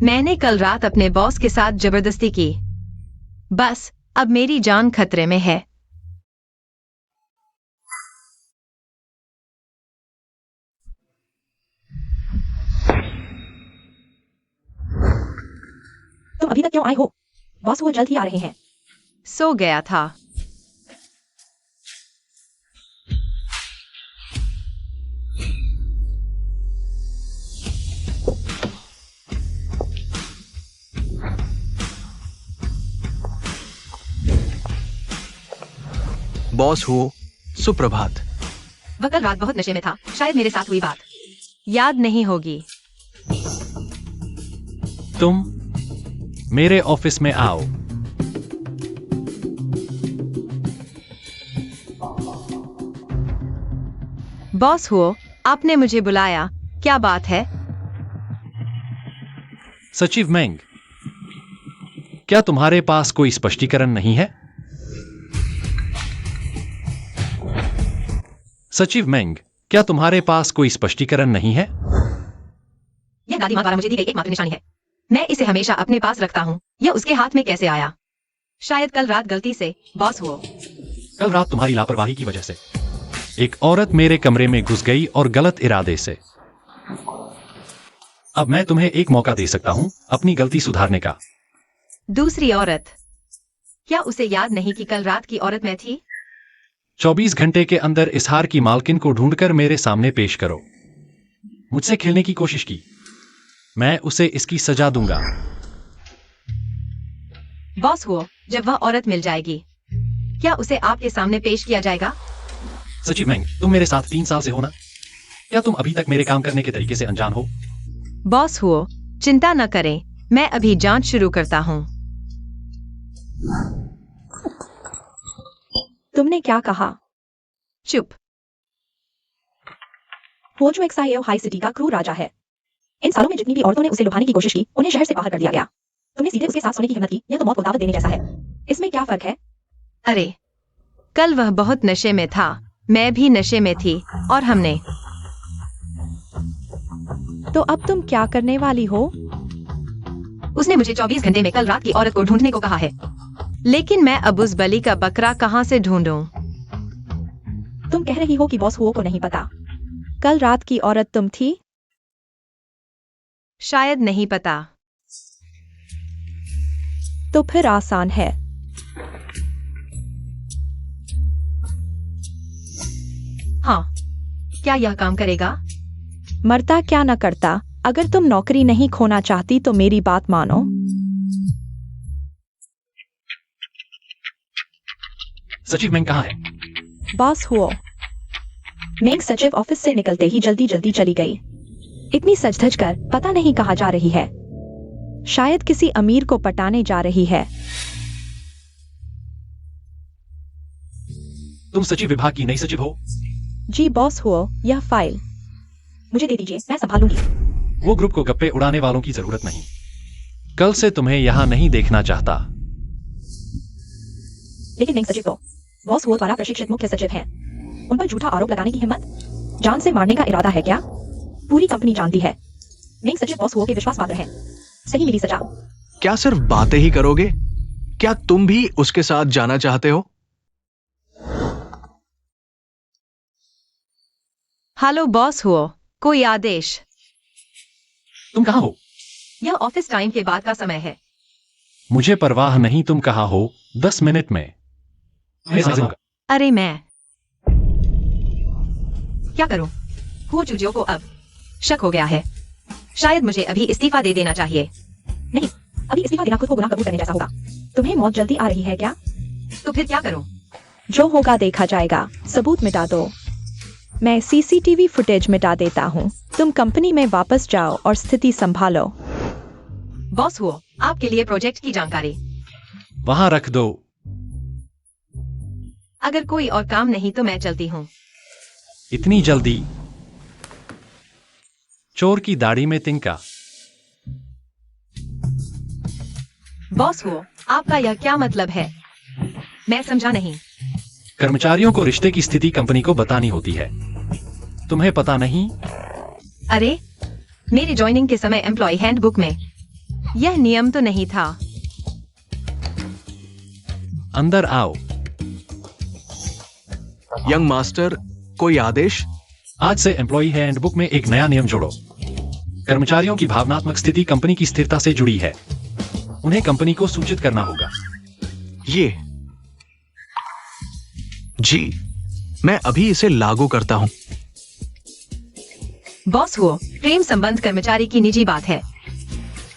मैंने कल रात अपने बॉस के साथ जबरदस्ती की। बस अब मेरी जान खतरे में है। तुम अभी तक क्यों आए हो? बॉस वो जल्द ही आ रहे हैं। सो गया था। बॉस हो, सुप्रभात। वह कल रात बहुत नशे में था, शायद मेरे साथ हुई बात याद नहीं होगी। तुम मेरे ऑफिस में आओ। बॉस हुओ, आपने मुझे बुलाया, क्या बात है? सचिव मेंग, क्या तुम्हारे पास कोई स्पष्टीकरण नहीं है? सचिव मेंग, क्या तुम्हारे पास कोई स्पष्टीकरण नहीं है? यह दादी माँ द्वारा मुझे दी गई एकमात्र निशानी है। मैं इसे हमेशा अपने पास रखता हूँ। यह उसके हाथ में कैसे आया? शायद कल रात गलती से, बॉस हुओ। कल रात तुम्हारी लापरवाही की वजह से एक औरत मेरे कमरे में घुस गई और गलत इरादे से। अब मैं तुम्हें एक मौका दे सकता हूं अपनी गलती सुधारने का। दूसरी औरत? क्या उसे याद नहीं कि कल रात की औरत मैं थी? 24 घंटे के अंदर इस हार की मालकिन को ढूंढकर मेरे सामने पेश करो। मुझसे खेलने की कोशिश की, मैं उसे इसकी सजा दूंगा। बॉस हुओ, जब वह औरत मिल जाएगी, क्या उसे आपके सामने पेश किया जाएगा? सचिव मेंग, तुम मेरे साथ 3 साल से हो ना? क्या तुम अभी तक मेरे काम करने के तरीके से अनजान हो? बॉस हुओ, चिंता न करें, मैं अभी जांच शुरू करता हूं। तुमने क्या कहा? चुप। वो जो एक्साइओ हाई सिटी का क्रूर राजा है। इन सालों में जितनी भी औरतों ने उसे लुभाने की कोशिश की, उन्हें शहर से बाहर कर दिया गया। तुमने सीधे उसके साथ सोने की हिम्मत की, यह तो मौत को दावत देने जैसा है। इसमें क्या फर्क है? अरे, कल वह बहुत नशे में था, मैं भी नशे में थी, और हमने। तो अब तुम क्या करने वाली हो? उसने मुझे 24 घंटे में कल रात की औरत को ढूंढने को कहा है। लेकिन मैं अब उस बलि का बकरा कहां से ढूंढूं? तुम कह रही हो कि बॉस हुओ को नहीं पता। कल रात की औरत तुम थी? शायद नहीं पता। तो फिर आसान है। हाँ, क्या यह काम करेगा? मरता क्या न करता। अगर तुम नौकरी नहीं खोना चाहती तो मेरी बात मानो। सचिव मेंग कहाँ है? बॉस हुओ। मेंग सचिव ऑफिस से निकलते ही जल्दी जल्दी चली गई। इतनी सज धज कर पता नहीं कहाँ जा रही है। शायद किसी अमीर को पटाने जा रही है। तुम सचिव विभाग की नई सचिव हो? जी बॉस हुओ, यह फाइल मुझे दे दीजिए, मैं संभालूंगी। वो ग्रुप को गप्पे उड़ाने वालों की जरूरत नहीं। कल से तुम्हें यहां नहीं देखना चाहता। लेकिन मेंग सचिव तो बॉस हुओ द्वारा प्रशिक्षित मुख्य सचिव हैं। उन पर झूठा आरोप लगाने की हिम्मत? जान से मारने का इरादा है क्या? पूरी कंपनी जानती है मेंग सचिव बॉस हुओ के विश्वास पात्र हैं। सही मिली सजा। क्या सिर्फ बातें ही करोगे? क्या तुम भी उसके साथ जाना चाहते हो? हेलो बॉस हुओ, कोई आदेश? तुम कहाँ हो? यह ऑफिस टाइम के बाद का समय है। मुझे परवाह नहीं तुम कहाँ हो, 10 मिनट में मैं हाजिर हूं। अरे मैं क्या करूं? हुओ चूजियो को अब शक हो गया है। शायद मुझे अभी इस्तीफा दे देना चाहिए। नहीं, अभी इस्तीफा देना खुद को गुनाह कबूल करने जैसा होगा। तुम्हें मौत जल्दी आ रही है क्या? तो फिर क्या करूं? जो होगा देखा जाएगा। सबूत मिटा दो। मैं सीसीटीवी फुटेज मिटा देता हूँ। तुम कंपनी में वापस जाओ और स्थिति संभालो। बॉस हुओ, आपके लिए प्रोजेक्ट की जानकारी। वहां रख दो। अगर कोई और काम नहीं तो मैं चलती हूँ। इतनी जल्दी? चोर की दाढ़ी में तिनका। बॉस हुओ, आपका यह क्या मतलब है? मैं समझा नहीं। कर्मचारियों को रिश्ते की स्थिति कंपनी को बतानी होती है, तुम्हें पता नहीं? अरे, मेरे ज्वाइनिंग के समय एम्प्लॉय हैंडबुक में यह नियम तो नहीं था। अंदर आओ। यंग मास्टर, कोई आदेश? आज से एम्प्लॉय हैंडबुक में एक नया नियम जोड़ो। कर्मचारियों की भावनात्मक स्थिति कंपनी की स्थिरता से जुड़ी है। उन्हें कंपनी को सूचित करना होगा। ये जी, मैं अभी इसे लागू करता हूं। बॉस हुओ, प्रेम संबंध कर्मचारी की निजी बात है।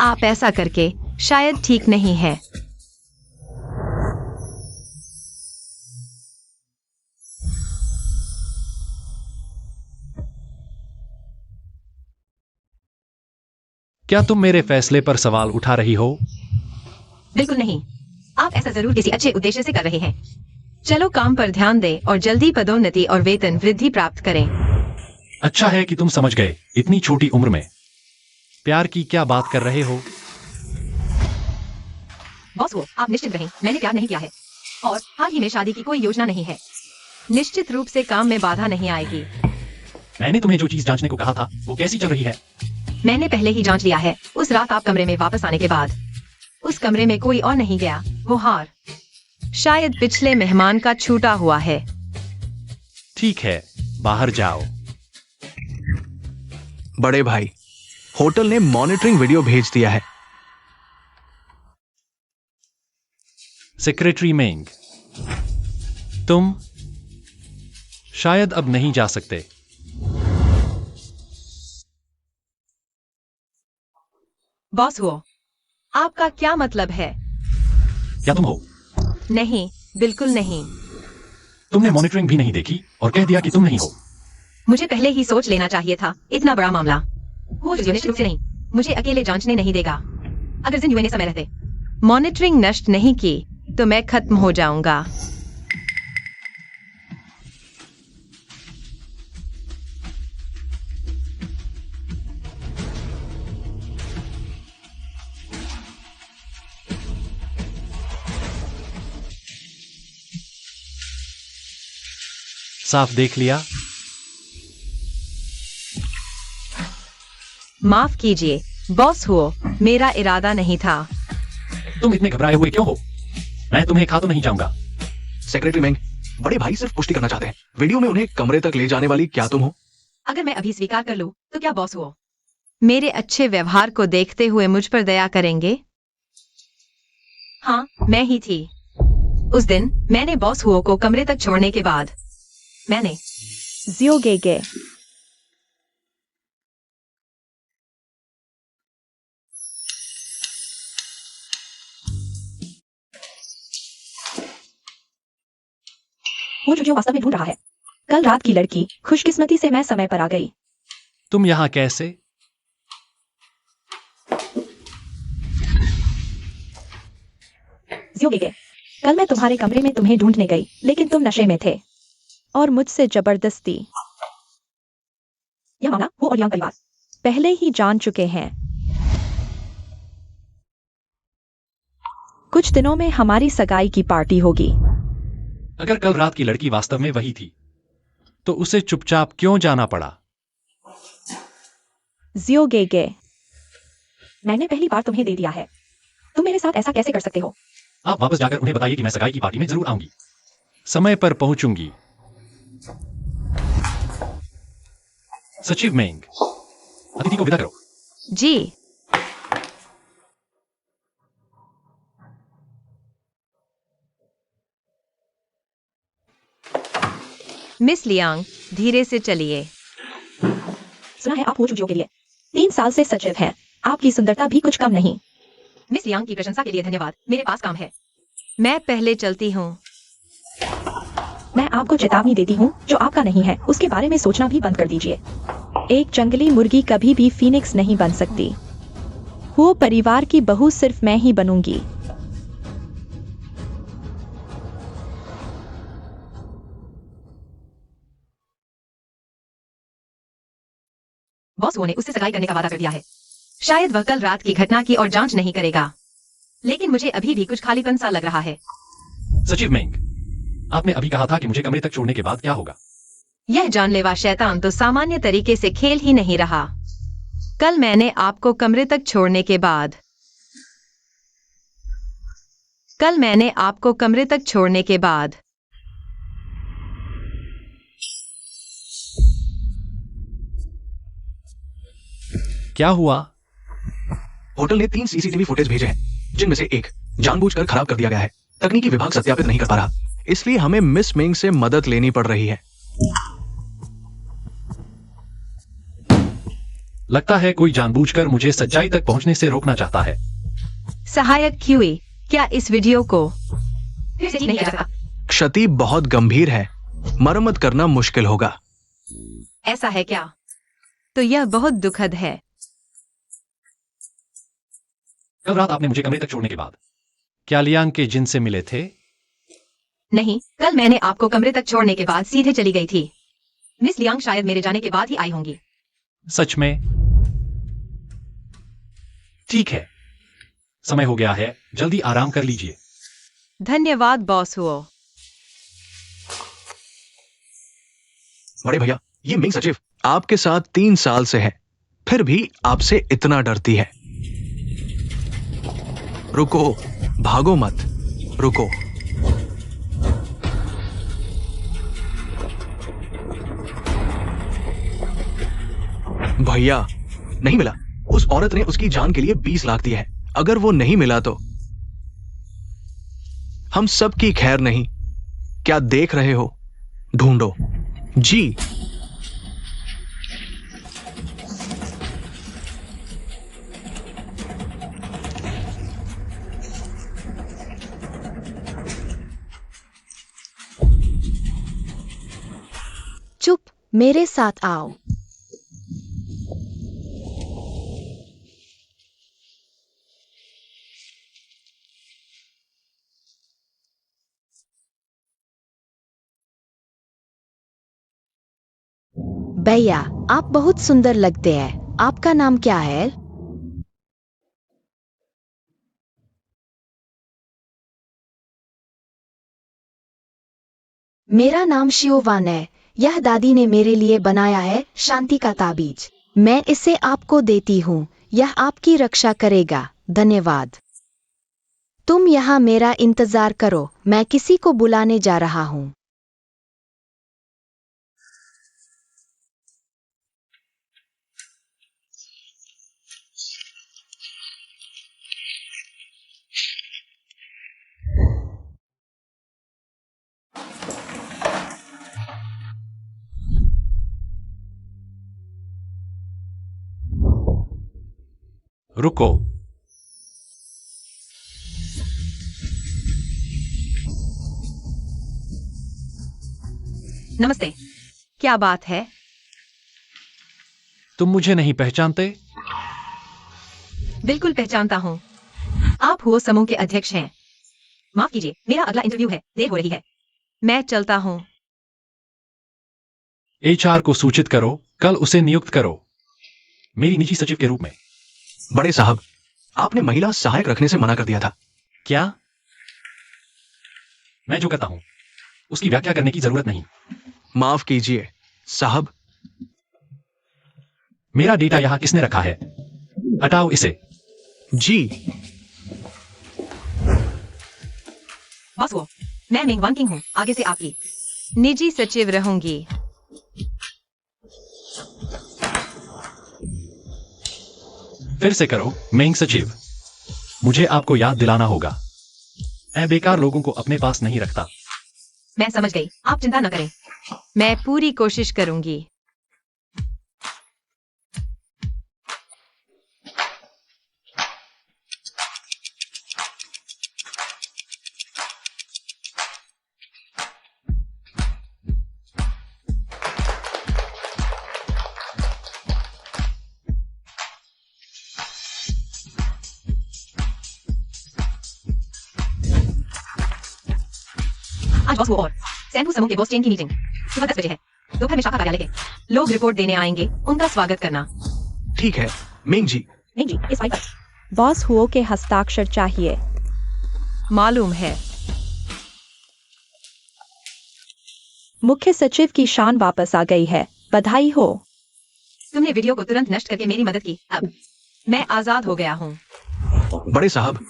आप ऐसा करके शायद ठीक नहीं है। क्या तुम मेरे फैसले पर सवाल उठा रही हो? बिल्कुल नहीं। आप ऐसा जरूर किसी अच्छे उद्देश्य से कर रहे हैं। चलो काम पर ध्यान दें और जल्दी पदोन्नति और वेतन वृद्धि प्राप्त करें। अच्छा है कि तुम समझ गए। इतनी छोटी उम्र में प्यार की क्या बात कर रहे हो? बॉस हो, आप निश्चित रहें, मैंने प्यार नहीं किया है और हाल ही में शादी की कोई योजना नहीं है। निश्चित रूप से काम में बाधा नहीं आएगी। मैंने तुम्हें जो चीज जांचने को कहा था वो कैसी चल रही है? मैंने पहले ही जांच लिया है। उस रात आप कमरे में वापस आने के बाद उस कमरे में कोई और नहीं गया। वो हार शायद पिछले मेहमान का छूटा हुआ है। ठीक है, बाहर जाओ। बड़े भाई, होटल ने मॉनिटरिंग वीडियो भेज दिया है। सेक्रेटरी मेंग, तुम शायद अब नहीं जा सकते। बॉस हुओ, आपका क्या मतलब है? क्या तुम हो? नहीं, बिल्कुल नहीं। तुमने मॉनिटरिंग भी नहीं देखी और कह दिया कि तुम नहीं हो। मुझे पहले ही सोच लेना चाहिए था। इतना बड़ा मामला। वो जो निश्चित रूप से नहीं, मुझे अकेले जांचने नहीं देगा। अगर जिन ने समय रहते मॉनिटरिंग नष्ट नहीं की तो मैं खत्म हो जाऊंगा। साफ देख लिया? माफ कीजिए बॉस हुओ, मेरा इरादा नहीं था। तुम इतने घबराए हुए क्यों हो? मैं तुम्हें खा तो नहीं जाऊंगा। सेक्रेटरी मेंग, बड़े भाई सिर्फ पुष्टि करना चाहते हैं। वीडियो में उन्हें कमरे तक ले जाने वाली क्या तुम हो? अगर मैं अभी स्वीकार कर लूं तो क्या बॉस हो? मेरे अच्छे व्यवहार को देखते हुए मुझ पर दया करेंगे? हाँ, मैं ही थी। उस दिन मैंने बॉस हुओ को कमरे तक छोड़ने के बाद मैंने ज़ियोगेगे। वो जो वास्तव में ढूंढ रहा है। कल रात की लड़की, खुशकिस्मती से मैं समय पर आ गई। तुम यहां कैसे? ज़ियोगेगे, कल मैं तुम्हारे कमरे में तुम्हें ढूंढने गई, लेकिन तुम नशे में थे और मुझसे जबरदस्ती। यह मामला वो और यांग परिवार पहले ही जान चुके हैं। कुछ दिनों में हमारी सगाई की पार्टी होगी। अगर कल रात की लड़की वास्तव में वही थी तो उसे चुपचाप क्यों जाना पड़ा? ज़ियोगेगे, मैंने पहली बार तुम्हें दे दिया है। तुम मेरे साथ ऐसा कैसे कर सकते हो? आप वापस जाकर उन्हें बताइए कि मैं सगाई की पार्टी में जरूर आऊंगी। समय पर पहुंचूंगी। सचिव मेंग, अतिथि को विदा करो। जी। मिस लियांग, धीरे से चलिए। सुना है आप हो चुकियों के लिए 3 साल से सचिव हैं। आपकी सुंदरता भी कुछ कम नहीं। मिस लियांग की प्रशंसा के लिए धन्यवाद। मेरे पास काम है। मैं पहले चलती हूँ। मैं आपको चेतावनी देती हूँ, जो आपका नहीं है उसके बारे में सोचना भी बंद कर दीजिए। एक जंगली मुर्गी कभी भी फीनिक्स नहीं बन सकती। वो परिवार की बहू सिर्फ मैं ही बनूंगी। बॉस वो ने उससे सगाई करने का वादा कर दिया है। शायद वह कल रात की घटना की और जांच नहीं करेगा, लेकिन मुझे अभी भी कुछ खालीपन सा लग रहा है। सचिव मेंग, आपने अभी कहा था कि मुझे कमरे तक छोड़ने के बाद क्या होगा? यह जानलेवा शैतान तो सामान्य तरीके से खेल ही नहीं रहा। कल मैंने आपको कमरे तक छोड़ने के बाद कल मैंने आपको कमरे तक छोड़ने के बाद क्या हुआ? होटल ने 3 सीसीटीवी फुटेज भेजे हैं, जिनमें से एक जानबूझकर खराब कर दिया गया है। तकनीकी विभाग सत्यापित नहीं कर पा रहा, इसलिए हमें मिस मेंग से मदद लेनी पड़ रही है। लगता है कोई जानबूझकर मुझे सच्चाई तक पहुंचने से रोकना चाहता है। सहायक क्यूई, क्या इस वीडियो को फिर से ठीक नहीं किया जा सकता? क्षति बहुत गंभीर है, मरम्मत करना मुश्किल होगा। ऐसा है क्या? तो यह बहुत दुखद है। कल रात आपने मुझे कमरे तक छोड़ने के बाद क्या लियांग के जिन से मिले थे? नहीं, कल मैंने आपको कमरे तक छोड़ने के बाद सीधे चली गई थी। मिस लियांग शायद मेरे जाने के बाद ही आई होंगी। सच में? ठीक है, समय हो गया है, जल्दी आराम कर लीजिए। धन्यवाद बॉस हुओ। बड़े भैया, ये मिंग सचिव आपके साथ 3 साल से है, फिर भी आपसे इतना डरती है। रुको, भागो मत, रुको। भैया, नहीं मिला। उस औरत ने उसकी जान के लिए 20 लाख दिए हैं। अगर वो नहीं मिला तो हम सब की खैर नहीं। क्या देख रहे हो? ढूंढो। जी। चुप, मेरे साथ आओ। भैया, आप बहुत सुंदर लगते हैं। आपका नाम क्या है? मेरा नाम शिववान है। यह दादी ने मेरे लिए बनाया है शांति का ताबीज। मैं इसे आपको देती हूँ। यह आपकी रक्षा करेगा। धन्यवाद। तुम यहाँ मेरा इंतजार करो, मैं किसी को बुलाने जा रहा हूँ। रुको। नमस्ते, क्या बात है? तुम मुझे नहीं पहचानते? बिल्कुल पहचानता हूँ। आप हुओ समूह के अध्यक्ष हैं। माफ कीजिए, मेरा अगला इंटरव्यू है, देर हो रही है। मैं चलता हूँ। HR को सूचित करो, कल उसे नियुक्त करो, मेरी निजी सचिव के रूप में। बड़े साहब, आपने महिला सहायक रखने से मना कर दिया था। क्या? मैं जो कहता हूं उसकी व्याख्या करने की जरूरत नहीं। माफ कीजिए साहब। मेरा डेटा यहां किसने रखा है? हटाओ इसे। जी। बॉस हुओ, मैं मिंग वान किंग हूँ, आगे से आपकी निजी सचिव रहूंगी। फिर से करो, मेंग सचिव। मुझे आपको याद दिलाना होगा, मैं बेकार लोगों को अपने पास नहीं रखता। मैं समझ गई, आप चिंता न करें, मैं पूरी कोशिश करूंगी। आज बॉस वो और सैनफू समूह के बॉस चेन की मीटिंग सुबह 10 बजे है। दोपहर में शाखा कार्यालय के लोग रिपोर्ट देने आएंगे, उनका स्वागत करना। ठीक है मिंग जी। मिंग जी, इस फाइल पर बॉस हुओ के हस्ताक्षर चाहिए। मालूम है। मुख्य सचिव की शान वापस आ गई है, बधाई हो। तुमने वीडियो को तुरंत नष्ट करके मेरी मदद की। अब मैं आजाद हो गया हूँ। बड़े साहब,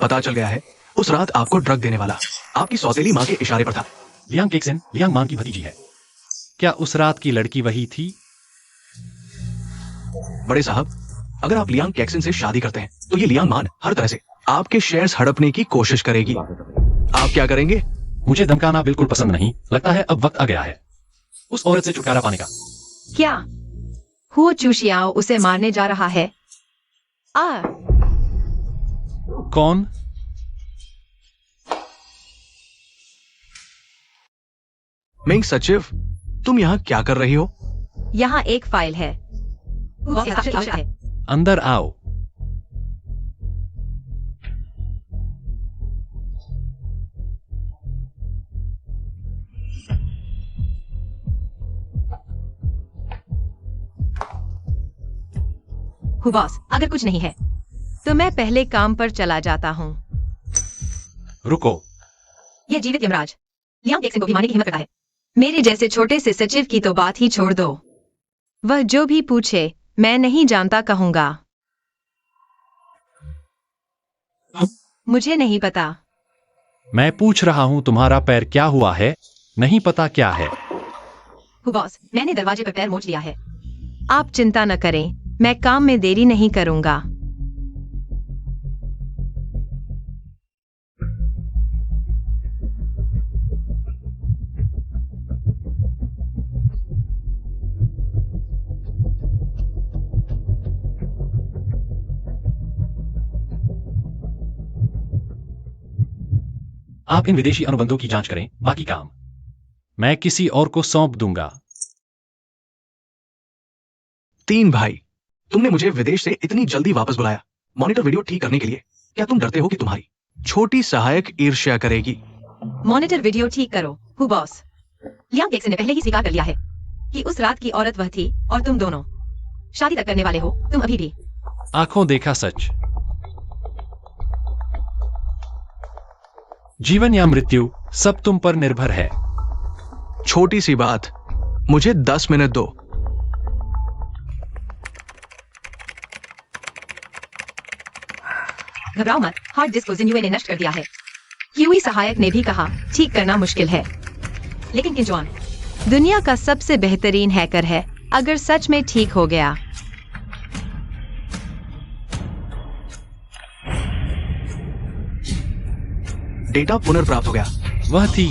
पता चल गया है उस रात आपको ड्रग देने वाला आपकी सौतेली माँ के इशारे पर था। लियांग केक्सन लियांग मान की भतीजी है। क्या उस रात की लड़की वही थी? बड़े साहब, अगर आप लियांग कैक्सन से शादी करते हैं तो ये लियांग मान हर तरह से आपके शेयर्स हड़पने की कोशिश करेगी। आप क्या करेंगे? मुझे धमकाना बिल्कुल पसंद नहीं। लगता है अब वक्त आ गया है उस औरत से छुटकारा पाने का। क्या हुआ? चूशियाओ उसे मारने जा रहा है। कौन? मेंग सचिव, तुम यहाँ क्या कर रही हो? यहाँ एक फाइल है। बॉस के हस्ताक्षर आवश्यक है। अंदर आओ। बॉस, अगर कुछ नहीं है तो मैं पहले काम पर चला जाता हूँ। रुको। यह जीवित यमराज लियांग केक्सन को भी मारने की हिम्मत करता है। मेरे जैसे छोटे से सचिव की तो बात ही छोड़ दो। वह जो भी पूछे मैं नहीं जानता कहूंगा। मुझे नहीं पता। मैं पूछ रहा हूँ तुम्हारा पैर क्या हुआ है? नहीं पता क्या है? बॉस, मैंने दरवाजे पर पैर मोच लिया है। आप चिंता न करें, मैं काम में देरी नहीं करूंगा। आप इन विदेशी अनुबंधों की जांच करें, बाकी काम मैं किसी और को सौंप दूंगा। 3 भाई, तुमने मुझे विदेश से इतनी जल्दी वापस बुलाया मॉनिटर वीडियो ठीक करने के लिए। क्या तुम डरते हो कि तुम्हारी छोटी सहायक ईर्ष्या करेगी? मॉनिटर वीडियो ठीक करो। बॉस, लियांग केक्सन ने पहले ही स्वीकार कर लिया है कि उस रात की औरत वह थी और तुम दोनों शादी तक करने वाले हो। तुम अभी भी आंखों देखा सच। जीवन या मृत्यु सब तुम पर निर्भर है। छोटी सी बात, मुझे 10 मिनट दो। घबराओ मत, हार्ड डिस्क को जिन्युए ने नष्ट कर दिया है। ह्यूई सहायक ने भी कहा ठीक करना मुश्किल है, लेकिन किम जॉन दुनिया का सबसे बेहतरीन हैकर है अगर सच में ठीक हो गया। डेटा पुनर्प्राप्त हो गया। वह थी।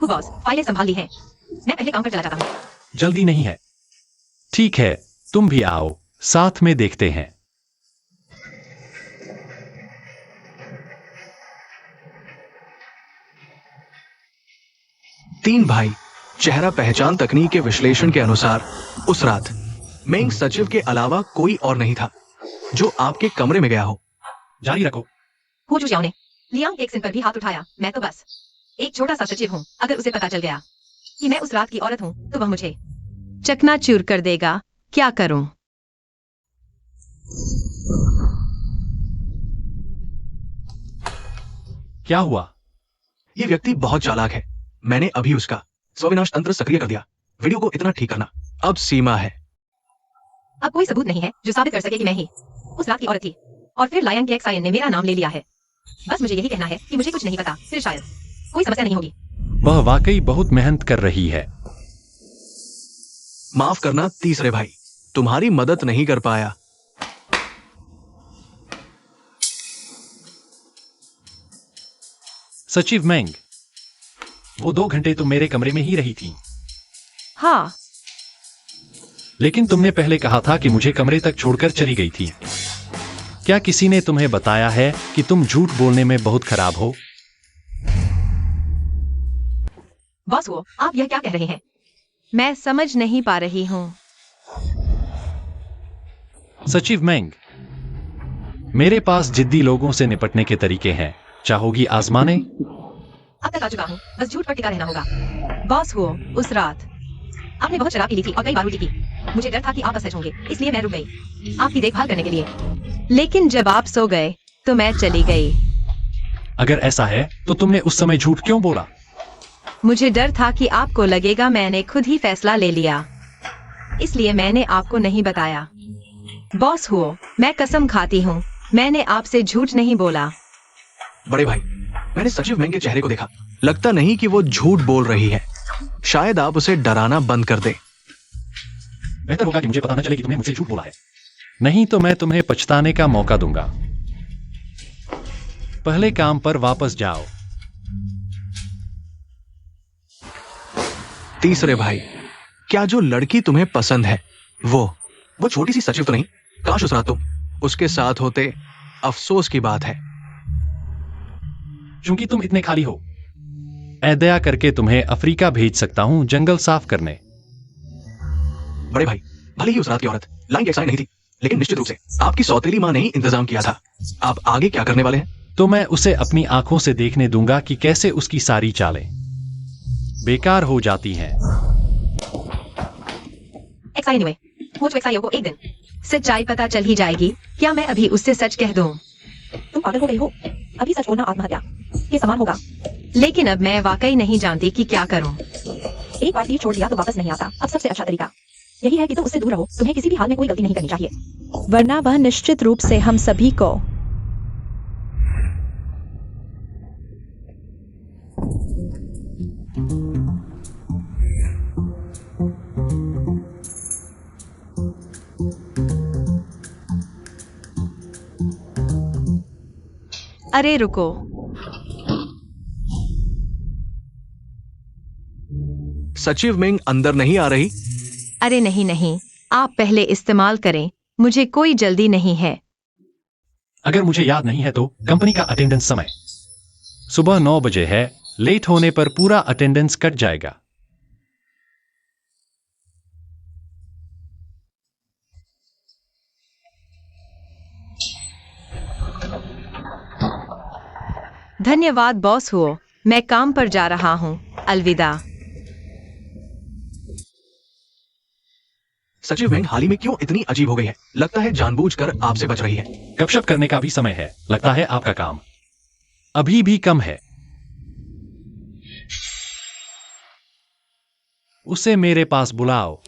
बॉस, फाइलें संभाल ली हैं। मैं पहले काम पर चला जाता हूँ। जल्दी नहीं है। ठीक है, तुम भी आओ, साथ में देखते हैं। तीन भाई, चेहरा पहचान तकनीक के विश्लेषण के अनुसार उस रात मेंग सचिव के अलावा कोई और नहीं था जो आपके कमरे में गया हो। जारी रखो। हो चुशियाओ ने लियांग केक्सन पर भी हाथ उठाया। मैं तो बस एक छोटा सा सचिव हूँ। अगर उसे पता चल गया कि मैं उस रात की औरत हूँ तो वह मुझे चकनाचूर कर देगा। क्या करूं? क्या हुआ? ये व्यक्ति बहुत चालाक है। मैंने अभी उसका स्वविनाश तंत्र सक्रिय कर दिया। वीडियो को इतना ठीक करना अब सीमा है। अब कोई सबूत नहीं है जो साबित कर सके कि मैं ही उस रात की औरत थी। और फिर लायन केक्सन ने मेरा नाम ले लिया है। बस मुझे यही कहना है कि मुझे कुछ नहीं पता, फिर शायद कोई समस्या नहीं होगी। वह वाकई बहुत मेहनत कर रही है। माफ करना तीसरे भाई, तुम्हारी मदद नहीं कर पाया। सचिव मेंग, वो 2 घंटे तुम मेरे कमरे में ही रही थी। हाँ, लेकिन तुमने पहले कहा था कि मुझे कमरे तक छोड़कर चली गई थी। क्या किसी ने तुम्हें बताया है कि तुम झूठ बोलने में बहुत खराब हो? बॉस वो आप यह क्या कह रहे हैं? मैं समझ नहीं पा रही हूँ। सचिव मेंग, मेरे पास जिद्दी लोगों से निपटने के तरीके हैं। चाहोगी आजमाने? अब तक आ चुका हूँ, बस झूठ पर टिका रहना होगा। बॉस वो उस रात आपने बहुत शराब पी ली थी और कई बार उल्टी की। मुझे डर था कि आप असहज होंगे, इसलिए मैं रुक गई आपकी देखभाल करने के लिए। लेकिन जब आप सो गए तो मैं चली गई। अगर ऐसा है तो तुमने उस समय झूठ क्यों बोला? मुझे डर था कि आपको लगेगा मैंने खुद ही फैसला ले लिया, इसलिए मैंने आपको नहीं बताया। बॉस हुओ, मैं कसम खाती हूँ मैंने आपसे झूठ नहीं बोला। बड़े भाई, मैंने सचिव मेंग के चेहरे को देखा। लगता नहीं कि वो झूठ बोल रही है। शायद आप उसे डराना बंद कर दें। बेहतर होगा कि मुझे पता न चले कि तुमने मुझसे झूठ बोला है। नहीं तो मैं तुम्हें पछताने का मौका दूंगा। पहले काम पर वापस जाओ। तीसरे भाई, क्या जो लड़की तुम्हें पसंद है वो छोटी सी सचिव तो नहीं? काश उस रात तुम उसके साथ होते। अफसोस की बात है। चूंकि तुम इतने खाली हो, मैं दया करके तुम्हें अफ्रीका भेज सकता हूं जंगल साफ करने। बड़े भाई, भले ही उस रात की औरत लाइन की एक्साइड नहीं थी, लेकिन निश्चित रूप से आपकी सौतेली मां ने ही इंतजाम किया था। आप आगे क्या करने वाले हैं? तो मैं उसे अपनी आंखों से देखने दूंगा कि कैसे उसकी सारी चालें बेकार हो जाती हैं। एक्साई हुए वो जो एक्साइयों को एक दिन सच्चाई पता चल ही जाएगी। क्या मैं अभी उससे सच कह दूं? तुम पागल हो गई हो। अभी सच बोलना आत्महत्या के समान होगा। लेकिन अब मैं वाकई नहीं जानती कि क्या करूं। एक बार तीर छोड़ दिया तो वापस नहीं आता। अब सबसे अच्छा तरीका यही है कि तुम उससे दूर रहो। तुम्हें किसी भी हाल में कोई गलती नहीं करनी चाहिए, वरना वह निश्चित रूप से हम सभी को अरे रुको, सचिव मेंग अंदर नहीं आ रही? अरे नहीं नहीं, आप पहले इस्तेमाल करें। मुझे कोई जल्दी नहीं है। अगर मुझे याद नहीं है तो कंपनी का अटेंडेंस समय सुबह 9 बजे है। लेट होने पर पूरा अटेंडेंस कट जाएगा। धन्यवाद बॉस हुओ, मैं काम पर जा रहा हूँ। अलविदा। सचिव मेंग हाल ही में क्यों इतनी अजीब हो गई है? लगता है जानबूझकर आपसे बच रही है। गपशप करने का भी समय है। लगता है आपका काम अभी भी कम है। उसे मेरे पास बुलाओ।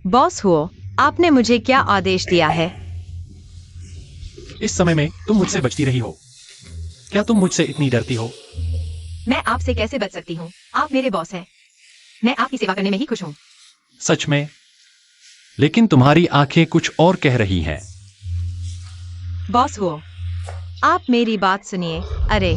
बॉस हुओ, आपने मुझे क्या आदेश दिया है? इस समय में तुम मुझसे बचती रही हो। क्या तुम मुझसे इतनी डरती हो? मैं आपसे कैसे बच सकती हूँ? आप मेरे बॉस हैं। मैं आपकी सेवा करने में ही खुश हूँ। सच में? लेकिन तुम्हारी आंखें कुछ और कह रही हैं। बॉस हुओ, आप मेरी बात सुनिए। अरे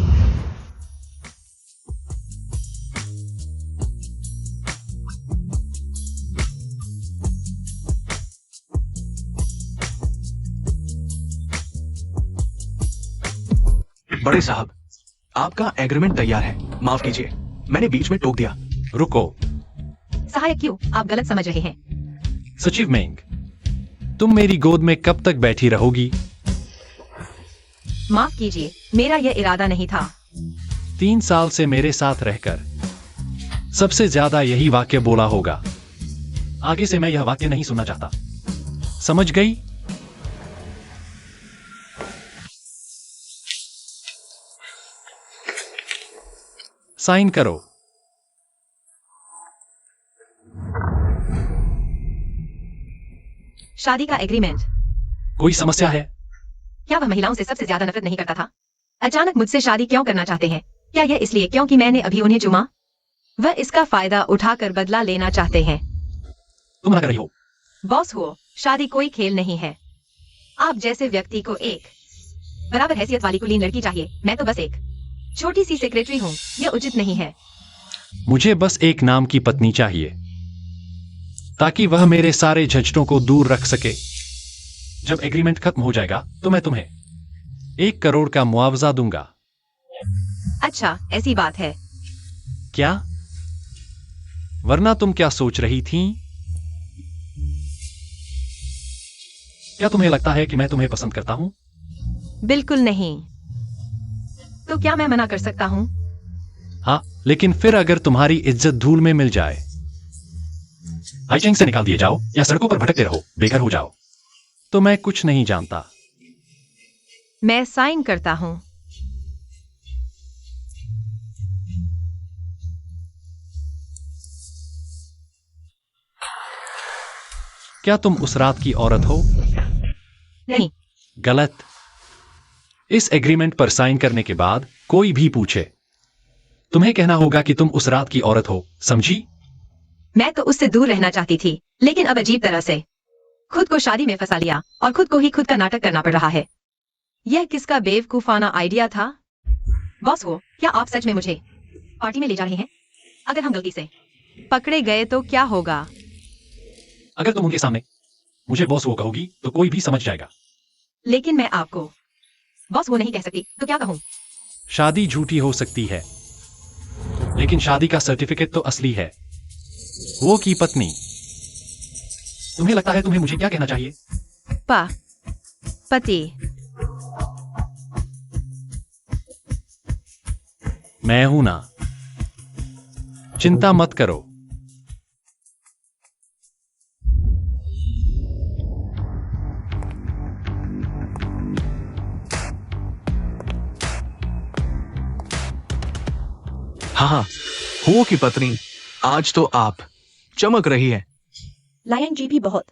बड़े साहब, आपका एग्रीमेंट तैयार है। माफ कीजिए, मैंने बीच में टोक दिया। रुको। सहायक क्यों? आप गलत समझ रहे हैं। सचिव मेंग, तुम मेरी गोद में कब तक बैठी रहोगी? माफ कीजिए, मेरा यह इरादा नहीं था। 3 साल से मेरे साथ रहकर सबसे ज्यादा यही वाक्य बोला होगा। आगे से मैं यह वाक्य नहीं सुनना चाहता। समझ गई? साइन करो। शादी का एग्रीमेंट। कोई समस्या है? क्या वह महिलाओं से सबसे ज्यादा नफरत नहीं करता था? अचानक मुझसे शादी क्यों करना चाहते हैं? क्या यह इसलिए क्योंकि मैंने अभी उन्हें चुमा? वह इसका फायदा उठाकर बदला लेना चाहते हैं। तुम मना कर रही हो। बॉस हुओ, शादी कोई खेल नहीं है। आप जैसे व्यक्ति को एक बराबर हैसियत वाली कुलीन लड़की चाहिए। मैं तो बस एक छोटी सी सेक्रेटरी हूँ। यह उचित नहीं है। मुझे बस एक नाम की पत्नी चाहिए, ताकि वह मेरे सारे झंझटों को दूर रख सके। जब एग्रीमेंट खत्म हो जाएगा तो मैं तुम्हें 1 करोड़ का मुआवजा दूंगा। अच्छा, ऐसी बात है। क्या? वरना तुम क्या सोच रही थी? क्या तुम्हें लगता है कि मैं तुम्हें पसंद करता हूं? बिल्कुल नहीं। तो क्या मैं मना कर सकता हूँ? हाँ, लेकिन फिर अगर तुम्हारी इज्जत धूल में मिल जाए, हाईजैक से निकाल दिए जाओ या सड़कों पर भटकते रहो, बेघर हो जाओ, तो मैं कुछ नहीं जानता। मैं साइन करता हूँ। क्या तुम उस रात की औरत हो? नहीं। गलत। इस एग्रीमेंट पर साइन करने के बाद कोई भी पूछे, तुम्हें कहना होगा कि तुम उस रात की औरत हो, समझी? मैं तो उससे दूर रहना चाहती थी, लेकिन अब अजीब तरह से खुद को शादी में फंसा लिया और खुद को ही खुद का नाटक करना पड़ रहा है। यह किसका बेवकूफाना आइडिया था? बॉस हो, क्या आप सच में मुझे पार्टी में ले जा रहे हैं? अगर हम गलती से पकड़े गए तो क्या होगा? अगर तुम उनके सामने मुझे बॉस वो कहोगी तो कोई भी समझ जाएगा। लेकिन मैं आपको बॉस वो नहीं कह सकती, तो क्या कहूँ? शादी झूठी हो सकती है, लेकिन शादी का सर्टिफिकेट तो असली है। वो की पत्नी। तुम्हें लगता है तुम्हें मुझे क्या कहना चाहिए? पति। मैं हूं ना, चिंता मत करो। हाँ, हुओ की पत्नी, आज तो आप चमक रही है। लायन जी भी बहुत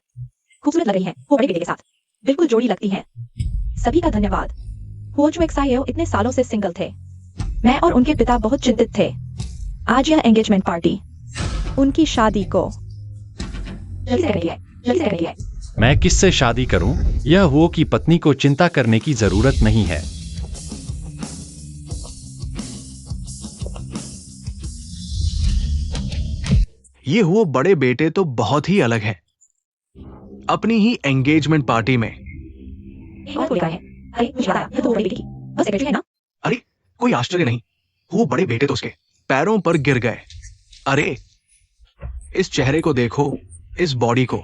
खूबसूरत लग रही हैं, वो बड़े बेटे के साथ बिल्कुल जोड़ी लगती हैं। सभी का धन्यवाद। वो जो XIO इतने सालों से सिंगल थे, मैं और उनके पिता बहुत चिंतित थे। आज यह एंगेजमेंट पार्टी उनकी शादी को जल्दी से करनी है। मैं किससे शादी करूं, यह वो की पत्नी को चिंता करने की जरूरत नहीं है। ये हुओ बड़े बेटे तो बहुत ही अलग है। अपनी ही एंगेजमेंट पार्टी में। और कोई है? अरे मुझे पता है, यह तो बड़ी बेटी की बस सेक्रेटरी है ना? अरे कोई आश्चर्य नहीं, वो बड़े बेटे तो उसके पैरों पर गिर गए। अरे इस चेहरे को देखो, इस बॉडी को,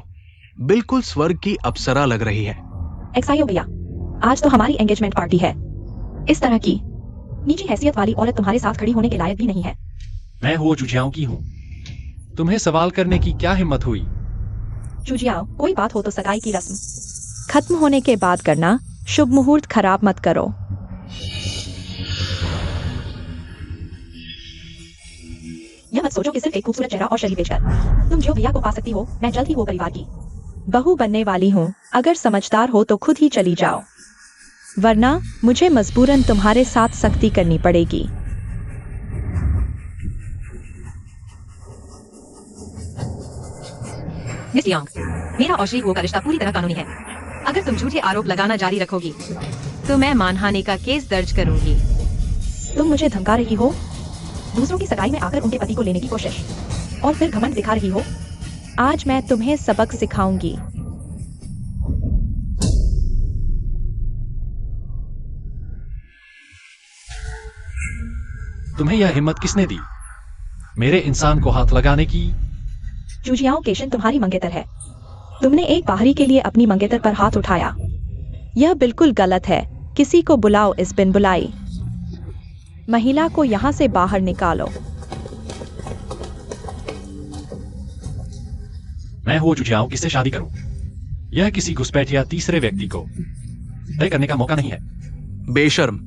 बिल्कुल स्वर्ग की अप्सरा लग रही है। XIO भैया, आज तो हमारी एंगेजमेंट पार्टी है। इस तरह की नीची हैसियत वाली औरत तुम्हारे साथ खड़ी होने के लायक भी नहीं है। मैं हुओ चुजियाओ की हूं, तुम्हें सवाल करने की क्या हिम्मत हुई? चुजियाओ, कोई बात हो तो सगाई की रस्म खत्म होने के बाद करना। शुभ मुहूर्त खराब मत करो। यह मत सोचो कि सिर्फ एक खूबसूरत चेहरा और शरीर बेचकर तुम जो भैया को पा सकती हो। मैं जल्द ही वो परिवार की बहू बनने वाली हूँ। अगर समझदार हो तो खुद ही चली जाओ, वरना मुझे मजबूरन तुम्हारे साथ सख्ती करनी पड़ेगी। मिस यांग, मेरा और श्री हुओ का रिश्ता पूरी तरह कानूनी है। अगर तुम झूठे आरोप लगाना जारी रखोगी तो मैं मानहानि का केस दर्ज करूंगी। तुम मुझे धमका रही हो, दूसरों की सगाई में आकर उनके पति को लेने की कोशिश, और फिर घमंड दिखा रही हो। आज मैं तुम्हें सबक सिखाऊंगी। तुम्हें यह हिम्मत किसने दी, मेरे इंसान को हाथ लगाने की? चुजियाओ केशन तुम्हारी मंगेतर है। तुमने एक बाहरी के लिए अपनी मंगेतर पर हाथ उठाया। यह बिल्कुल गलत है। किसी को बुलाओ, इस बिन बुलाई महिला को यहाँ से बाहर निकालो। मैं हो चुजियाओ किससे शादी करूं? यह किसी घुसपैठ या तीसरे व्यक्ति को तय करने का मौका नहीं है। बेशर्म।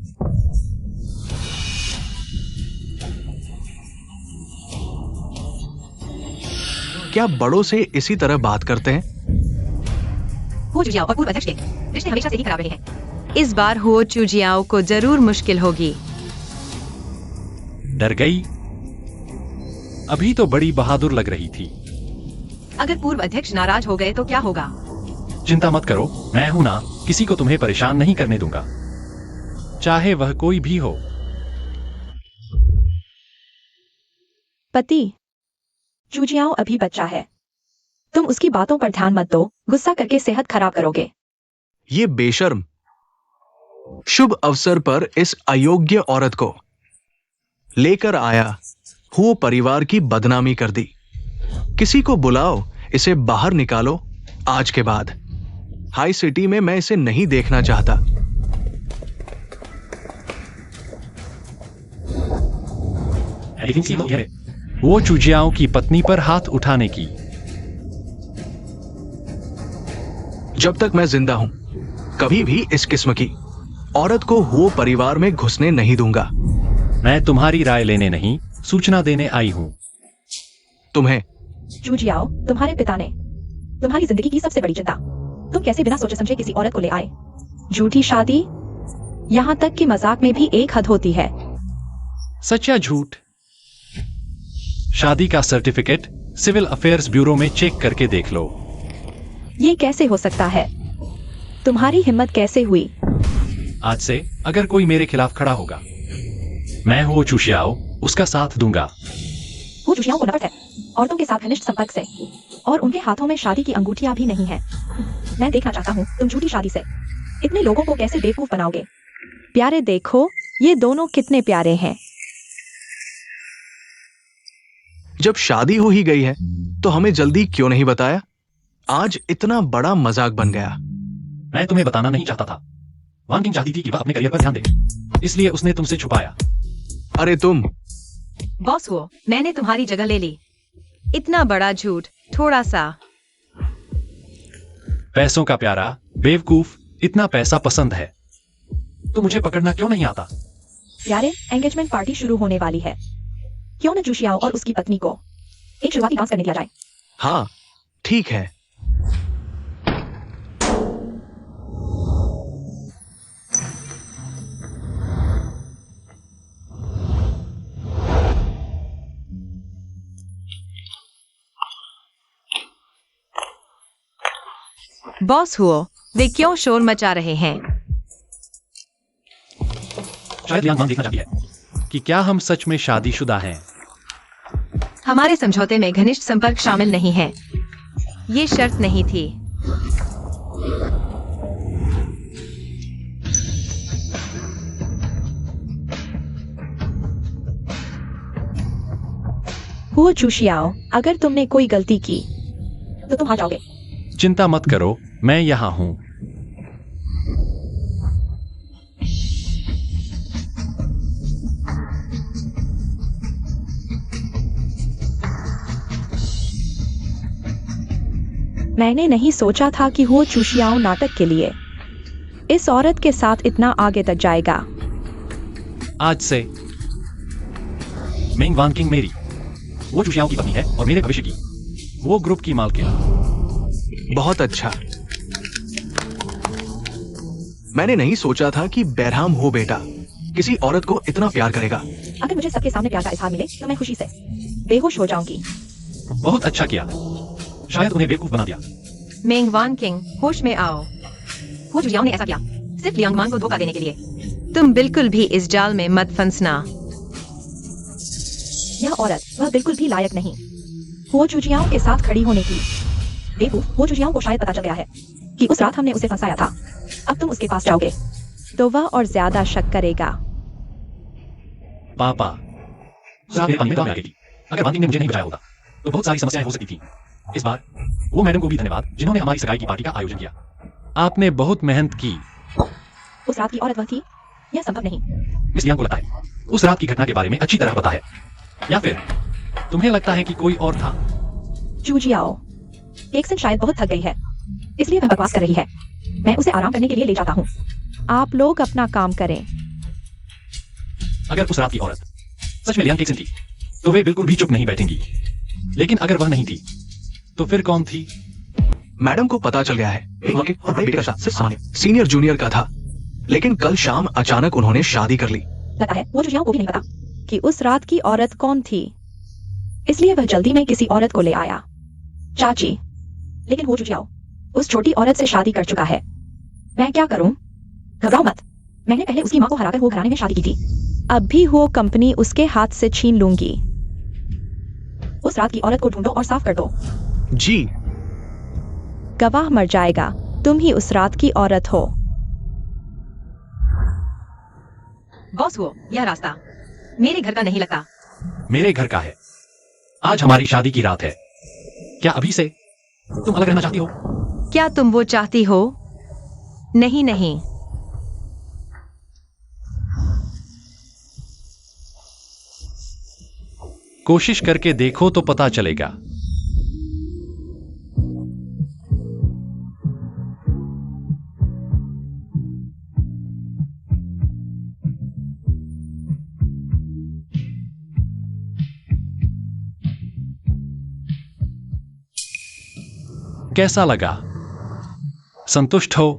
क्या बड़ों से इसी तरह बात करते हैं? हो चुजियाओ और पूर्व अध्यक्ष के रिश्ते हमेशा से ही खराब रहे हैं। इस बार हो चुजियाओ को जरूर मुश्किल होगी। डर गई? अभी तो बड़ी बहादुर लग रही थी। अगर पूर्व अध्यक्ष नाराज हो गए तो क्या होगा? चिंता मत करो, मैं हूं ना, किसी को तुम्हें परेशान नहीं करने दूंगा, चाहे वह कोई भी हो। पति, चुजियाओ अभी बच्चा है, तुम उसकी बातों पर ध्यान मत दो। गुस्सा करके सेहत खराब करोगे। ये बेशर्म शुभ अवसर पर इस अयोग्य औरत को लेकर आया, हुओ परिवार की बदनामी कर दी। किसी को बुलाओ, इसे बाहर निकालो। आज के बाद हाई सिटी में मैं इसे नहीं देखना चाहता। वो चुजियाओ की पत्नी पर हाथ उठाने की। जब तक मैं जिंदा हूं, कभी भी इस किस्म की औरत को हुओ परिवार में घुसने नहीं दूंगा। मैं तुम्हारी राय लेने नहीं, सूचना देने आई हूं। तुम्हें चुजियाओ, तुम्हारे पिता ने तुम्हारी जिंदगी की सबसे बड़ी चिंता तुम कैसे बिना सोचे समझे किसी औरत को ले आए? झूठी शादी? यहाँ तक कि मजाक में भी एक हद होती है। सच या झूठ? शादी का सर्टिफिकेट सिविल अफेयर्स ब्यूरो में चेक करके देख लो। ये कैसे हो सकता है? तुम्हारी हिम्मत कैसे हुई? आज से अगर कोई मेरे खिलाफ खड़ा होगा, मैं हो चुशियाओ उसका साथ दूंगा। वो चुशियाओं को नफरत है औरतों के साथ घनिष्ठ संपर्क से, और उनके हाथों में शादी की अंगूठियां भी नहीं है। मैं देखना चाहता हूँ तुम झूठी शादी से इतने लोगों को कैसे बेवकूफ बनाओगे। प्यारे देखो, ये दोनों कितने प्यारे हैं। जब शादी हो ही गई है तो हमें जल्दी क्यों नहीं बताया? आज इतना बड़ा मजाक बन गया। मैं तुम्हें बताना नहीं चाहता था। वान किंग चाहती थी कि वह अपने करियर पर ध्यान दे, इसलिए उसने तुमसे छुपाया। अरे तुम बॉस हुओ, मैंने तुम्हारी जगह ले ली। इतना बड़ा झूठ, थोड़ा सा। पैसों का प्यारा बेवकूफ, इतना पैसा पसंद है तो मुझे पकड़ना क्यों नहीं आता? प्यारे, एंगेजमेंट पार्टी शुरू होने वाली है। क्यों न चुशियाओ और उसकी पत्नी को एक शुरुआती डांस करने दिया जाए? हाँ, ठीक है। बॉस हुओ, वे क्यों शोर मचा रहे हैं? शायद लियांग वांग देखना चाहती है कि क्या हम सच में शादीशुदा हैं। हमारे समझौते में घनिष्ठ संपर्क शामिल नहीं है। ये शर्त नहीं थी। हुओ चुशियाओ, अगर तुमने कोई गलती की तो तुम हार जाओगे। चिंता मत करो, मैं यहां हूं। मैंने नहीं सोचा था कि हुओ चुशियाओ नाटक के लिए इस औरत के साथ इतना आगे तक जाएगा। आज से मेंग वान किंग मेरी, वो चुशियाओ की पत्नी है और मेरे भविष्य की, वो ग्रुप की मालकिन। बहुत अच्छा। मैंने नहीं सोचा था कि बैरहाम हो बेटा किसी औरत को इतना प्यार करेगा। अगर मुझे सबके सामने प्यार का इजहार मिले तो मैं खुशी से बेहोश हो जाऊंगी। बहुत अच्छा किया, शायद उन्हें बेवकूफ बना दिया। मेंग वान किंग, होश में आओ। हुओ चुशियाओ ने ऐसा किया सिर्फ लियांग मान को धोखा देने के लिए। तुम बिल्कुल भी इस जाल में मत फंसना। यह औरत वह बिल्कुल भी लायक नहीं हुओ चुशियाओ के साथ खड़ी होने की। बेवकूफ, हुओ चुशियाओ को शायद पता चल गया है कि उस रात हमने उसे फंसाया था। अब तुम उसके पास जाओगे तो वह और ज्यादा शक करेगा। पापा, उस रात मेरे पानी में काम में आ गई थी। अगर वान किंग ने मुझे नहीं बचाया होता तो बहुत सारी समस्याएं हो सकती थी। इस बार वो मैडम को भी धन्यवाद जिन्होंने हमारी सगाई की पार्टी का आयोजन किया। आपने बहुत मेहनत की। उस रात की औरत वह थी? यह संभव नहीं। मिस लियांग को लगता है उस रात की घटना के बारे में अच्छी तरह पता है, या फिर तुम्हें लगता है कि कोई और था? चुशियाओ, केक्सन शायद बहुत थक गई है, इसलिए वह बकवास कर रही है। मैं उसे आराम करने के लिए ले जाता हूँ। आप लोग अपना काम करें। अगर उस रात की औरत सच में लियांग केक्सन थी तो वे बिल्कुल भी चुप नहीं बैठेंगी, लेकिन अगर वह नहीं थी तो फिर कौन थी? मैडम को पता चल गया है कि और बड़े बेटे का सिर्फ सामान्य सीनियर जूनियर का था, लेकिन कल शाम अचानक उन्होंने शादी कर ली। लगता है वो चुशियाओ को भी नहीं पता कि उस रात की औरत कौन थी, इसलिए वह जल्दी में किसी औरत को ले आया। चाची, लेकिन वो चुशियाओ उस छोटी औरत से शादी कर चुका है। मैं क्या करूं? घबराओ मत, मैंने पहले उसकी मां को हराकर वो घराने में शादी की थी। अब भी वो कंपनी उसके हाथ से छीन लूंगी। उस रात की औरत को ढूंढो और साफ कर दो। जी। गवाह मर जाएगा, तुम ही उस रात की औरत हो। बॉस हुओ, यह रास्ता मेरे घर का नहीं लगता। मेरे घर का है। आज हमारी शादी की रात है। क्या अभी से तुम अलग रहना चाहती हो? क्या तुम वो चाहती हो? नहीं नहीं। कोशिश करके देखो तो पता चलेगा। कैसा लगा? संतुष्ट हो?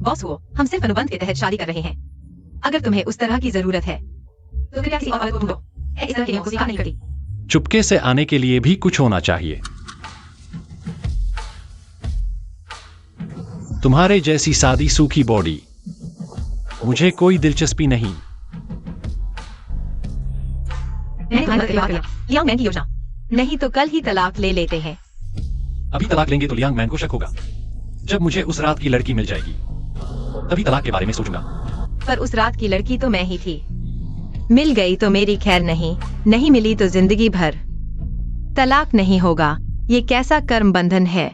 बॉस हो, हम सिर्फ अनुबंध के तहत शादी कर रहे हैं। अगर तुम्हें उस तरह की जरूरत है तो कृपया किसी और औरत को ढूंढो। मैं इस तरह के नियमों को स्वीकार नहीं करती। चुपके से आने के लिए भी कुछ होना चाहिए। तुम्हारे जैसी सादी सूखी बॉडी, मुझे कोई दिलचस्पी नहीं। मैंने तुम्हारी मदद करवा दिया। लियांग मैन की योजना। नहीं तो कल ही तलाक ले लेते हैं। अभी तलाक लेंगे तो लियांग मैन को शक होगा। जब मुझे उस रात की लड़की मिल जाएगी तभी तलाक के बारे में सोचूंगा। पर उस रात की लड़की तो मैं ही थी। मिल गई तो मेरी खैर नहीं, नहीं मिली तो जिंदगी भर तलाक नहीं होगा। ये कैसा कर्म बंधन है।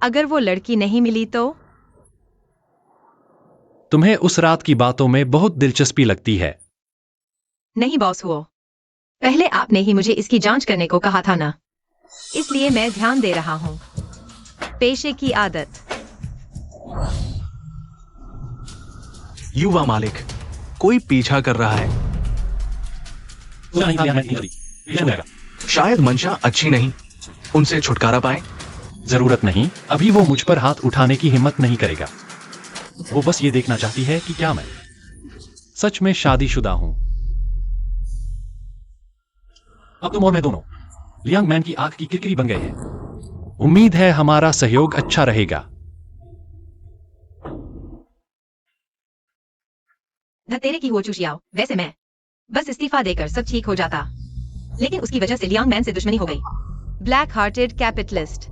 अगर वो लड़की नहीं मिली तो? तुम्हें उस रात की बातों में बहुत दिलचस्पी लगती है। नहीं बॉस हो, पहले आपने ही मुझे इसकी जांच करने को कहा था ना, इसलिए मैं ध्यान दे रहा हूं। पेशे की आदत। युवा मालिक, कोई पीछा कर रहा है। शायद मंशा अच्छी नहीं, उनसे छुटकारा पाए। जरूरत नहीं, अभी वो मुझ पर हाथ उठाने की हिम्मत नहीं करेगा। वो बस ये देखना चाहती है कि क्या मैं सच में शादीशुदा हूं। अब तुम और मैं दोनों लियांग मैन की आंख की किरकिरी बन गए हैं। उम्मीद है हमारा सहयोग अच्छा रहेगा। धतेरे की हो चुशियाओ। वैसे मैं बस इस्तीफा देकर सब ठीक हो जाता, लेकिन उसकी वजह से लियांग मैन से दुश्मनी हो गई। Black hearted capitalist.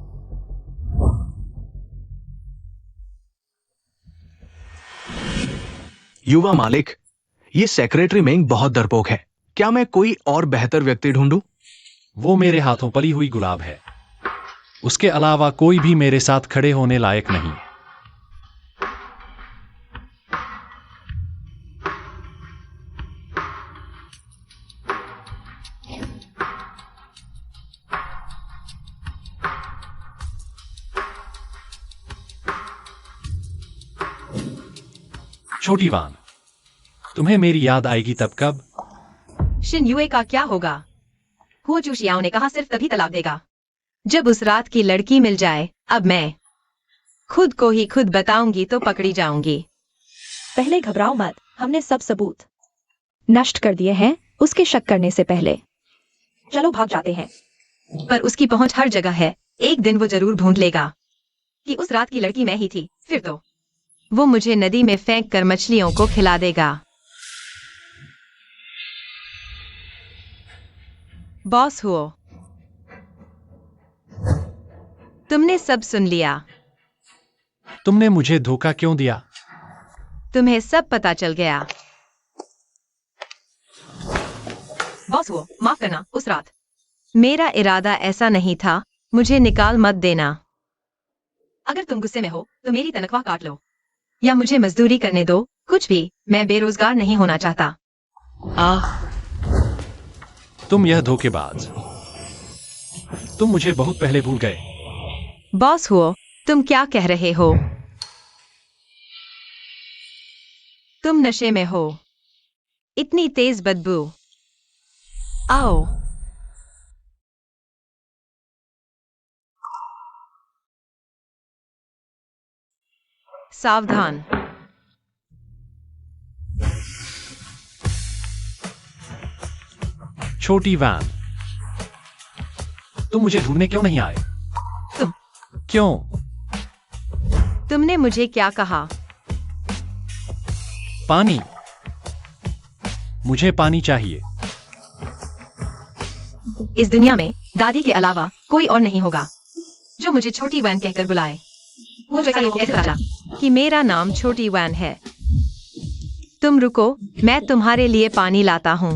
युवा मालिक, ये सेक्रेटरी मेंग बहुत डरपोक है। क्या मैं कोई और बेहतर व्यक्ति ढूंढूं? वो मेरे हाथों पली हुई गुलाब है। उसके अलावा कोई भी मेरे साथ खड़े होने लायक नहीं। छोटी वान, तुम्हें मेरी याद आएगी तब कब? शिन युए का क्या होगा? हो चुशियाओ ने कहा सिर्फ तभी तलाक देगा जब उस रात की लड़की मिल जाए। अब मैं खुद को ही खुद बताऊंगी तो पकड़ी जाऊंगी। पहले घबराओ मत, हमने सब सबूत नष्ट कर दिए हैं उसके शक करने से पहले। चलो भाग जाते हैं। पर उसकी पहुंच हर जगह है। एक दिन वो जरूर ढूंढ लेगा कि उस रात की लड़की मैं ही थी। फिर तो वो मुझे नदी में फेंक कर मछलियों को खिला देगा। बॉस हुओ, तुमने सब सुन लिया। तुमने मुझे धोखा क्यों दिया? तुम्हें सब पता चल गया। बॉस हुओ, माफ करना, उस रात मेरा इरादा ऐसा नहीं था। मुझे निकाल मत देना। अगर तुम गुस्से में हो तो मेरी तनख्वाह काट लो या मुझे मजदूरी करने दो। कुछ भी, मैं बेरोजगार नहीं होना चाहता। तुम यह धोखेबाज, तुम मुझे बहुत पहले भूल गए। बॉस हुओ, तुम क्या कह रहे हो? तुम नशे में हो। इतनी तेज बदबू। आओ। सावधान। छोटी वैन, तुम मुझे ढूंढने क्यों नहीं आए? तुम क्यों? तुमने मुझे क्या कहा? पानी। मुझे पानी चाहिए। इस दुनिया में दादी के अलावा कोई और नहीं होगा जो मुझे छोटी वैन कहकर बुलाए। वो जो कैसे पता चला कि मेरा नाम छोटी वैन है? तुम रुको, मैं तुम्हारे लिए पानी लाता हूं।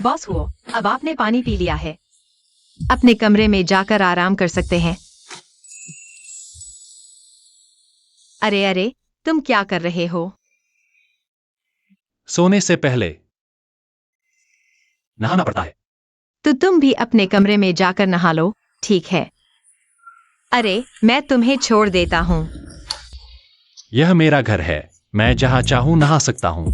बॉस हुओ, अब आपने पानी पी लिया है। अपने कमरे में जाकर आराम कर सकते हैं। अरे अरे, तुम क्या कर रहे हो? सोने से पहले नहाना पड़ता है। तो तुम भी अपने कमरे में जाकर नहा लो, ठीक है? अरे, मैं तुम्हें छोड़ देता हूं। यह मेरा घर है, मैं जहां चाहूं नहा सकता हूं।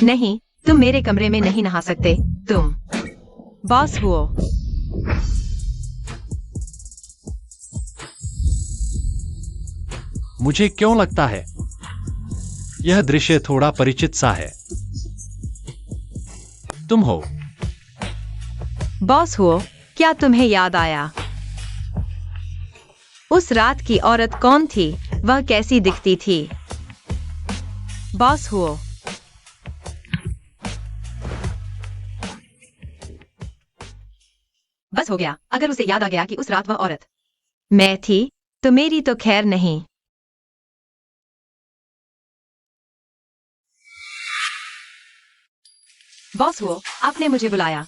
नहीं, तुम मेरे कमरे में नहीं नहा सकते। तुम बॉस हो। मुझे क्यों लगता है यह दृश्य थोड़ा परिचित सा है। तुम हो। बॉस हो, क्या तुम्हें याद आया? उस रात की औरत कौन थी? वह कैसी दिखती थी? बॉस हो। बस हो गया। अगर उसे याद आ गया कि उस रात वह औरत मैं थी, तो मेरी तो खैर नहीं। बॉस हुओ, आपने मुझे बुलाया।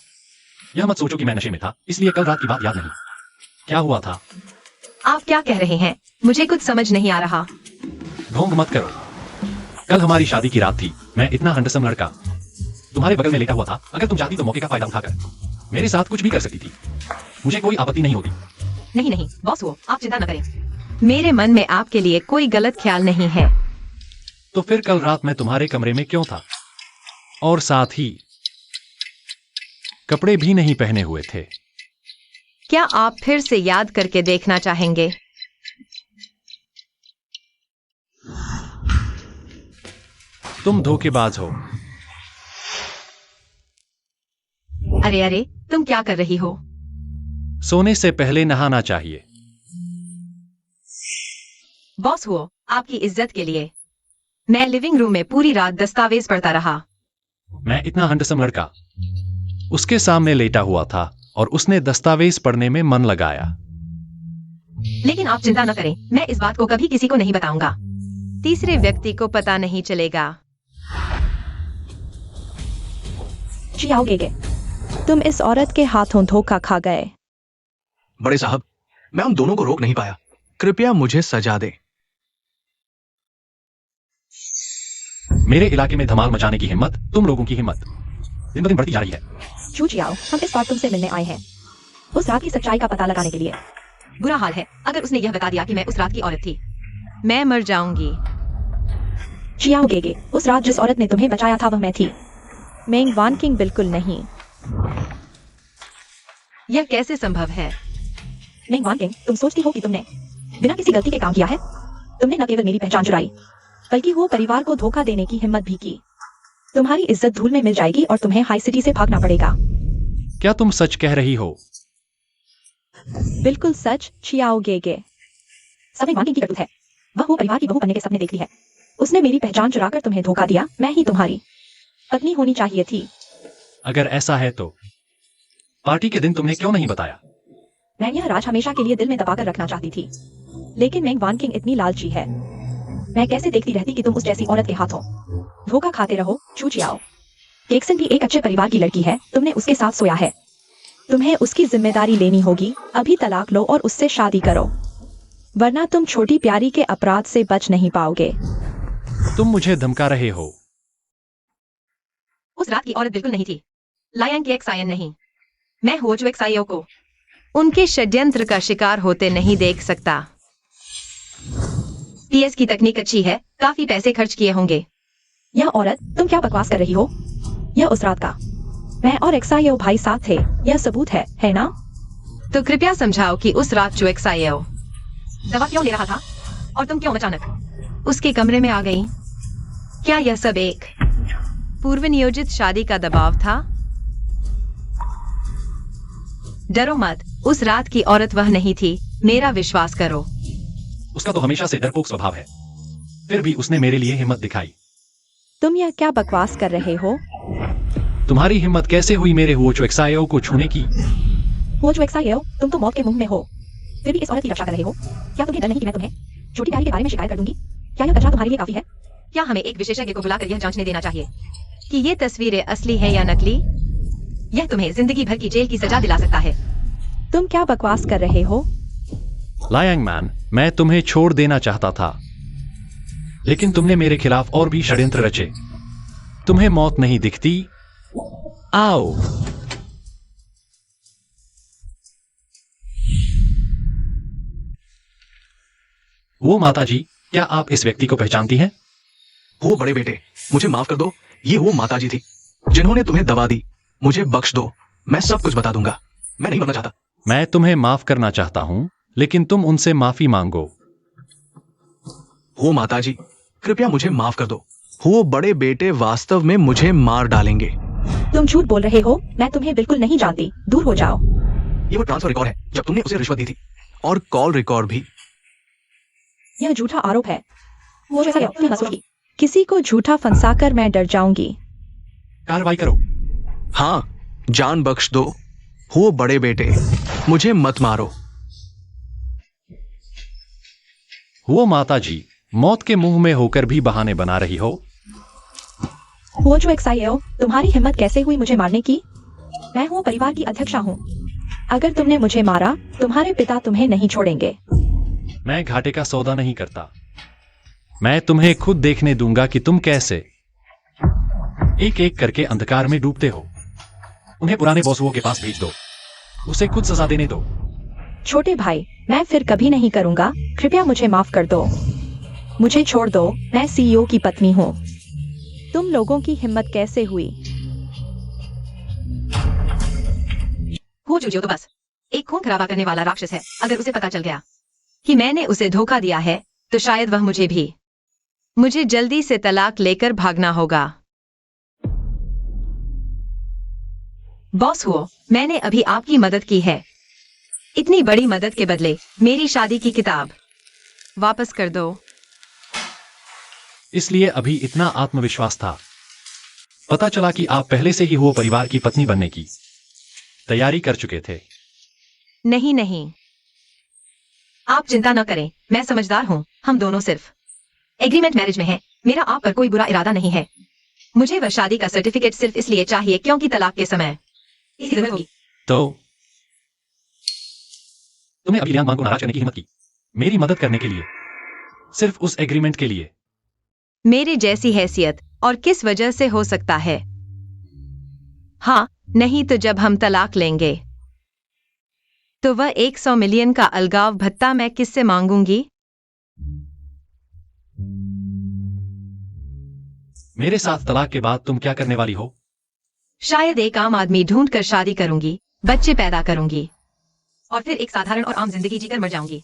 यह मत सोचो कि मैं नशे में था, इसलिए कल रात की बात याद नहीं। क्या हुआ था? आप क्या कह रहे हैं? मुझे कुछ समझ नहीं आ रहा। ढोंग मत करो। कल हमारी शादी की रात थी। मैं इतना हैंडसम लड़का तुम्हारे बगल में लेटा हुआ था। अगर तुम चाहती तो मौके का फायदा उठाकर मेरे साथ कुछ भी कर सकती थी। मुझे कोई आपत्ति नहीं होती। नहीं नहीं बॉस हुओ, आप चिंता न करें। मेरे मन में आपके लिए कोई गलत ख्याल नहीं है। तो फिर कल रात मैं तुम्हारे कमरे में क्यों था? और साथ ही कपड़े भी नहीं पहने हुए थे। क्या आप फिर से याद करके देखना चाहेंगे? तुम धोखेबाज हो। अरे अरे, तुम क्या कर रही हो? सोने से पहले नहाना चाहिए। बॉस हुओ, आपकी इज्जत के लिए मैं लिविंग रूम में पूरी रात दस्तावेज पढ़ता रहा। मैं इतना हैंडसम लड़का उसके सामने लेटा हुआ था और उसने दस्तावेज पढ़ने में मन लगाया। लेकिन आप चिंता न करें, मैं इस बात को कभी किसी को नहीं बताऊंगा। तीसरे व्यक्ति को पता नहीं चलेगा। चियाओगे, तुम इस औरत के हाथों धोखा खा गए। बड़े साहब, मैं उन दोनों को रोक नहीं पाया। कृपया मुझे सजा दें। मेरे इलाके में धमाल मचाने की हिम्मत तुम लोगों की हिम्मत दिन ब दिन बढ़ती जा रही है। चू चियाओ, हम इस बार तुमसे मिलने आए हैं, उस रात की सच्चाई का पता लगाने के लिए। बुरा हाल है अगर उसने यह बता दिया कि मैं उस रात की औरत थी। मैं मर जाऊंगी। चियाओगे, उस रात जिस औरत ने तुम्हें बचाया था वह मैं थी। मेंग वान किंग बिल्कुल नहीं। यह कैसे संभव है? मेंग वान किंग, तुम सोचती हो कि तुमने बिना किसी गलती के काम किया है? तुमने न केवल मेरी पहचान चुराई, बल्कि वो परिवार को धोखा देने की हिम्मत भी की। तुम्हारी इज्जत धूल में मिल जाएगी और तुम्हें हाई सिटी से भागना पड़ेगा। क्या तुम सच कह रही हो? बिल्कुल सच, चियाओगे। सब मेंग वान किंग की करतूत है। वह वो परिवार की बहू बनने के सपने देखती है। उसने मेरी पहचान चुराकर तुम्हें धोखा दिया। मैं ही तुम्हारी पत्नी होनी चाहिए थी। अगर ऐसा है तो पार्टी के दिन तुमने क्यों नहीं बताया? मैं यह राज हमेशा के लिए दिल में दबाकर रखना चाहती थी, लेकिन मेंग वान किंग इतनी लालची है। मैं कैसे देखती रहती कि तुम उस जैसी औरत के हाथों धोखा खाते रहो। चू चियाओ, केक्सन भी एक अच्छे परिवार की लड़की है। तुमने उसके साथ सोया है। तुम्हें उसकी जिम्मेदारी लेनी होगी। अभी तलाक लो और उससे शादी करो, वरना तुम छोटी प्यारी के अपराध से बच नहीं पाओगे। तुम मुझे धमका रहे हो। उस रात की औरत बिल्कुल नहीं थी। लायन के एक्सायन नहीं। मैं हो जो एक्सायो को उनके षड्यंत्र का शिकार होते नहीं देख सकता। पीएस की तकनीक अच्छी है, काफी पैसे खर्च किए होंगे। यह औरत, तुम क्या बकवास कर रही हो? यह उस रात का मैं और एक्सायो भाई साथ थे। यह सबूत है ना? तो कृपया समझाओ कि उस रात जो एक्सायो दवा क्यों ले रहा था? और तुम क्यों अचानक उसके कमरे में आ गई? क्या यह सब एक पूर्व नियोजित शादी का दबाव था? डरो मत, उस रात की औरत वह नहीं थी। मेरा विश्वास करो। उसका तो हमेशा से डरपोक स्वभाव है, फिर भी उसने मेरे लिए हिम्मत दिखाई। तुम यह क्या बकवास कर रहे हो? तुम्हारी हिम्मत कैसे हुई मेरे हुओचो एक्सायो को छूने की? वो जो एक्सायो, तुम तो मौत के मुंह में हो, फिर भी इस औरत की रक्षा कर रहे हो। क्या तुम्हें डर नहीं कि मैं तुम्हें छोटी प्यारी के बारे में शिकायत कर दूंगी? क्या यह कचरा तुम्हारे लिए काफी है? क्या हमें एक विशेषज्ञ को बुलाकर यह जांचने देना चाहिए कि ये तस्वीरें असली है या नकली? यह तुम्हें जिंदगी भर की जेल की सजा दिला सकता है। तुम क्या बकवास कर रहे हो? लायंग मैन, मैं तुम्हें छोड़ देना चाहता था, लेकिन तुमने मेरे खिलाफ और भी षड्यंत्र रचे। तुम्हें मौत नहीं दिखती? आओ। वो माताजी, क्या आप इस व्यक्ति को पहचानती हैं? हो बड़े बेटे, मुझे माफ कर दो। ये वो माताजी थी जिन्होंने तुम्हें दवा दी। मुझे बख्श दो, मैं सब कुछ बता दूंगा। मैं नहीं मरना चाहता। मैं तुम्हें माफ करना चाहता हूं, लेकिन तुम उनसे माफी मांगो। हो माताजी, कृपया मुझे माफ कर दो। हो बड़े बेटे वास्तव में मुझे मार डालेंगे। तुम झूठ बोल रहे हो। मैं तुम्हें बिल्कुल नहीं जानती। दूर हो जाओ। ये वो ट्रांसफर रिकॉर्ड है जब तुमने उसे रिश्वत दी थी, और कॉल रिकॉर्ड भी। यह झूठा आरोप है। वो ऐसा क्यों सोचेगी? किसी को झूठा फंसाकर मैं डर जाऊंगी। कार्रवाई करो। हाँ, जान बख्श दो। हो बड़े बेटे, मुझे मत मारो। वो माताजी, मौत के मुंह में होकर भी बहाने बना रही हो। वो जो एक्साई हो, तुम्हारी हिम्मत कैसे हुई मुझे मारने की? मैं हूँ परिवार की अध्यक्षा हूँ। अगर तुमने मुझे मारा, तुम्हारे पिता तुम्हें नहीं छोड़ेंगे। मैं घाटे का सौदा नहीं करता। मैं तुम्हें खुद देखने दूंगा कि तुम कैसे एक एक करके अंधकार में डूबते हो। उन्हें पुराने बॉसुओं के पास भेज दो। उसे खुद सजा देने दो। छोटे भाई, मैं फिर कभी नहीं करूंगा। कृपया मुझे माफ कर दो। मुझे छोड़ दो। मैं सीईओ की पत्नी हूँ। तुम लोगों की हिम्मत कैसे हुई? हो जूझो तो बस। एक खून खराबा करने वाला राक्षस है। अगर उसे पता चल गया कि मैंने उसे धोखा दिया है, तो शायद वह मुझे भी। मुझे जल्दी से तलाक लेकर भागना होगा। बॉस हुओ, मैंने अभी आपकी मदद की है। इतनी बड़ी मदद के बदले मेरी शादी की किताब वापस कर दो। इसलिए अभी इतना आत्मविश्वास था। पता चला कि आप पहले से ही वो परिवार की पत्नी बनने की तैयारी कर चुके थे। नहीं नहीं, आप चिंता न करें। मैं समझदार हूँ। हम दोनों सिर्फ एग्रीमेंट मैरिज में हैं। मेरा आप पर कोई बुरा इरादा नहीं है। मुझे वह शादी का सर्टिफिकेट सिर्फ इसलिए चाहिए क्योंकि तलाक के समय इसकी जरूरत होगी। तो तुमने अभी लियांग मान को नाराज करने की हिम्मत की, मेरी मदद करने के लिए, सिर्फ उस एग्रीमेंट के लिए। मेरे जैसी हैसियत और किस वजह से हो सकता है? हाँ, नहीं तो जब हम तलाक लेंगे तो वह 100 मिलियन का अलगाव भत्ता मैं किससे मांगूंगी? मेरे साथ तलाक के बाद तुम क्या करने वाली हो? शायद एक आम आदमी ढूंढ कर शादी करूंगी, बच्चे पैदा करूंगी और फिर एक साधारण और आम जिंदगी जीकर मर जाऊंगी।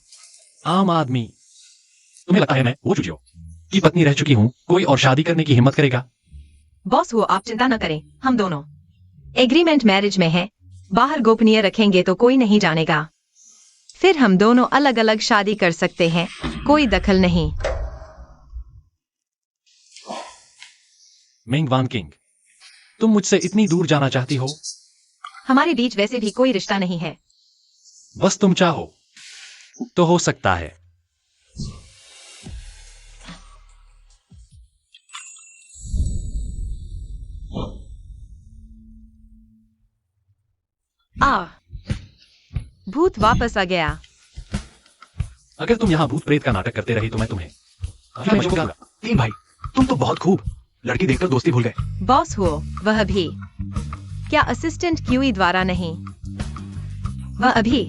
आम आदमी? तुम्हें लगता है मैं वो चूजियो की पत्नी रह चुकी हूं, कोई और शादी करने की हिम्मत करेगा? बॉस हुआ, आप चिंता न करें। हम दोनों एग्रीमेंट मैरिज में हैं। बाहर गोपनीय रखेंगे तो कोई नहीं जानेगा। फिर हम दोनों अलग अलग शादी कर सकते हैं, कोई दखल नहीं। मिंग वान किंग, तुम मुझसे इतनी दूर जाना चाहती हो? हमारे बीच वैसे भी कोई रिश्ता नहीं है। बस तुम चाहो तो हो सकता है। भूत वापस आ गया। अगर तुम यहाँ भूत प्रेत का नाटक करते रहे तो मैं तुम्हें तीन भाई, तुम तो बहुत खूब। लड़की देखकर दोस्ती भूल गए। बॉस हो, वह भी क्या असिस्टेंट क्यूई द्वारा नहीं? वह अभी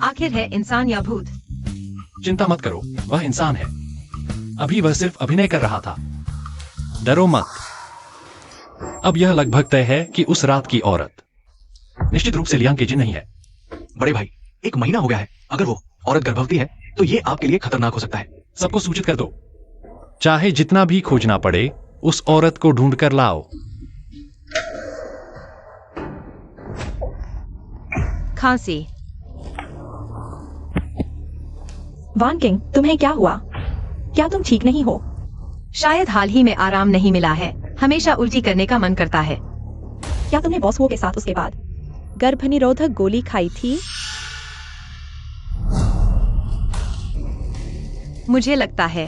आखिर है इंसान या भूत? चिंता मत करो, वह इंसान है। अभी वह सिर्फ अभिनय कर रहा था। डरो मत। अब यह लगभग तय है कि उस रात की औरत निश्चित रूप से लियांग के जिन नहीं है। बड़े भाई, 1 महीना हो गया है। अगर वो औरत गर्भवती है तो ये आपके लिए खतरनाक हो सकता है। सबको सूचित कर दो। चाहे जितना भी खोजना पड़े, उस औरत को ढूंढ कर लाओ। खांसी। वान किंग, तुम्हें क्या हुआ? क्या तुम ठीक नहीं हो? शायद हाल ही में आराम नहीं मिला है। हमेशा उल्टी करने का मन करता है। क्या तुमने बॉस वो के साथ उसके बाद गर्भनिरोधक गोली खाई थी? मुझे लगता है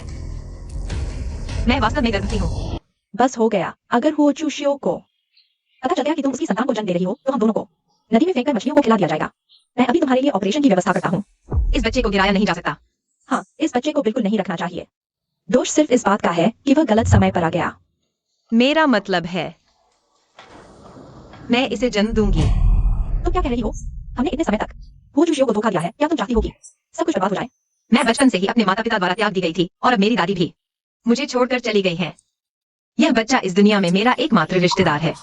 मैं वास्तव में गर्भवती हूँ। बस हो गया। अगर हुओ चूशियो को पता चल गया कि तुम उसकी संतान को जन्म दे रही हो, तो हम दोनों को नदी में फेंककर मछलियों को खिला दिया जाएगा। मैं अभी तुम्हारे लिए ऑपरेशन की व्यवस्था करता हूँ। इस बच्चे को गिराया नहीं जा सकता। हाँ, इस बच्चे को बिल्कुल नहीं रखना चाहिए। दोष सिर्फ इस बात का है कि वह गलत समय पर आ गया। मेरा मतलब है मैं इसे जन्म दूंगी। तुम क्या कह रही हो? हमने इतने समय तक हुओ चूशियो को धोखा दिया है। क्या तुम चाहती हो कि सब कुछ बर्बाद हो जाए? मैं बचपन से ही अपने माता पिता द्वारा त्याग दी गई थी और अब मेरी दादी भी मुझे छोड़कर चली गई है। यह बच्चा इस दुनिया में मेरा एकमात्र रिश्तेदार है।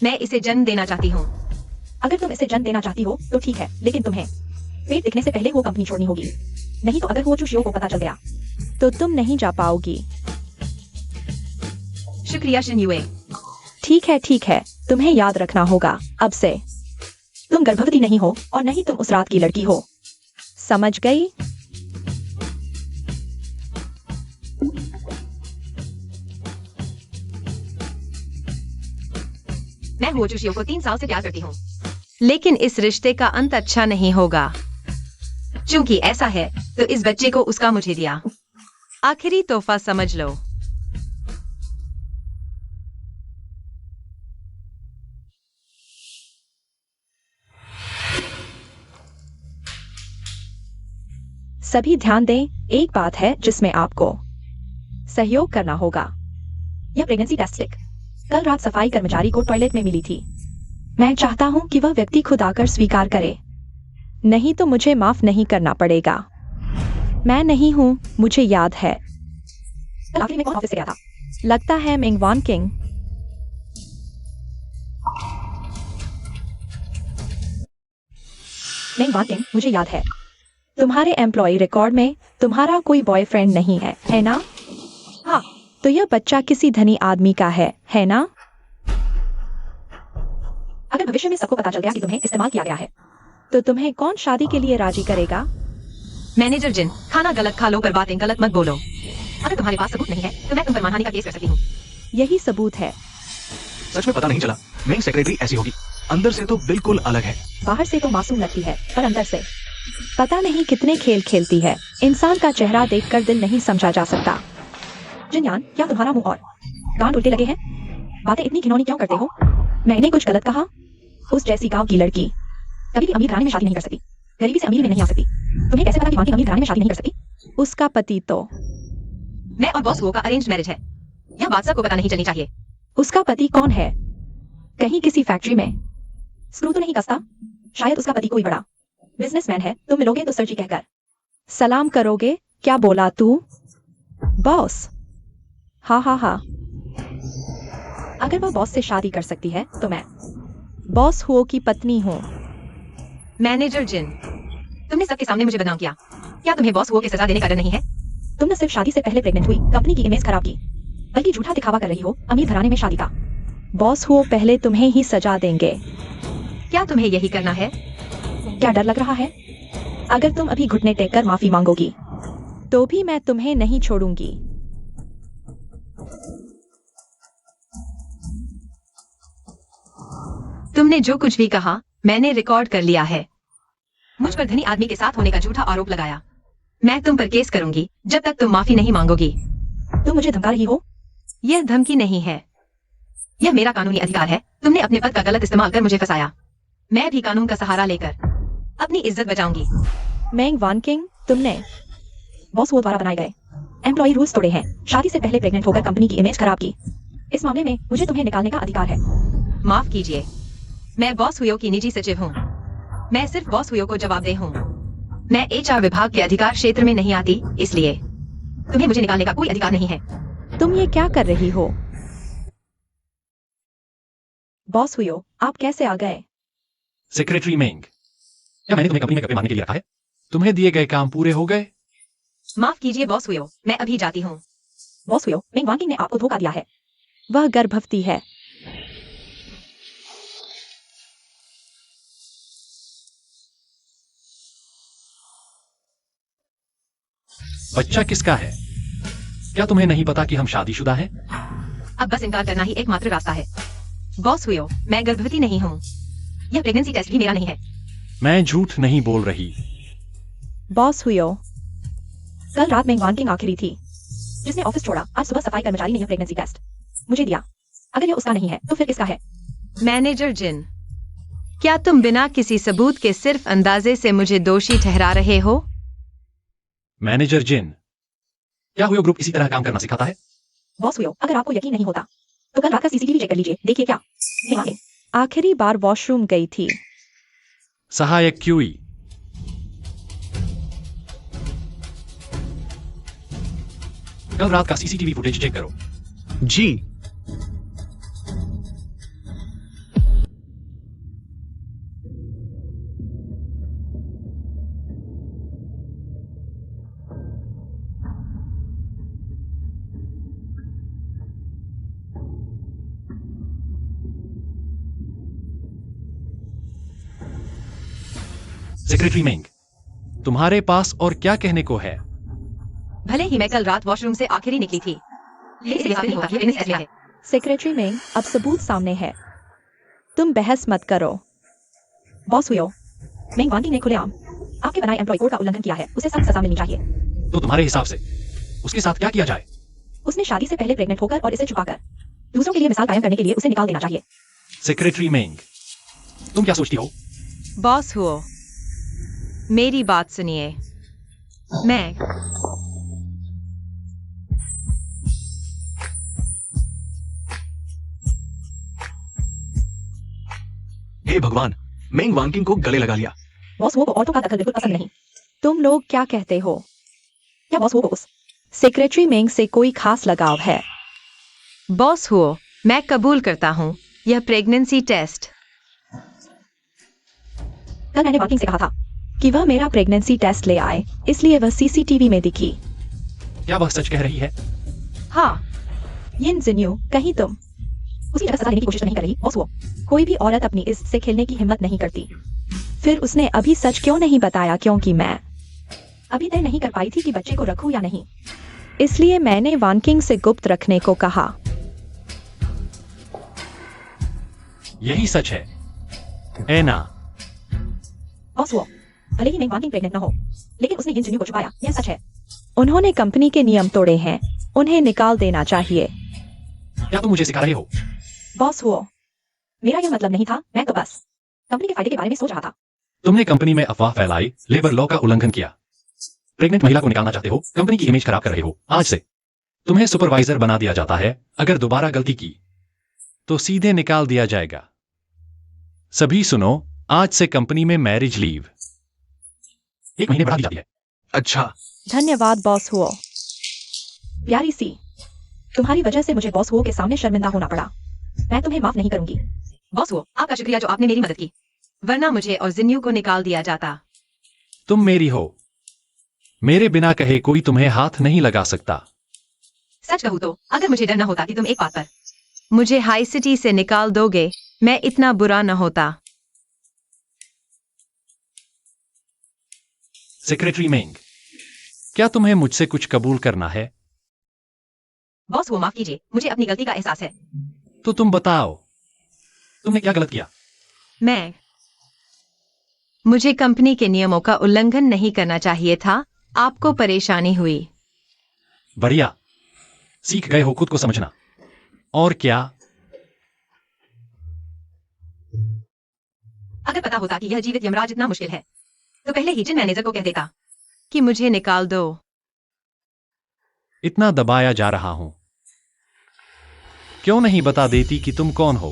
मैं इसे जन्म देना चाहती हूँ। अगर तुम इसे जन्म देना चाहती हो तो ठीक है, लेकिन तुम्हें पेट दिखने से पहले वो कंपनी छोड़नी होगी। नहीं तो अगर वो चूशियों को पता चल गया तो तुम नहीं जा पाओगी। शुक्रिया शिन्युए। ठीक है, तुम्हें याद रखना होगा अब से तुम गर्भवती नहीं हो और नहीं तुम उस रात की लड़की हो। समझ गई? मैं हुओ चुशियों को 3 साल से प्यार करती हूँ, लेकिन इस रिश्ते का अंत अच्छा नहीं होगा। चूंकि ऐसा है तो इस बच्चे को उसका मुझे दिया आखिरी तोहफा समझ लो। सभी ध्यान दें, एक बात है जिसमें आपको सहयोग करना होगा। यह प्रेगनेंसी टेस्ट स्लिप कल रात सफाई कर्मचारी को टॉयलेट में मिली थी। मैं चाहता हूं कि वह व्यक्ति खुद आकर स्वीकार करे, नहीं तो मुझे माफ नहीं करना पड़ेगा। मैं नहीं हूं, मुझे याद है। कल आखिरी में कौन ऑफिस से गया था? लगता है मिंग वान किंग। मिंग वान किंग, मुझे याद है। तुम्हारे एम्प्लॉय रिकॉर्ड में तुम्हारा कोई बॉयफ्रेंड नहीं है ना? हाँ, तो यह बच्चा किसी धनी आदमी का है ना? अगर भविष्य में सबको पता चल गया कि तुम्हें इस्तेमाल किया गया है, तो तुम्हें कौन शादी के लिए राजी करेगा? मैनेजर जिन, खाना गलत खा लो पर बातें गलत मत बोलो। अगर तुम्हारे पास सबूत नहीं है तो मैं तुम पर मानहानि का केस कर सकती हूँ। यही सबूत है। सच में पता नहीं चला मेरी सेक्रेटरी ऐसी होगी, अंदर से तो बिल्कुल अलग है। बाहर से तो मासूम लगती है पर अंदर से पता नहीं कितने खेल खेलती है। इंसान का चेहरा देखकर दिल नहीं समझा जा सकता। जिनयान, क्या तुम्हारा मुंह और गांठ उल्टे लगे हैं? बातें इतनी घिनौनी क्यों करते हो? मैंने कुछ गलत कहा? उस जैसी गांव की लड़की कभी भी अमीर घराने में शादी नहीं कर सकती, गरीबी से अमीर में नहीं आ सकती। तुम्हें कैसे पता कि वांकी अमीर घराने में शादी नहीं कर सकती? उसका पति तो मैं और बॉस हुओ का अरेंज मैरिज है। यह बात सबको पता नहीं चलनी चाहिए। उसका पति कौन है? कहीं किसी फैक्ट्री में स्क्रू तो नहीं कसता? शायद उसका पति कोई बड़ा बिजनेसमैन है। तुम मिलोगे तो सर जी कहकर सलाम करोगे? क्या बोला तू? बॉस? हाँ। अगर वह बॉस से शादी कर सकती है तो मैं बॉस हुओ की पत्नी हूँ। मैनेजर जिन, तुमने सबके सामने मुझे बदनाम किया। क्या तुम्हें बॉस हुओ की सजा देने का डर नहीं है? तुम न सिर्फ शादी से पहले प्रेग्नेंट हुई, कंपनी की इमेज खराब की, बल्कि झूठा दिखावा कर रही हो अमीर घराने में शादी का। बॉस हुओ पहले तुम्हें ही सजा देंगे। क्या तुम्हें यही करना है? क्या डर लग रहा है? अगर तुम अभी घुटने टेक कर माफी मांगोगी तो भी मैं तुम्हें नहीं छोड़ूंगी। तुमने जो कुछ भी कहा मैंने रिकॉर्ड कर लिया है। मुझ पर धनी आदमी के साथ होने का झूठा आरोप लगाया। मैं तुम पर केस करूंगी जब तक तुम माफी नहीं मांगोगी। तुम मुझे धमका रही हो? यह धमकी नहीं है, यह मेरा कानूनी अधिकार है। तुमने अपने पद का गलत इस्तेमाल कर मुझे फंसाया। मैं भी कानून का सहारा लेकर अपनी इज्जत बचाऊंगी। मैंग वान किंग, तुमने बॉस हुओ द्वारा बनाए गए एम्प्लॉय रूल्स तोड़े हैं। शादी से पहले प्रेग्नेंट होकर कंपनी की इमेज खराब की। इस मामले में मुझे तुम्हें निकालने का अधिकार है। माफ कीजिए, मैं बॉस हुओ की निजी सचिव हूँ। मैं सिर्फ बॉस हुओ को जवाबदेह हूँ। मैं HR विभाग के अधिकार क्षेत्र में नहीं आती, इसलिए तुम्हें मुझे निकालने का कोई अधिकार नहीं है। तुम ये क्या कर रही हो? बॉस हुओ, आप कैसे आ गए? सेक्रेटरी मेंग, क्या मैंने तुम्हें कंपनी में कभी मारने के लिए रखा है? तुम्हें दिए गए काम पूरे हो गए? माफ कीजिए बॉस हुओ, मैं अभी जाती हूँ। बॉस हुओ, मिंग वान किंग ने आपको धोखा दिया है। वह गर्भवती है। बच्चा किसका है? क्या तुम्हें नहीं पता कि हम शादीशुदा हैं? अब बस इनकार करना ही एकमात्र रास्ता है। बॉस हुओ, मैं गर्भवती नहीं हूँ। यह प्रेगनेंसी टेस्ट भी मेरा नहीं है। मैं झूठ नहीं बोल रही। बॉस हुओ, कल रात मिंग वान किंग आखिरी थी जिसने ऑफिस छोड़ा। आज सुबह सफाई कर्मचारी ने यह प्रेगनेंसी टेस्ट मुझे दिया। अगर यह उसका नहीं है तो फिर किसका है? मैनेजर जिन, क्या तुम बिना किसी सबूत के सिर्फ अंदाजे से मुझे दोषी ठहरा रहे हो? मैनेजर जिन, क्या हुआ ग्रुप इसी तरह काम करना सिखाता है? बॉस हुओ, अगर आपको यकीन नहीं होता तो कल रात का CCTV चेक कर लीजिए। देखिए क्या आखिरी बार वॉशरूम गई थी। सहायक क्यूई, कल रात का सीसीटीवी फुटेज चेक करो। जी। सेक्रेटरी मेंग, तुम्हारे पास और क्या कहने को है? भले ही मैं कल रात वॉशरूम से आखिरी निकली थी, लेकिन इससे नहीं होगा कि विटनेस ऐसे है। सेक्रेटरी में अब सबूत सामने है, तुम बहस मत करो। बॉस हुयो, मेंग वांटिंग ने खुलेआम आपके बनाए एम्प्लॉय कोड का उल्लंघन किया है, उसे सख्त सजा मिलनी चाहिए। तो तुम्हारे हिसाब से उसके साथ क्या किया जाए? उसने शादी से पहले प्रेग्नेंट होकर और इसे छुपाकर दूसरों के लिए मिसाल कायम करने के लिए उसे निकाल देना चाहिए। सेक्रेटरी मेंग, तुम क्या सोचती हो? बॉस हुओ, मेरी बात सुनिए। मैं हे भगवान, मेंग वांकिंग को गले लगा लिया। बॉस वो को औरतों का दखल बिल्कुल पसंद नहीं। तुम लोग क्या कहते हो? क्या बॉस वो को उस सेक्रेटरी मेंग से कोई खास लगाव है? बॉस हुओ, मैं कबूल करता हूँ यह प्रेगनेंसी टेस्ट। कल मैंने वाकिंग से कहा था कि वह मेरा प्रेगनेंसी टेस्ट ले आए, इसलिए वह सीसीटीवी में दिखी। क्या वह सच कह रही है? हाँ, यिन जिन्यू, कहीं तुम उसी जगह सजा देने की कोशिश नहीं कर रही? बॉस वो, कोई भी औरत अपनी इससे खेलने की हिम्मत नहीं करती। फिर उसने अभी सच क्यों नहीं बताया? क्योंकि मैं अभी तय नहीं कर पाई थी कि बच्चे को रखूं या नहीं, इसलिए मैंने वानकिंग से गुप्त रखने को कहा। यही सच है, एना। बॉस वो, भले ही मैं वानकिंग प्रेग्नेंट न हो, लेकिन उसने यिन जिन्यू को छुपाया, यह सच है। उन्होंने कंपनी के नियम तोड़े हैं, उन्हें निकाल देना चाहिए। क्या तुम मुझे सिखा रहे हो? बॉस हुओ, मेरा यह मतलब नहीं था, मैं तो बस कंपनी के फायदे के बारे में सोच रहा था। तुमने कंपनी में अफवाह फैलाई, लेबर लॉ का उल्लंघन किया, प्रेग्नेंट महिला को निकालना चाहते हो, कंपनी की इमेज खराब कर रहे हो। आज से तुम्हें सुपरवाइजर बना दिया जाता है। अगर दोबारा गलती की तो सीधे निकाल दिया जाएगा। सभी सुनो, आज से कंपनी में मैरिज लीव 1 महीने बढ़ा दी जाती है। अच्छा, धन्यवाद बॉस हुओ। प्यारी सी, तुम्हारी वजह से मुझे बॉस हुओ के सामने शर्मिंदा होना पड़ा। मैं तुम्हें माफ नहीं करूंगी। बॉस हुओ, आपका शुक्रिया जो आपने मेरी मदद की, वरना मुझे और जिन्यू को निकाल दिया जाता। तुम मेरी हो, मेरे बिना कहे कोई तुम्हें हाथ नहीं लगा सकता। सच कहूँ तो अगर मुझे डर न होता कि तुम एक बात पर मुझे हाई सिटी से निकाल दोगे, मैं इतना बुरा न होता। सेक्रेटरी मेंग, क्या तुम्हें मुझसे कुछ कबूल करना है? बॉस वो, माफ कीजिए, मुझे अपनी गलती का एहसास है। तो तुम बताओ, तुमने क्या गलत किया? मुझे कंपनी के नियमों का उल्लंघन नहीं करना चाहिए था। आपको परेशानी हुई। बढ़िया, सीख गए हो खुद को समझना। और क्या? अगर पता होता कि यह जीवित यमराज इतना मुश्किल है, तो पहले ही जिन मैनेजर को कह देता कि मुझे निकाल दो। इतना दबाया जा रहा हूं, क्यों नहीं बता देती कि तुम कौन हो?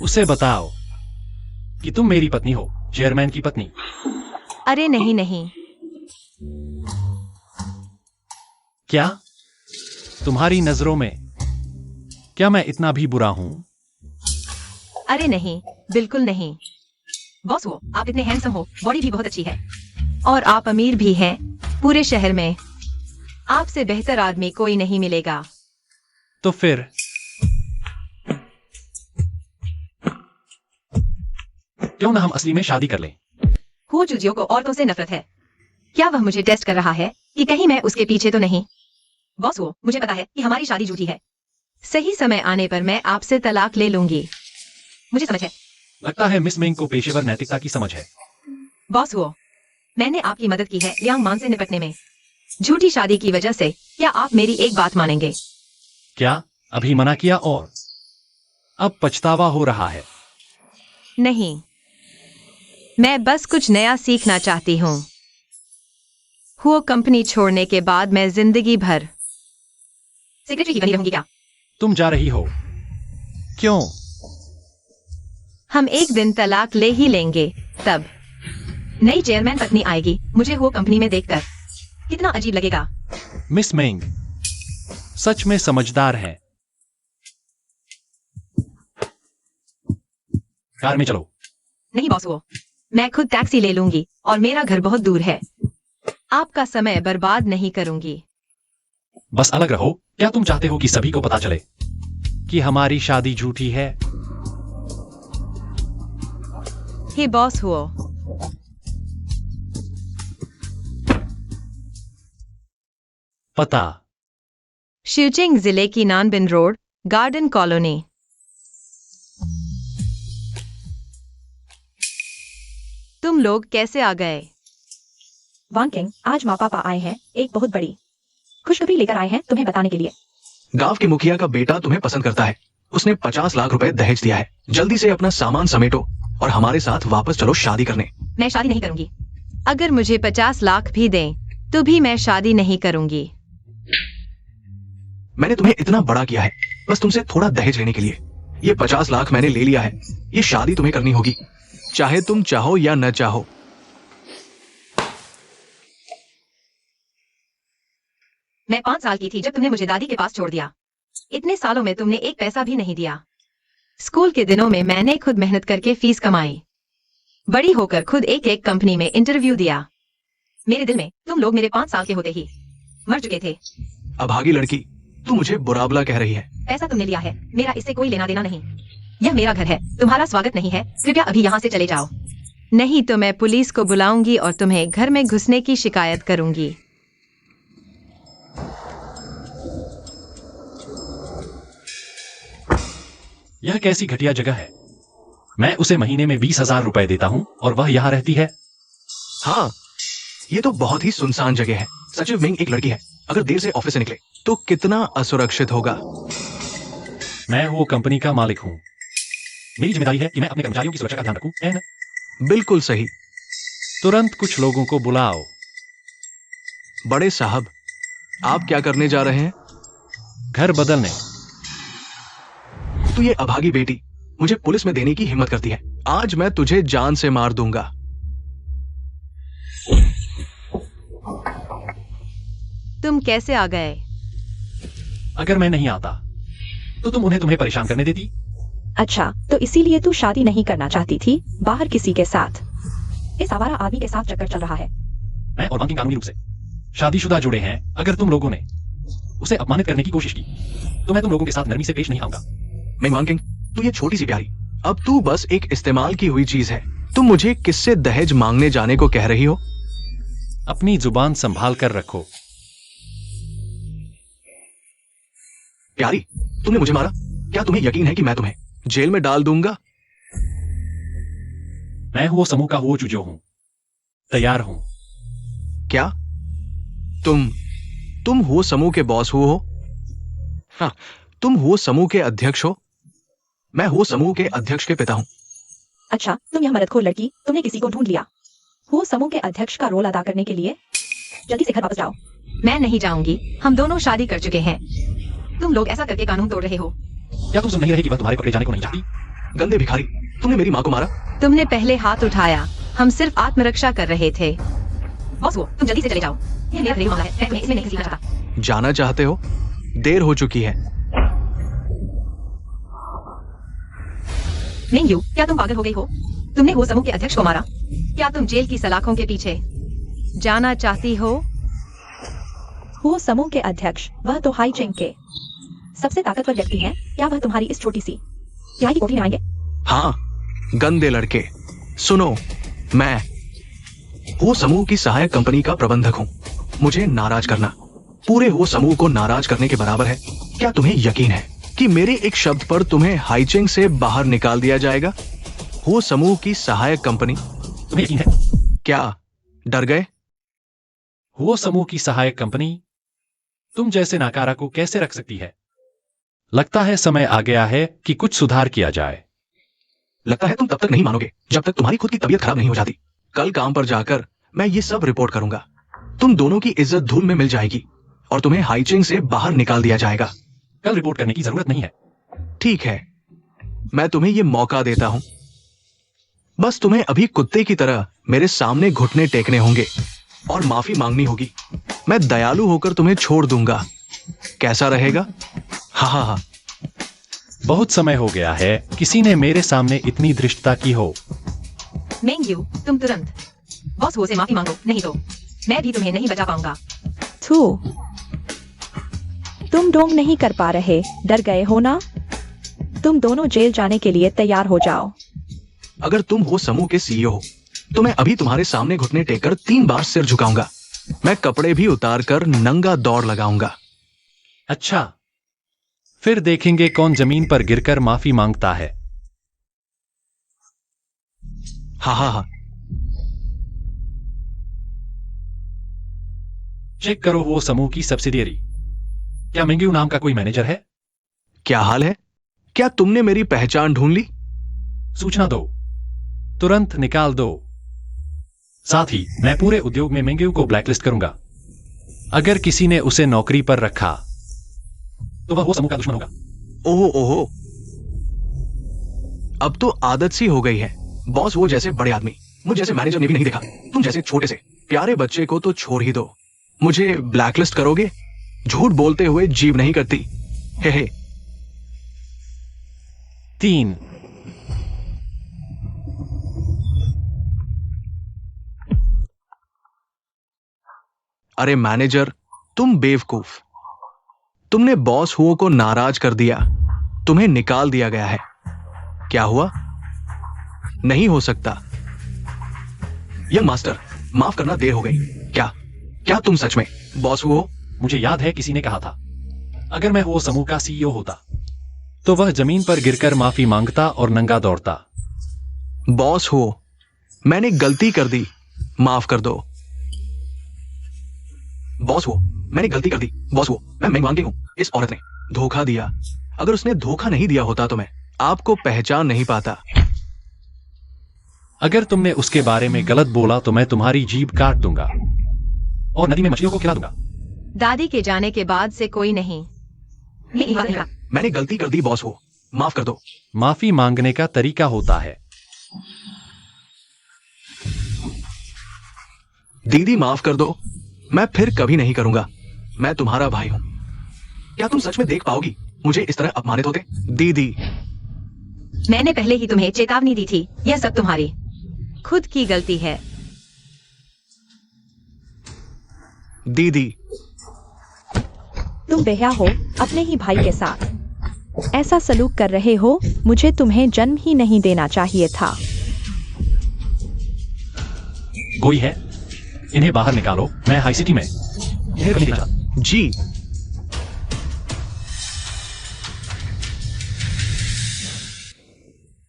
उसे बताओ कि तुम मेरी पत्नी हो, चेयरमैन की पत्नी। अरे नहीं नहीं, क्या तुम्हारी नजरों में क्या मैं इतना भी बुरा हूं? अरे नहीं, बिल्कुल नहीं। बॉस वो, आप इतने हैंडसम हो, बॉडी भी बहुत अच्छी है, और आप अमीर भी हैं। पूरे शहर में आपसे बेहतर आदमी कोई नहीं मिलेगा। तो फिर क्यों ना हम असली में शादी कर लें? हु जुजियो को औरतों से नफरत है। क्या वह मुझे टेस्ट कर रहा है कि कहीं मैं उसके पीछे तो नहीं? बॉस वो, मुझे पता है कि हमारी शादी झूठी है। सही समय आने पर मैं आपसे तलाक ले लूंगी। मुझे समझ है। लगता है मिस मेंग को पेशेवर नैतिकता की समझ है। बॉस वो, मैंने आपकी मदद की है लियांग मान से निपटने में। झूठी शादी की वजह से क्या आप मेरी एक बात मानेंगे? क्या अभी मना किया और अब पछतावा हो रहा है? नहीं, मैं बस कुछ नया सीखना चाहती हूँ। हुओ कंपनी छोड़ने के बाद मैं जिंदगी भर सेक्रेटरी ही बनी रहूंगी। क्या तुम जा रही हो? क्यों? हम एक दिन तलाक ले ही लेंगे, तब नई चेयरमैन पत्नी आएगी, मुझे वो कंपनी में देखकर कितना अजीब लगेगा। मिस मेंग सच में समझदार है। कार में चलो। नहीं बॉस, वो मैं खुद टैक्सी ले लूंगी और मेरा घर बहुत दूर है। आपका समय बर्बाद नहीं करूंगी। बस अलग रहो। क्या तुम चाहते हो कि सभी को पता चले कि हमारी शादी झूठी है? हे बॉस हुओ, पता शिवचिंग जिले की नानबिन रोड, गार्डन कॉलोनी। तुम लोग कैसे आ गए? वांग किंग, आज माँ पापा आए हैं, एक बहुत बड़ी खुशखबरी लेकर आए हैं तुम्हें बताने के लिए। गांव के मुखिया का बेटा तुम्हें पसंद करता है। उसने 50 लाख रुपए दहेज दिया है। जल्दी से अपना सामान समेटो और हमारे साथ वापस चलो शादी करने। मैं शादी नहीं करूंगी। अगर मुझे 50 लाख भी दें तो भी मैं शादी नहीं करूंगी। मैंने तुम्हें इतना बड़ा किया है बस तुमसे थोड़ा दहेज लेने के लिए। ये 50 लाख मैंने ले लिया है। ये शादी तुम्हें करनी होगी, चाहे तुम चाहो या न चाहो। मैं 5 साल की थी जब तुमने मुझे दादी के पास छोड़ दिया। इतने सालों में तुमने एक पैसा भी नहीं दिया। स्कूल के दिनों में मैंने खुद मेहनत करके फीस कमाई। बड़ी होकर खुद एक एक कंपनी में इंटरव्यू दिया। मेरे दिल में तुम लोग मेरे 5 साल के होते ही मर चुके थे। अभागी लड़की, तू मुझे बुरा कह रही है। पैसा तुमने लिया है, मेरा इससे कोई लेना देना नहीं। यह मेरा घर है, तुम्हारा स्वागत नहीं है। कृपया अभी यहाँ से चले जाओ, नहीं तो मैं पुलिस को बुलाऊंगी और तुम्हें घर में घुसने की शिकायत करूंगी। यह कैसी घटिया जगह है? मैं उसे महीने में 20,000 रुपए देता हूं और वह यहाँ रहती है। हाँ, ये तो बहुत ही सुनसान जगह है। सचिव मिंग एक लड़की है, अगर देर से ऑफिस से निकले तो कितना असुरक्षित होगा। मैं वो कंपनी का मालिक हूँ। मेरी जिम्मेदारी है कि मैं अपने कर्मचारियों की सुरक्षा का ध्यान रखूं, है ना? बिल्कुल सही। तुरंत कुछ लोगों को बुलाओ। बड़े साहब, आप क्या करने जा रहे हैं? घर बदलने। तू ये अभागी बेटी मुझे पुलिस में देने की हिम्मत करती है। आज मैं तुझे जान से मार दूंगा। तुम कैसे आ गए? अगर मैं नहीं आता तो तुम उन्हें तुम्हें परेशान करने देती। अच्छा, तो इसीलिए तू शादी नहीं करना चाहती थी बाहर किसी के साथ? इस आवारा आदमी के साथ चक्कर चल रहा है। मैं और वांग कानूनी रूप से शादीशुदा जुड़े हैं। अगर तुम लोगों ने उसे अपमानित करने की कोशिश की तो मैं तुम लोगों के साथ नरमी से पेश नहीं आऊंगा। मैं वांग किंग, तू ये छोटी सी प्यारी, अब तू बस एक इस्तेमाल की हुई चीज है। तुम मुझे किससे दहेज मांगने जाने को कह रही हो? अपनी जुबान संभाल कर रखो। प्यारी, तुमने मुझे मारा। क्या तुम्हें यकीन है कि मैं तुम्हें जेल में डाल दूंगा? मैं वो समूह का वो चुजो हूं, तैयार हूं। क्या तुम हो समूह के बॉस हो? हाँ, तुम हो समूह के अध्यक्ष हो। मैं हो समूह के अध्यक्ष के पिता हूं। अच्छा, तुम यह मददखोर लड़की, तुमने किसी को ढूंढ लिया। वो समूह के अध्यक्ष का रोल अदा करने के लिए जल्दी से घर वापस जाओ। मैं नहीं जाऊंगी, हम दोनों शादी कर चुके हैं। तुम लोग ऐसा करके कानून तोड़ रहे हो। क्या तुम सुन नहीं रहे कि वह तुम्हारे पकड़े जाने को नहीं चाहती? गंदे भिखारी, तुमने मेरी माँ को मारा। तुमने पहले हाथ उठाया, हम सिर्फ आत्मरक्षा कर रहे थे। बॉस वो, तुम जल्दी से चले जाओ। यह मेरा घरेलू मामला है, मैं तुम्हें इसमें नहीं घसीटना चाहता। जाना चाहते हो? देर हो चुकी है। मिंग यू, क्या तुम पागल हो गई हो? तुमने हो समूह के अध्यक्ष को मारा। क्या तुम जेल की सलाखों के पीछे जाना चाहती हो? वो समूह के अध्यक्ष, वह तो हाई चिंग के सबसे ताकतवर व्यक्ति हैं। क्या वह तुम्हारी इस छोटी सी प्यारी कोठरी में आएंगे? हाँ, गंदे लड़के, सुनो, मैं हो समूह की सहायक कंपनी का प्रबंधक हूँ। मुझे नाराज करना पूरे हो समूह को नाराज करने के बराबर है। क्या तुम्हें यकीन है कि मेरे एक शब्द पर तुम्हें हाईचिंग से बाहर निकाल दिया जाएगा? हो समूह की सहायक कंपनी। तुम्हें यकीन है? क्या डर गए? वो समूह की सहायक कंपनी तुम जैसे नाकारा को कैसे रख सकती है? लगता है समय आ गया है कि कुछ सुधार किया जाए। लगता है तुम तब तक नहीं मानोगे जब तक तुम्हारी खुद की तबीयत खराब नहीं हो जाती। कल काम पर जाकर मैं ये सब रिपोर्ट करूंगा। तुम दोनों की इज्जत धूल में मिल जाएगी और तुम्हें हाईचिंग से बाहर निकाल दिया जाएगा। कल रिपोर्ट करने की जरूरत नहीं है। ठीक है, मैं तुम्हें ये मौका देता हूं। बस तुम्हें अभी कुत्ते की तरह मेरे सामने घुटने टेकने होंगे और माफी मांगनी होगी। मैं दयालु होकर तुम्हें छोड़ दूंगा। कैसा रहेगा? हा हा हा। बहुत समय हो गया है किसी ने मेरे सामने इतनी धृष्टता की हो। मेंग्यू, तुम तुरंत बॉस हुओ से माफी मांगो, नहीं तो मैं भी तुम्हें नहीं बचा पाऊंगा। थू, तुम डोंग नहीं कर पा रहे, डर गए हो ना? तुम दोनों जेल जाने के लिए तैयार हो जाओ। अगर तुम हो समूह के सीईओ हो तो मैं अभी तुम्हारे सामने घुटने टेककर 3 बार सिर झुकाऊंगा। मैं कपड़े भी उतार कर नंगा दौड़ लगाऊंगा। अच्छा, फिर देखेंगे कौन जमीन पर गिरकर माफी मांगता है। हा हा हा। चेक करो वो समूह की सब्सिडियरी। क्या मेंग्यू नाम का कोई मैनेजर है? क्या हाल है? क्या तुमने मेरी पहचान ढूंढ ली? सूचना दो, तुरंत निकाल दो। साथ ही मैं पूरे उद्योग में मेंग्यू को ब्लैकलिस्ट करूंगा। अगर किसी ने उसे नौकरी पर रखा तो वह वो समूह का दुश्मन होगा। ओहो ओहो, अब तो आदत सी हो गई है। बॉस वो जैसे बड़े आदमी मुझ जैसे मैनेजर ने भी नहीं देखा। तुम जैसे छोटे से प्यारे बच्चे को तो छोड़ ही दो। मुझे ब्लैकलिस्ट करोगे? झूठ बोलते हुए जीव नहीं करती। हे 3। अरे मैनेजर, तुम बेवकूफ। तुमने बॉस हुओ को नाराज कर दिया। तुम्हें निकाल दिया गया है। क्या हुआ? नहीं हो सकता। यंग मास्टर, माफ करना, देर हो गई। क्या तुम सच में बॉस हुओ? मुझे याद है किसी ने कहा था अगर मैं वो समूह का सीईओ होता तो वह जमीन पर गिरकर माफी मांगता और नंगा दौड़ता। बॉस हुओ, मैंने गलती कर दी, माफ कर दो। बॉस हुओ, मैंने गलती कर दी। बॉस हुओ, मैं मेंगवांगी हूं। इस औरत ने धोखा दिया। अगर उसने धोखा नहीं दिया होता तो मैं आपको पहचान नहीं पाता। अगर तुमने उसके बारे में गलत बोला तो मैं तुम्हारी जीभ काट दूंगा और नदी में मछलियों को खिला दूंगा। दादी के जाने के बाद से कोई नहीं। मैंने गलती कर दी बॉस हुओ, माफ कर दो। माफी मांगने का तरीका होता है। दीदी माफ कर दो, मैं फिर कभी नहीं करूंगा। मैं तुम्हारा भाई हूं। क्या तुम सच में देख पाओगी मुझे इस तरह अपमानित होते? दीदी, मैंने पहले ही तुम्हें चेतावनी दी थी। यह सब तुम्हारी खुद की गलती है। दीदी, तुम बेहया हो अपने ही भाई के साथ। ऐसा सलूक कर रहे हो, मुझे तुम्हें जन्म ही नहीं देना चाहिए था। कोई है? इन्हें बाहर निकालो। मैं हाई सिटी में इन्हें कभी नहीं देखा। जी।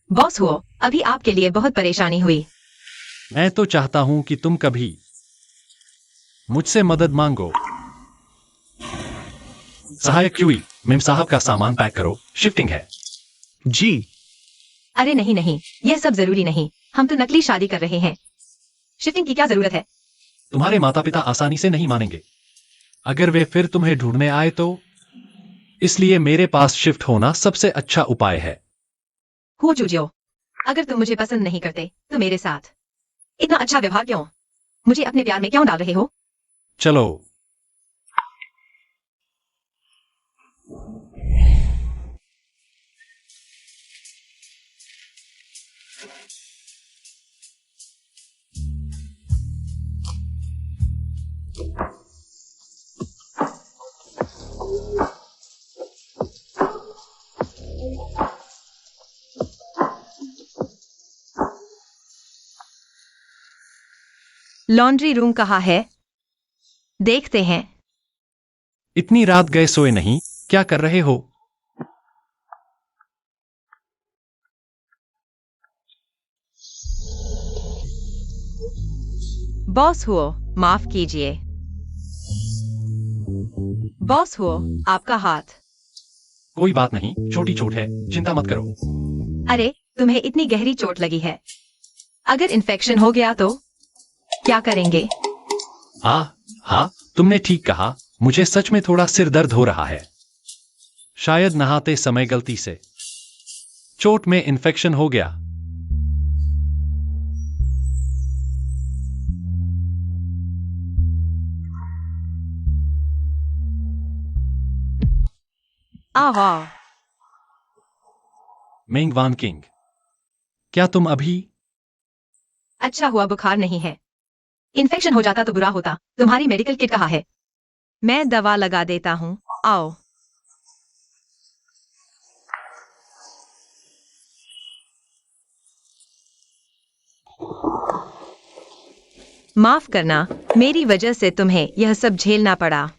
बॉस हुओ, अभी आपके लिए बहुत परेशानी हुई। मैं तो चाहता हूं कि तुम कभी मुझसे मदद मांगो। सहायक क्यूई, मेम साहब का सामान पैक करो, शिफ्टिंग है। जी। अरे नहीं, यह सब जरूरी नहीं। हम तो नकली शादी कर रहे हैं। शिफ्टिंग की क्या जरूरत है? तुम्हारे माता पिता आसानी से नहीं मानेंगे अगर वे फिर तुम्हें ढूंढने आए तो। इसलिए मेरे पास शिफ्ट होना सबसे अच्छा उपाय है। हो जूजियो, अगर तुम मुझे पसंद नहीं करते तो मेरे साथ इतना अच्छा व्यवहार क्यों? मुझे अपने प्यार में क्यों डाल रहे हो? चलो। लॉन्ड्री रूम कहाँ है? देखते हैं। इतनी रात गए सोए नहीं, क्या कर रहे हो? बॉस हुओ, माफ कीजिए। बॉस हुओ, आपका हाथ। कोई बात नहीं, छोटी चोट है, चिंता मत करो। अरे, तुम्हें इतनी गहरी चोट लगी है। अगर इन्फेक्शन हो गया तो क्या करेंगे? हाँ, तुमने ठीक कहा। मुझे सच में थोड़ा सिर दर्द हो रहा है। शायद नहाते समय गलती से चोट में इन्फेक्शन हो गया। आहा। मेंग वान किंग, क्या तुम अभी? अच्छा हुआ बुखार नहीं है। इन्फेक्शन हो जाता तो बुरा होता। तुम्हारी मेडिकल किट कहाँ है? मैं दवा लगा देता हूँ, आओ। माफ करना, मेरी वजह से तुम्हें यह सब झेलना पड़ा।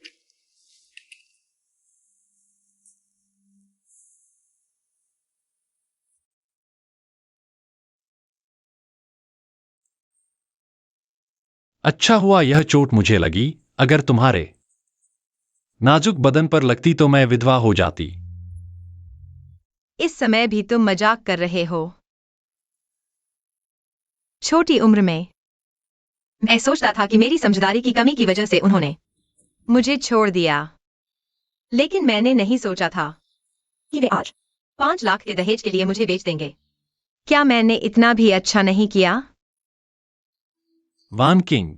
अच्छा हुआ यह चोट मुझे लगी। अगर तुम्हारे नाजुक बदन पर लगती तो मैं विधवा हो जाती। इस समय भी तुम मजाक कर रहे हो। छोटी उम्र में मैं सोचता था कि मेरी समझदारी की कमी की वजह से उन्होंने मुझे छोड़ दिया। लेकिन मैंने नहीं सोचा था कि वे आज 5 लाख के दहेज के लिए मुझे बेच देंगे। क्या मैंने इतना भी अच्छा नहीं किया? वान किंग,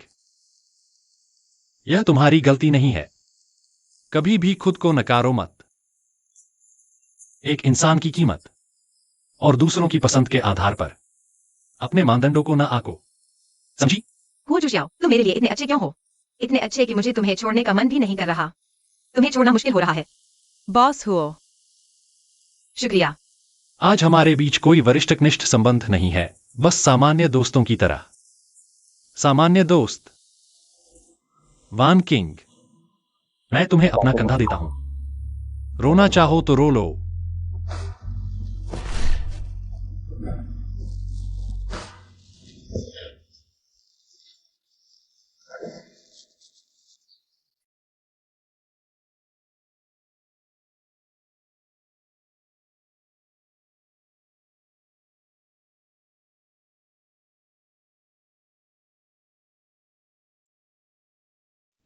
यह तुम्हारी गलती नहीं है। कभी भी खुद को नकारो मत। एक इंसान की कीमत और दूसरों की पसंद के आधार पर अपने मानदंडों को न आको, समझी? हो जुशियाओ, तुम मेरे लिए इतने अच्छे क्यों हो? इतने अच्छे कि मुझे तुम्हें छोड़ने का मन भी नहीं कर रहा। तुम्हें छोड़ना मुश्किल हो रहा है। बॉस हुओ। शुक्रिया। आज हमारे बीच कोई वरिष्ठनिष्ठ संबंध नहीं है, बस सामान्य दोस्तों की तरह। सामान्य दोस्त। वान किंग, मैं तुम्हें अपना कंधा देता हूं। रोना चाहो तो रो लो।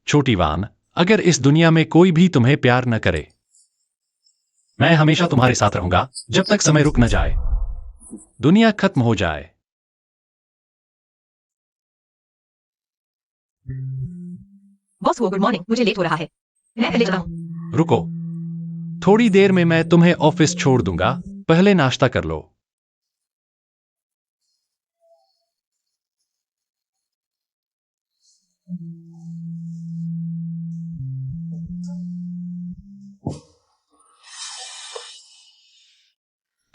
छोटी वान, अगर इस दुनिया में कोई भी तुम्हें प्यार न करे, मैं हमेशा तुम्हारे साथ रहूंगा जब तक समय रुक न जाए, दुनिया खत्म हो जाए। बॉस हुओ, गुड मॉर्निंग। मुझे लेट हो रहा है। मैं पहले चला हूँ। रुको, थोड़ी देर में मैं तुम्हें ऑफिस छोड़ दूंगा। पहले नाश्ता कर लो।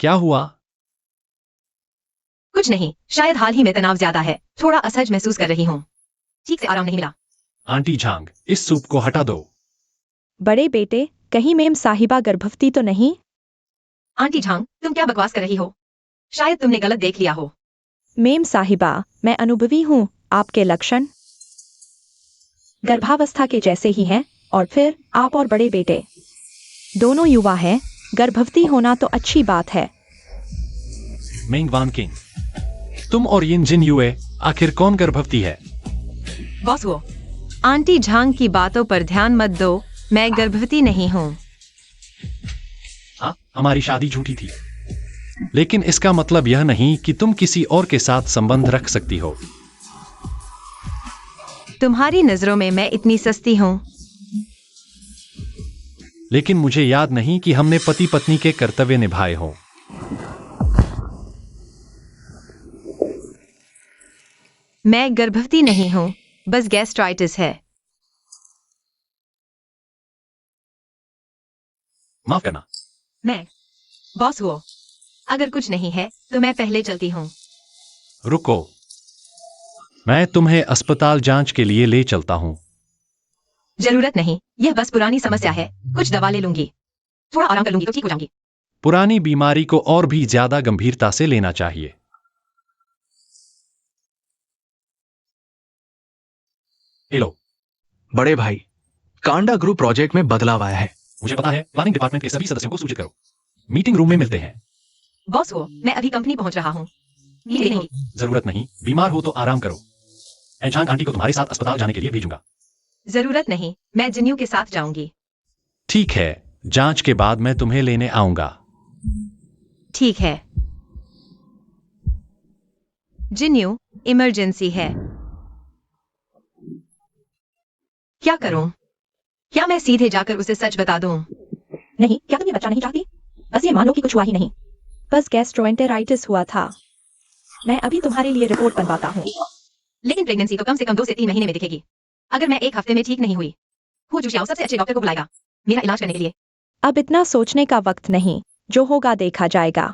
क्या हुआ? कुछ नहीं, शायद हाल ही में तनाव ज्यादा है। थोड़ा असहज महसूस कर रही हूँ। ठीक से आराम नहीं मिला। आंटी झांग, इस सूप को हटा दो। बड़े बेटे, कहीं मेम साहिबा गर्भवती तो नहीं? आंटी झांग, तुम क्या बकवास कर रही हो? शायद तुमने गलत देख लिया हो। मेम साहिबा, मैं अनुभवी हूँ। आपके लक्षण गर्भावस्था के जैसे ही हैं, और फिर आप और बड़े बेटे दोनों युवा हैं। गर्भवती होना तो अच्छी बात है। मेंग वान किंग, तुम और यिन जिन युए, आखिर कौन गर्भवती है? बॉस हुओ, आंटी झांग की बातों पर ध्यान मत दो। मैं गर्भवती नहीं हूँ। हाँ, हमारी शादी झूठी थी, लेकिन इसका मतलब यह नहीं कि तुम किसी और के साथ संबंध रख सकती हो। तुम्हारी नजरों में मैं इतनी सस्ती हूँ? लेकिन मुझे याद नहीं कि हमने पति पत्नी के कर्तव्य निभाए हों। मैं गर्भवती नहीं हूँ, बस गैस्ट्राइटिस है। माफ करना। मैं बॉस हुओ, अगर कुछ नहीं है तो मैं पहले चलती हूँ। रुको, मैं तुम्हें अस्पताल जांच के लिए ले चलता हूं। जरूरत नहीं, यह बस पुरानी समस्या है। कुछ दवा ले लूंगी, थोड़ा आराम कर लूंगी तो ठीक हो जाऊंगी। पुरानी बीमारी को और भी ज्यादा गंभीरता से लेना चाहिए। हेलो बड़े भाई, कांडा ग्रुप प्रोजेक्ट में बदलाव आया है। मुझे पता है, प्लानिंग डिपार्टमेंट के सभी सदस्यों को सूचित करो। मीटिंग रूम में मिलते हैं। बॉस हुओ, मैं अभी कंपनी पहुंच रहा हूँ। ये नहीं, जरूरत नहीं, बीमार हो तो आराम करो। एचांग आंटी को तुम्हारे साथ अस्पताल जाने के लिए भेजूंगा। जरूरत नहीं, मैं जिन्यू के साथ जाऊंगी। ठीक है, जांच के बाद मैं तुम्हें लेने आऊंगा। ठीक है। जिन्यू, इमरजेंसी है। क्या करूं? क्या मैं सीधे जाकर उसे सच बता दूं? नहीं, क्या तुम ये बच्चा नहीं चाहती? बस ये मान लो कि कुछ हुआ ही नहीं। बस गैस्ट्रोएंटेराइटिस हुआ था। मैं अभी तुम्हारे लिए रिपोर्ट बनवाता हूँ। लेकिन प्रेगनेंसी तो कम से कम 2 से 3 महीने में दिखेगी। अगर मैं 1 हफ्ते में ठीक नहीं हुई, हु जुशियाओ सबसे अच्छे डॉक्टर को बुलाएगा मेरा इलाज करने के लिए। अब इतना सोचने का वक्त नहीं, जो होगा देखा जाएगा।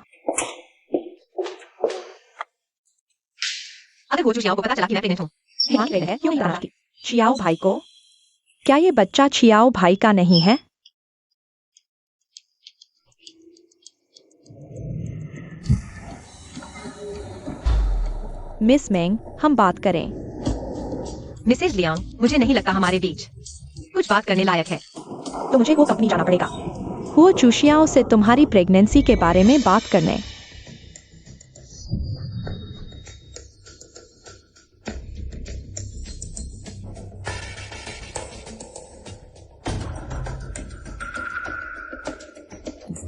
अगर हु जुशियाओ को पता चला कि मैं प्रेग्नेंट हूँ, ध्यान रहे है, क्यों नहीं बताना? छियाओ भाई को? क्या ये बच्चा छियाओ भाई का नहीं है? मिस मेंग, हम बात करें। मिसेज लियांग, मुझे नहीं लगता हमारे बीच कुछ बात करने लायक है। तो मुझे वो कंपनी जाना पड़ेगा। वो चूशियाओं से तुम्हारी प्रेगनेंसी के बारे में बात करने।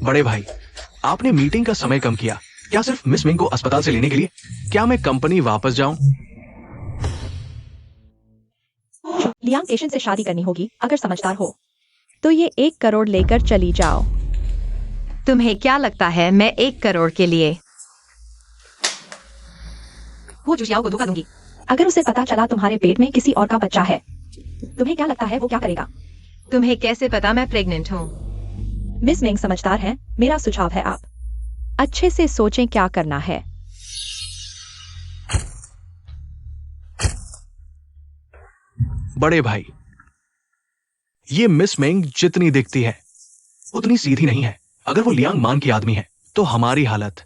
बड़े भाई, आपने मीटिंग का समय कम किया। क्या सिर्फ मिस मिंग को अस्पताल से लेने के लिए? क्या मैं कंपनी वापस जाऊं? लियांग एशियन से शादी करनी होगी अगर समझदार हो। तो ये 1 करोड़ लेकर चली जाओ। तुम्हें क्या लगता है मैं 1 करोड़ के लिए हु जुशियाओ को धोखा दूंगी? अगर उसे पता चला तुम्हारे पेट में किसी और का बच्चा है, तुम्हें क्या लगता है वो क्या करेगा? तुम्हें कैसे पता मैं प्रेग्नेंट हूँ? मिस मेंग समझदार है। मेरा सुझाव है आप अच्छे से सोचें क्या करना है। बड़े भाई, ये मिस मेंग जितनी दिखती है उतनी सीधी नहीं है। अगर वो लियांग मान की आदमी है तो हमारी हालत।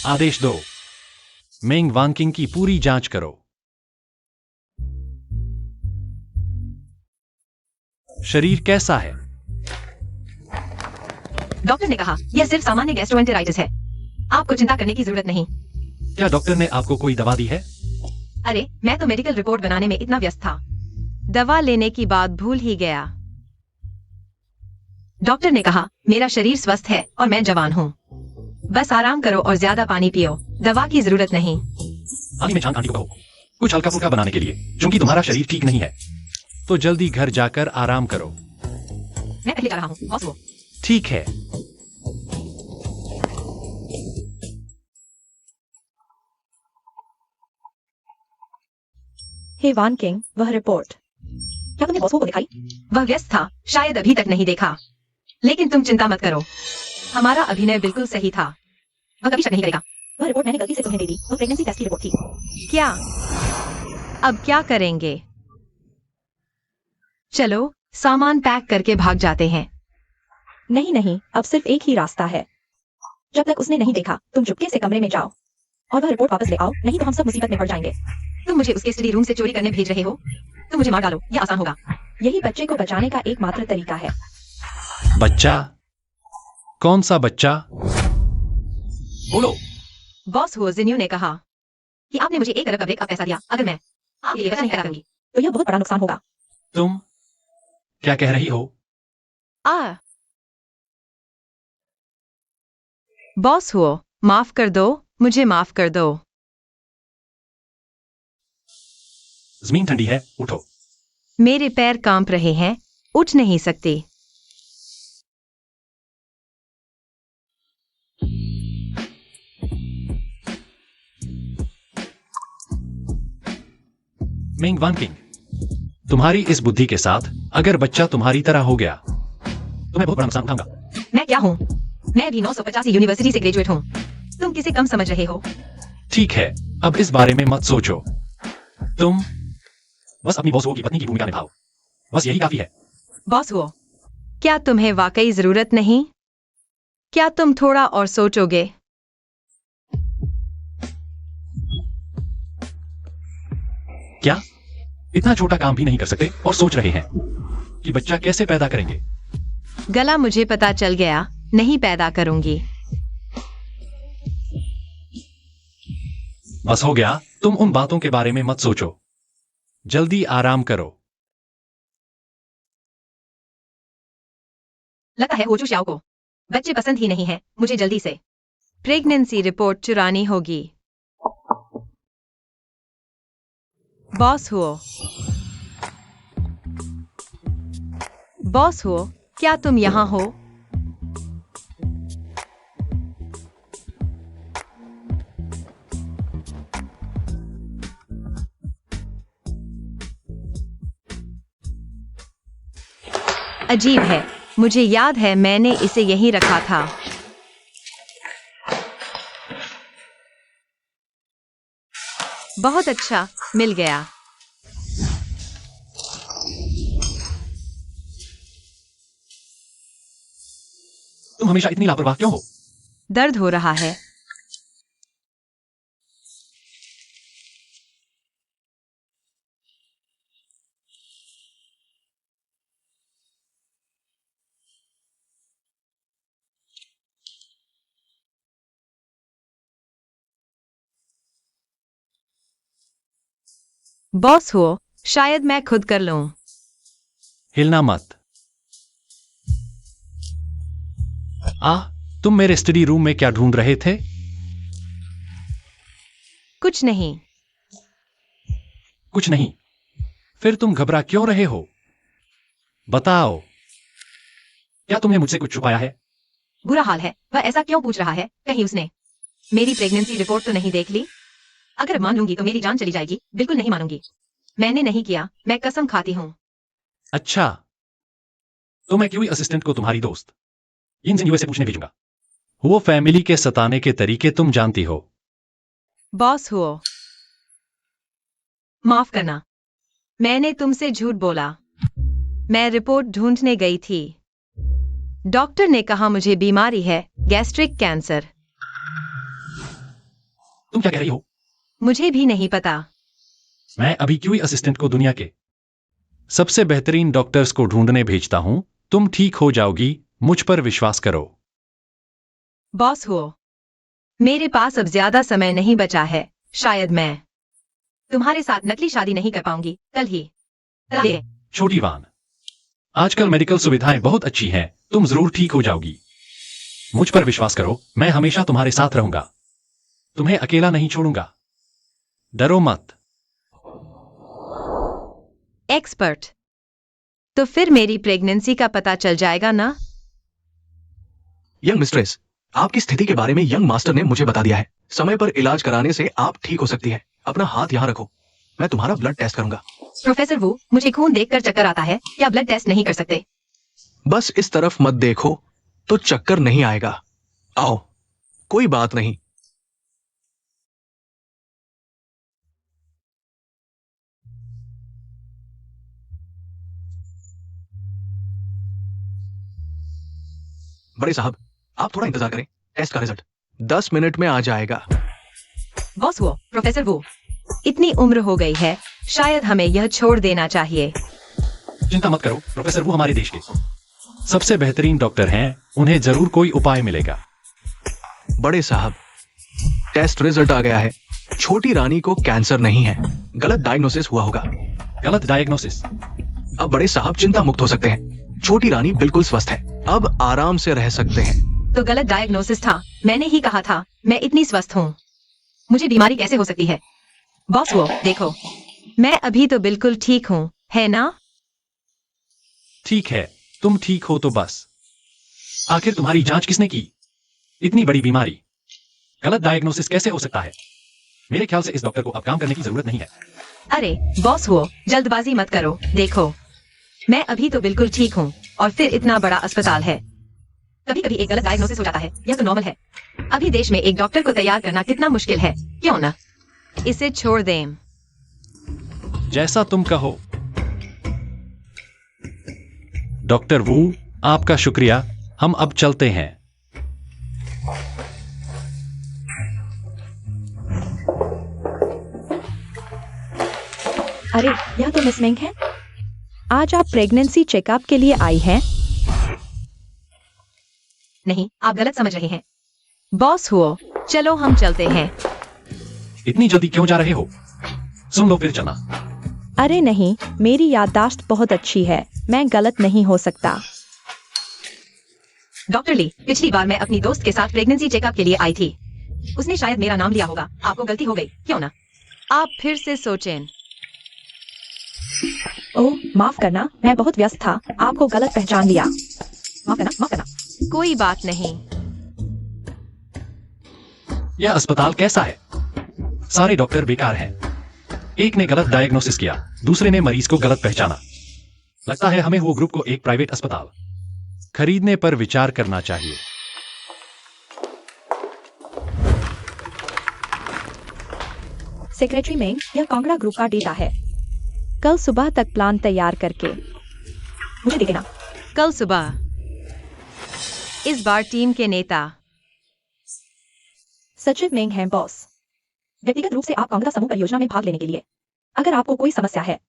आदेश दो, मेंग वानकिंग की पूरी जांच करो। शरीर कैसा है? डॉक्टर ने कहा यह सिर्फ सामान्य गैस्ट्रोएंटेराइटिस है, आपको चिंता करने की जरूरत नहीं। क्या डॉक्टर ने आपको कोई दवा दी है? अरे मैं तो मेडिकल रिपोर्ट बनाने में इतना व्यस्त था, दवा लेने की बात भूल ही गया। डॉक्टर ने कहा मेरा शरीर स्वस्थ है और मैं जवान हूँ, बस आराम करो और ज्यादा पानी पियो, दवा की जरूरत नहीं। अभी में झांक आंटी को कहो कुछ हल्का फुल्का बनाने के लिए, क्योंकि तुम्हारा शरीर ठीक नहीं है। तो जल्दी घर जाकर आराम करो। मैं पहले जा रहा हूँ बॉस। वो ठीक है। हे वान किंग, वह रिपोर्ट क्या तुमने बॉस को दिखाई? वह व्यस्त था, शायद अभी तक नहीं देखा। लेकिन तुम चिंता मत करो, हमारा अभिनय बिल्कुल सही था, वह कभी शक नहीं करेगा। वह रिपोर्ट मैंने गलती से तुम्हें दे दी। वो प्रेगनेंसी टेस्ट की रिपोर्ट थी। क्या अब क्या करेंगे? चलो सामान पैक करके भाग जाते हैं। नहीं नहीं, अब सिर्फ एक ही रास्ता है। जब तक उसने नहीं देखा तुम चुपके से कमरे में जाओ और वह रिपोर्ट वापस ले आओ, नहीं तो हम सब मुसीबत में पड़ जाएंगे। तुम मुझे उसके स्टडी रूम से चोरी करने भेज रहे हो? तुम मुझे मार डालो, यह आसान होगा। यही बच्चे को बचाने का एकमात्र तरीका है। बच्चा? कौन सा बच्चा? बोलो। बॉस हुआ जिन्यू ने कहा कि आपने मुझे 1 अरब का ब्रेकअप पैसा दिया, अगर मैं आपके लिए बचा नहीं करूंगी तो यह बहुत बड़ा नुकसान होगा। तुम क्या कह रही हो? बॉस हुआ माफ कर दो, मुझे माफ कर दो। जमीन ठंडी है, उठो। मेरे पैर कांप रहे हैं, उठ नहीं सकती। मेंग वानकिंग, तुम्हारी इस बुद्धि के साथ अगर बच्चा तुम्हारी तरह हो गया तो मैं बहुत बड़ा नुकसान उठाऊंगा। मैं क्या हूँ? मैं भी 985 यूनिवर्सिटी से ग्रेजुएट हूँ। तुम किसे कम समझ रहे हो? ठीक है, अब इस बारे में मत सोचो। तुम बस अपनी बॉस की पत्नी की भूमिका निभाओ, बस यही काफी है। बॉस हो, क्या तुम्हें वाकई जरूरत नहीं? क्या तुम थोड़ा और सोचोगे? क्या इतना छोटा काम भी नहीं कर सकते और सोच रहे हैं कि बच्चा कैसे पैदा करेंगे? गला मुझे पता चल गया, नहीं पैदा करूंगी। बस हो गया, तुम उन बातों के बारे में मत सोचो, जल्दी आराम करो। लगता है होचू शाओ को बच्चे पसंद ही नहीं है। मुझे जल्दी से प्रेगनेंसी रिपोर्ट चुरानी होगी। बॉस हुओ, बॉस हो, क्या तुम यहाँ हो? अजीब है, मुझे याद है मैंने इसे यहीं रखा था। बहुत अच्छा, मिल गया। तुम हमेशा इतनी लापरवाह क्यों हो? दर्द हो रहा है। बॉस हो, शायद मैं खुद कर लूं। हिलना मत। तुम मेरे स्टडी रूम में क्या ढूंढ रहे थे? कुछ नहीं। कुछ नहीं? फिर तुम घबरा क्यों रहे हो? बताओ, क्या तुमने मुझसे कुछ छुपाया है? बुरा हाल है, वह ऐसा क्यों पूछ रहा है? कहीं उसने मेरी प्रेगनेंसी रिपोर्ट तो नहीं देख ली? अगर मान लूंगी तो मेरी जान चली जाएगी। बिल्कुल नहीं मानूंगी। मैंने नहीं किया, मैं कसम खाती हूँ। अच्छा, तो मैं क्यूई असिस्टेंट को तुम्हारी दोस्त इन यूएस से पूछने भेजूंगा। वो फैमिली के सताने के तरीके तुम जानती हो। बॉस हो, माफ करना, मैंने तुमसे झूठ बोला। मैं रिपोर्ट ढूंढने गई थी। डॉक्टर ने कहा मुझे बीमारी है, गैस्ट्रिक कैंसर। तुम क्या कह रही हो? मुझे भी नहीं पता। मैं अभी क्यूई असिस्टेंट को दुनिया के सबसे बेहतरीन डॉक्टर्स को ढूंढने भेजता हूं। तुम ठीक हो जाओगी, मुझ पर विश्वास करो। बॉस हो, मेरे पास अब ज्यादा समय नहीं बचा है। शायद मैं तुम्हारे साथ नकली शादी नहीं कर पाऊंगी। कल ही। छोटी वान, आजकल मेडिकल सुविधाएं बहुत अच्छी हैं। तुम जरूर ठीक हो जाओगी। मुझ पर विश्वास करो, मैं हमेशा तुम्हारे साथ रहूंगा। तुम्हें अकेला नहीं छोड़ूंगा। डरो मत। एक्सपर्ट, तो फिर मेरी प्रेगनेंसी का पता चल जाएगा ना? यंग मिस्ट्रेस, आपकी स्थिति के बारे में यंग मास्टर ने मुझे बता दिया है। समय पर इलाज कराने से आप ठीक हो सकती है। अपना हाथ यहाँ रखो, मैं तुम्हारा ब्लड टेस्ट करूंगा। प्रोफेसर वू, मुझे खून देखकर चक्कर आता है। क्या ब्लड टेस्ट नहीं कर सकते? बस इस तरफ मत देखो तो चक्कर नहीं आएगा। आओ, कोई बात नहीं। बड़े साहब, आप थोड़ा इंतजार करें। टेस्ट का रिजल्ट 10 मिनट में आ जाएगा। बॉस वो, प्रोफेसर वो, इतनी उम्र हो गई है, शायद हमें यह छोड़ देना चाहिए। चिंता मत करो, प्रोफेसर वो हमारे देश के सबसे बेहतरीन डॉक्टर हैं। उन्हें जरूर कोई उपाय मिलेगा। बड़े साहब, टेस्ट रिजल्ट आ गया है। छोटी रानी को कैंसर नहीं है, गलत डायग्नोसिस हुआ होगा। गलत डायग्नोसिस? अब बड़े साहब चिंता मुक्त हो सकते हैं। छोटी रानी बिल्कुल स्वस्थ है, अब आराम से रह सकते हैं। तो गलत डायग्नोसिस था। मैंने ही कहा था, मैं इतनी स्वस्थ हूँ, मुझे बीमारी कैसे हो सकती है? बॉस वो देखो, मैं अभी तो बिल्कुल ठीक हूँ, है ना? ठीक है, तुम ठीक हो तो बस। आखिर तुम्हारी जांच किसने की? इतनी बड़ी बीमारी, गलत डायग्नोसिस कैसे हो सकता है? मेरे ख्याल से इस डॉक्टर को अब काम करने की जरूरत नहीं है। अरे बॉस वो, जल्दबाजी मत करो। देखो, मैं अभी तो बिल्कुल ठीक हूँ, और फिर इतना बड़ा अस्पताल है। कभी कभी एक गलत डायग्नोसिस हो जाता है, यह तो नॉर्मल है। अभी देश में एक डॉक्टर को तैयार करना कितना मुश्किल है, क्यों ना इसे छोड़ दें? जैसा तुम कहो। डॉक्टर वू, आपका शुक्रिया। हम अब चलते हैं। अरे, यह तो मिस मेंग है। आज आप प्रेगनेंसी चेकअप के लिए आई हैं? नहीं, आप गलत समझ रहे हैं। बॉस हुओ, चलो हम चलते हैं। इतनी जल्दी क्यों जा रहे हो? सुन लो फिर चलना। अरे नहीं, मेरी याददाश्त बहुत अच्छी है, मैं गलत नहीं हो सकता। डॉक्टर ली, पिछली बार मैं अपनी दोस्त के साथ प्रेगनेंसी चेकअप के लिए आई थी। उसने शायद मेरा नाम लिया होगा। आपको गलती हो गई, क्यों ना आप फिर से सोचें। ओह माफ करना, मैं बहुत व्यस्त था, आपको गलत पहचान लिया। माफ करना, माफ करना। कोई बात नहीं। यह अस्पताल कैसा है? सारे डॉक्टर बेकार हैं। एक ने गलत डायग्नोसिस किया, दूसरे ने मरीज को गलत पहचाना। लगता है हमें वो ग्रुप को एक प्राइवेट अस्पताल खरीदने पर विचार करना चाहिए। सेक्रेटरी मेंग, यह कांगड़ा ग्रुप का डेटा है। कल सुबह तक प्लान तैयार करके मुझे दे देना। कल सुबह। इस बार टीम के नेता सचिव मेंग हैं बॉस। व्यक्तिगत रूप से आप कांगड़ा समूह परियोजना में भाग लेने के लिए, अगर आपको कोई समस्या है,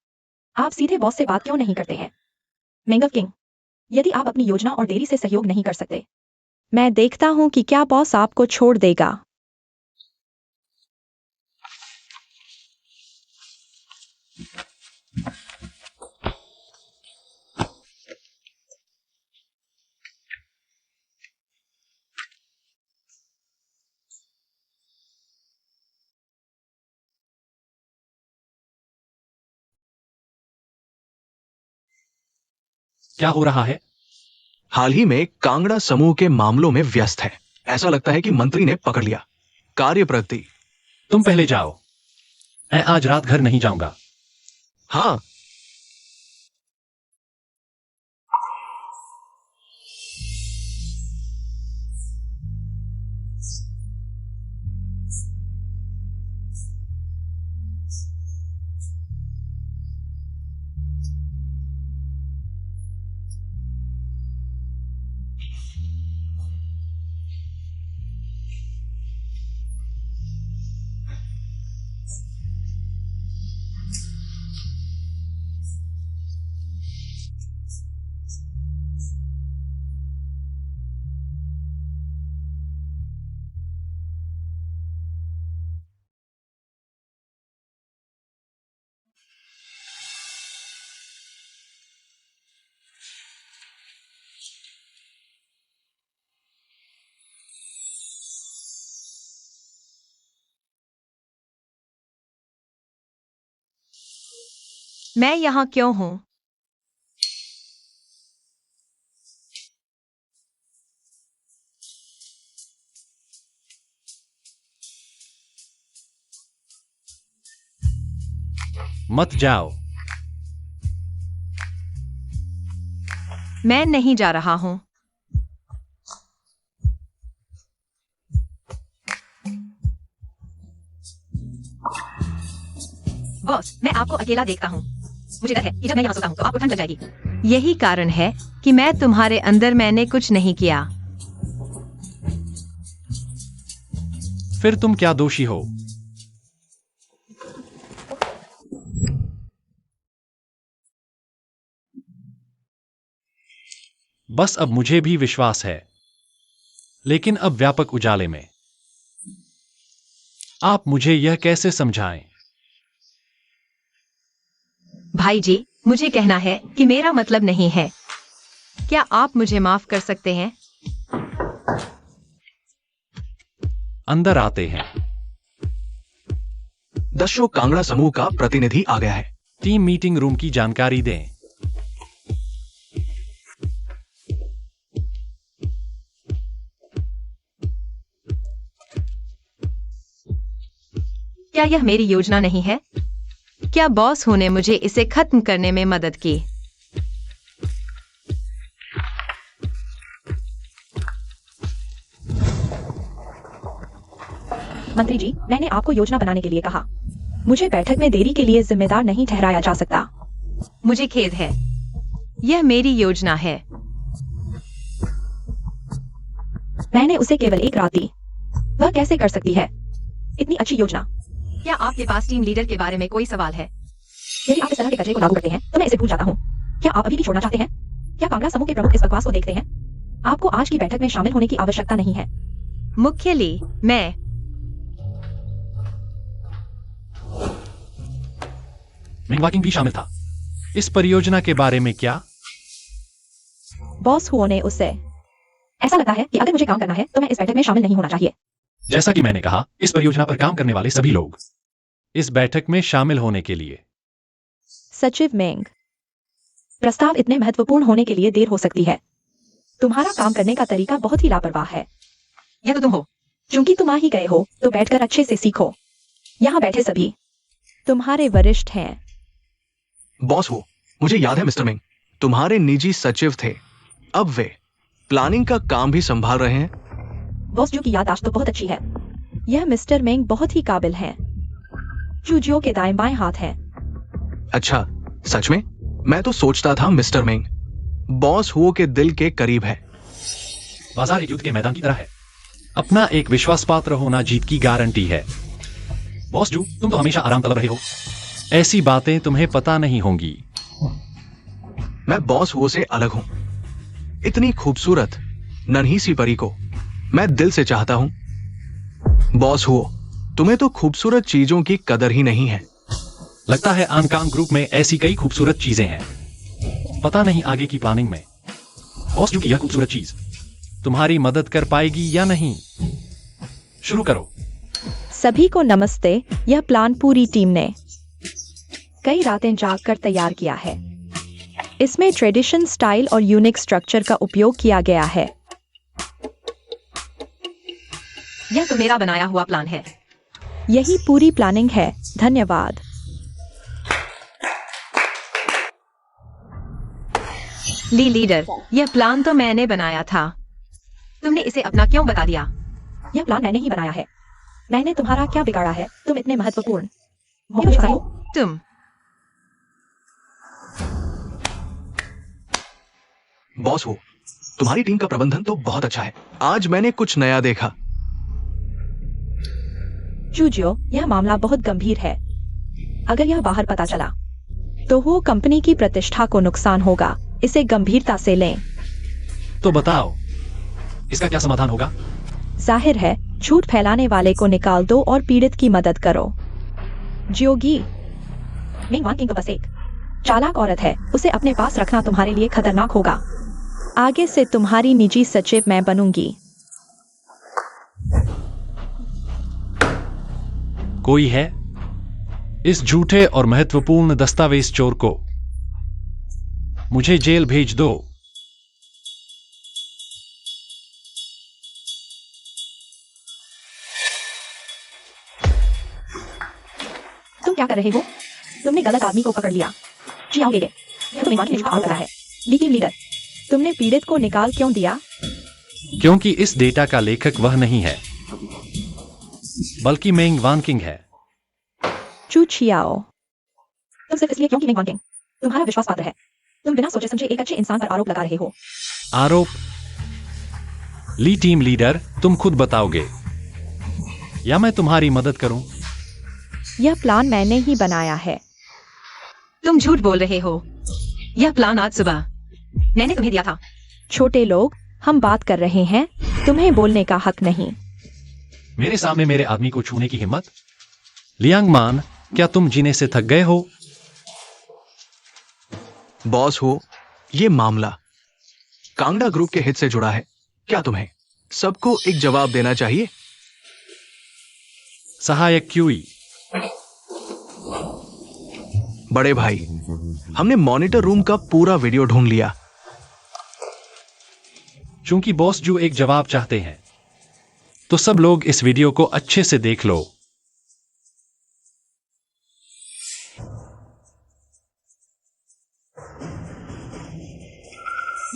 आप सीधे बॉस से बात क्यों नहीं करते हैं? मेंगव किंग, यदि आप अपनी योजना और देरी से सहयोग नहीं कर सकते, मैं देखता हूं कि क्या बॉस आपको छोड़ देगा। क्या हो रहा है? हाल ही में कांगड़ा समूह के मामलों में व्यस्त है। ऐसा लगता है कि मंत्री ने पकड़ लिया। कार्य प्रगति। तुम पहले जाओ, मैं आज रात घर नहीं जाऊंगा। हाँ, मैं यहाँ क्यों हूँ? मत जाओ। मैं नहीं जा रहा हूँ। बॉस, मैं आपको अकेला देखता हूँ। मुझे डर है कि जब मैं यहाँ सोता हूँ तो आपको ठंड लग जाएगी। यही कारण है कि मैं तुम्हारे अंदर मैंने कुछ नहीं किया। फिर तुम क्या दोषी हो? बस अब मुझे भी विश्वास है, लेकिन अब व्यापक उजाले में। आप मुझे यह कैसे समझाएं? भाई जी, मुझे कहना है कि मेरा मतलब नहीं है। क्या आप मुझे माफ कर सकते हैं? अंदर आते हैं। दस्यो कांगड़ा समूह का प्रतिनिधि आ गया है। टीम मीटिंग रूम की जानकारी दें। क्या यह मेरी योजना नहीं है? क्या बॉस होने मुझे इसे खत्म करने में मदद की? मंत्री जी, मैंने आपको योजना बनाने के लिए कहा। मुझे बैठक में देरी के लिए जिम्मेदार नहीं ठहराया जा सकता। मुझे खेद है। यह मेरी योजना है। मैंने उसे केवल एक रात दी। वह कैसे कर सकती है इतनी अच्छी योजना? क्या आपके पास टीम लीडर के बारे में कोई सवाल है? यदि आप इस तरह के कचरे को लागू करते हैं तो मैं इसे भूल जाता हूँ। क्या आप अभी भी छोड़ना चाहते हैं? क्या कांगड़ा समूह के प्रमुख इस बकवास को देखते हैं? आपको आज की बैठक में शामिल होने की आवश्यकता नहीं है। मुख्य ली, मैं मिंगवाकिंग भी शामिल था। इस परियोजना के बारे में क्या? बॉस हुओ ने उससे ऐसा लगता है कि अगर मुझे काम करना है तो मैं इस बैठक में शामिल नहीं होना चाहिए। जैसा कि मैंने कहा, इस परियोजना पर काम करने वाले सभी लोग इस बैठक में शामिल होने के लिए। सचिव मेंग, प्रस्ताव इतने महत्वपूर्ण होने के लिए देर हो सकती है। तुम्हारा काम करने का तरीका बहुत ही लापरवाह है। यह तो तुम हो। चूंकि तुम आ ही गए हो तो बैठकर अच्छे से सीखो। यहाँ बैठे सभी तुम्हारे वरिष्ठ हैं। बॉस हो, मुझे याद है मिस्टर मिंग, तुम्हारे निजी सचिव थे। अब वे प्लानिंग का काम भी संभाल रहे हैं। बॉस जू की याददाश्त तो बहुत अच्छी है। यह मिस्टर मेंग बहुत ही काबिल हैं। चूजियो के दाएं बाएं हाथ हैं। अच्छा, सच में? मैं तो सोचता था मिस्टर मिंग बॉस हुओ के दिल के करीब है। बाजार एक युद्ध के मैदान की तरह है। अपना एक विश्वास पात्र होना जीत की गारंटी है। बॉस जू, तुम तो हमेशा आराम तलब रहे हो। ऐसी बातें तुम्हें पता नहीं होंगी। मैं बॉस हुओ से अलग हूं। इतनी खूबसूरत नन्ही सी परी को मैं दिल से चाहता हूं। बॉस हुओ, तुम्हें तो खूबसूरत चीजों की कदर ही नहीं है। लगता है आनकांग ग्रुप में ऐसी कई खूबसूरत चीजें हैं। पता नहीं आगे की प्लानिंग में बॉस जू की यह खूबसूरत चीज तुम्हारी मदद कर पाएगी या नहीं। शुरू करो। सभी को नमस्ते। यह प्लान पूरी टीम ने कई रातें जागकर तैयार किया है। इसमें ट्रेडिशन, स्टाइल और यूनिक स्ट्रक्चर का उपयोग किया गया है। यह तो मेरा बनाया हुआ प्लान है। यही पूरी प्लानिंग है। धन्यवाद। लीडर, यह प्लान तो मैंने बनाया था। तुमने इसे अपना क्यों बता दिया? यह प्लान मैंने ही बनाया है। मैंने तुम्हारा क्या बिगाड़ा है? तुम इतने महत्वपूर्ण मुझे बताओ। तुम बॉस हो, तुम्हारी टीम का प्रबंधन तो बहुत अच्छा है। आज मैंने कुछ नया देखा। चूजियो, यह मामला बहुत गंभीर है। अगर यह बाहर पता चला तो वो कंपनी की प्रतिष्ठा को नुकसान होगा। इसे गंभीरता से लें। तो बताओ, इसका क्या समाधान होगा? जाहिर है, झूठ फैलाने वाले को निकाल दो और पीड़ित की मदद करो। जियोगी, मिंग वान किंग तो बस एक चालाक औरत है। उसे अपने पास रखना तुम्हारे लिए खतरनाक होगा। आगे से तुम्हारी निजी सचिव मैं बनूंगी। कोई है? इस झूठे और महत्वपूर्ण दस्तावेज चोर को मुझे जेल भेज दो। तुम क्या कर रहे हो? तुमने गलत आदमी को पकड़ लिया। जी आओगे। यह तो ईमान की आरोप लगा है। लीग लीडर, तुमने पीड़ित को निकाल क्यों दिया? क्योंकि इस डेटा का लेखक वह नहीं है, बल्कि मेंग वान किंग है। चू छियाओ, तुम सिर्फ इसलिए क्योंकि मिंग वान किंग तुम्हारा विश्वास पात्र है। तुम बिना सोचे समझे एक अच्छे इंसान पर आरोप लगा रहे हो। आरोप? ली टीम लीडर, तुम खुद बताओगे या मैं तुम्हारी मदद करूं? यह प्लान मैंने ही बनाया है। तुम झूठ बोल रहे हो। यह प्लान आज सुबह मैंने तुम्हें दिया था। छोटे लोग, हम बात कर रहे हैं। तुम्हें बोलने का हक नहीं। मेरे सामने मेरे आदमी को छूने की हिम्मत? लियांग मान, क्या तुम जीने से थक गए हो? बॉस हो, ये मामला कांगडा ग्रुप के हित से जुड़ा है। क्या तुम्हें सबको एक जवाब देना चाहिए? सहायक क्यूई, बड़े भाई, हमने मॉनिटर रूम का पूरा वीडियो ढूंढ लिया। चूंकि बॉस जू एक जवाब चाहते हैं, तो सब लोग इस वीडियो को अच्छे से देख लो।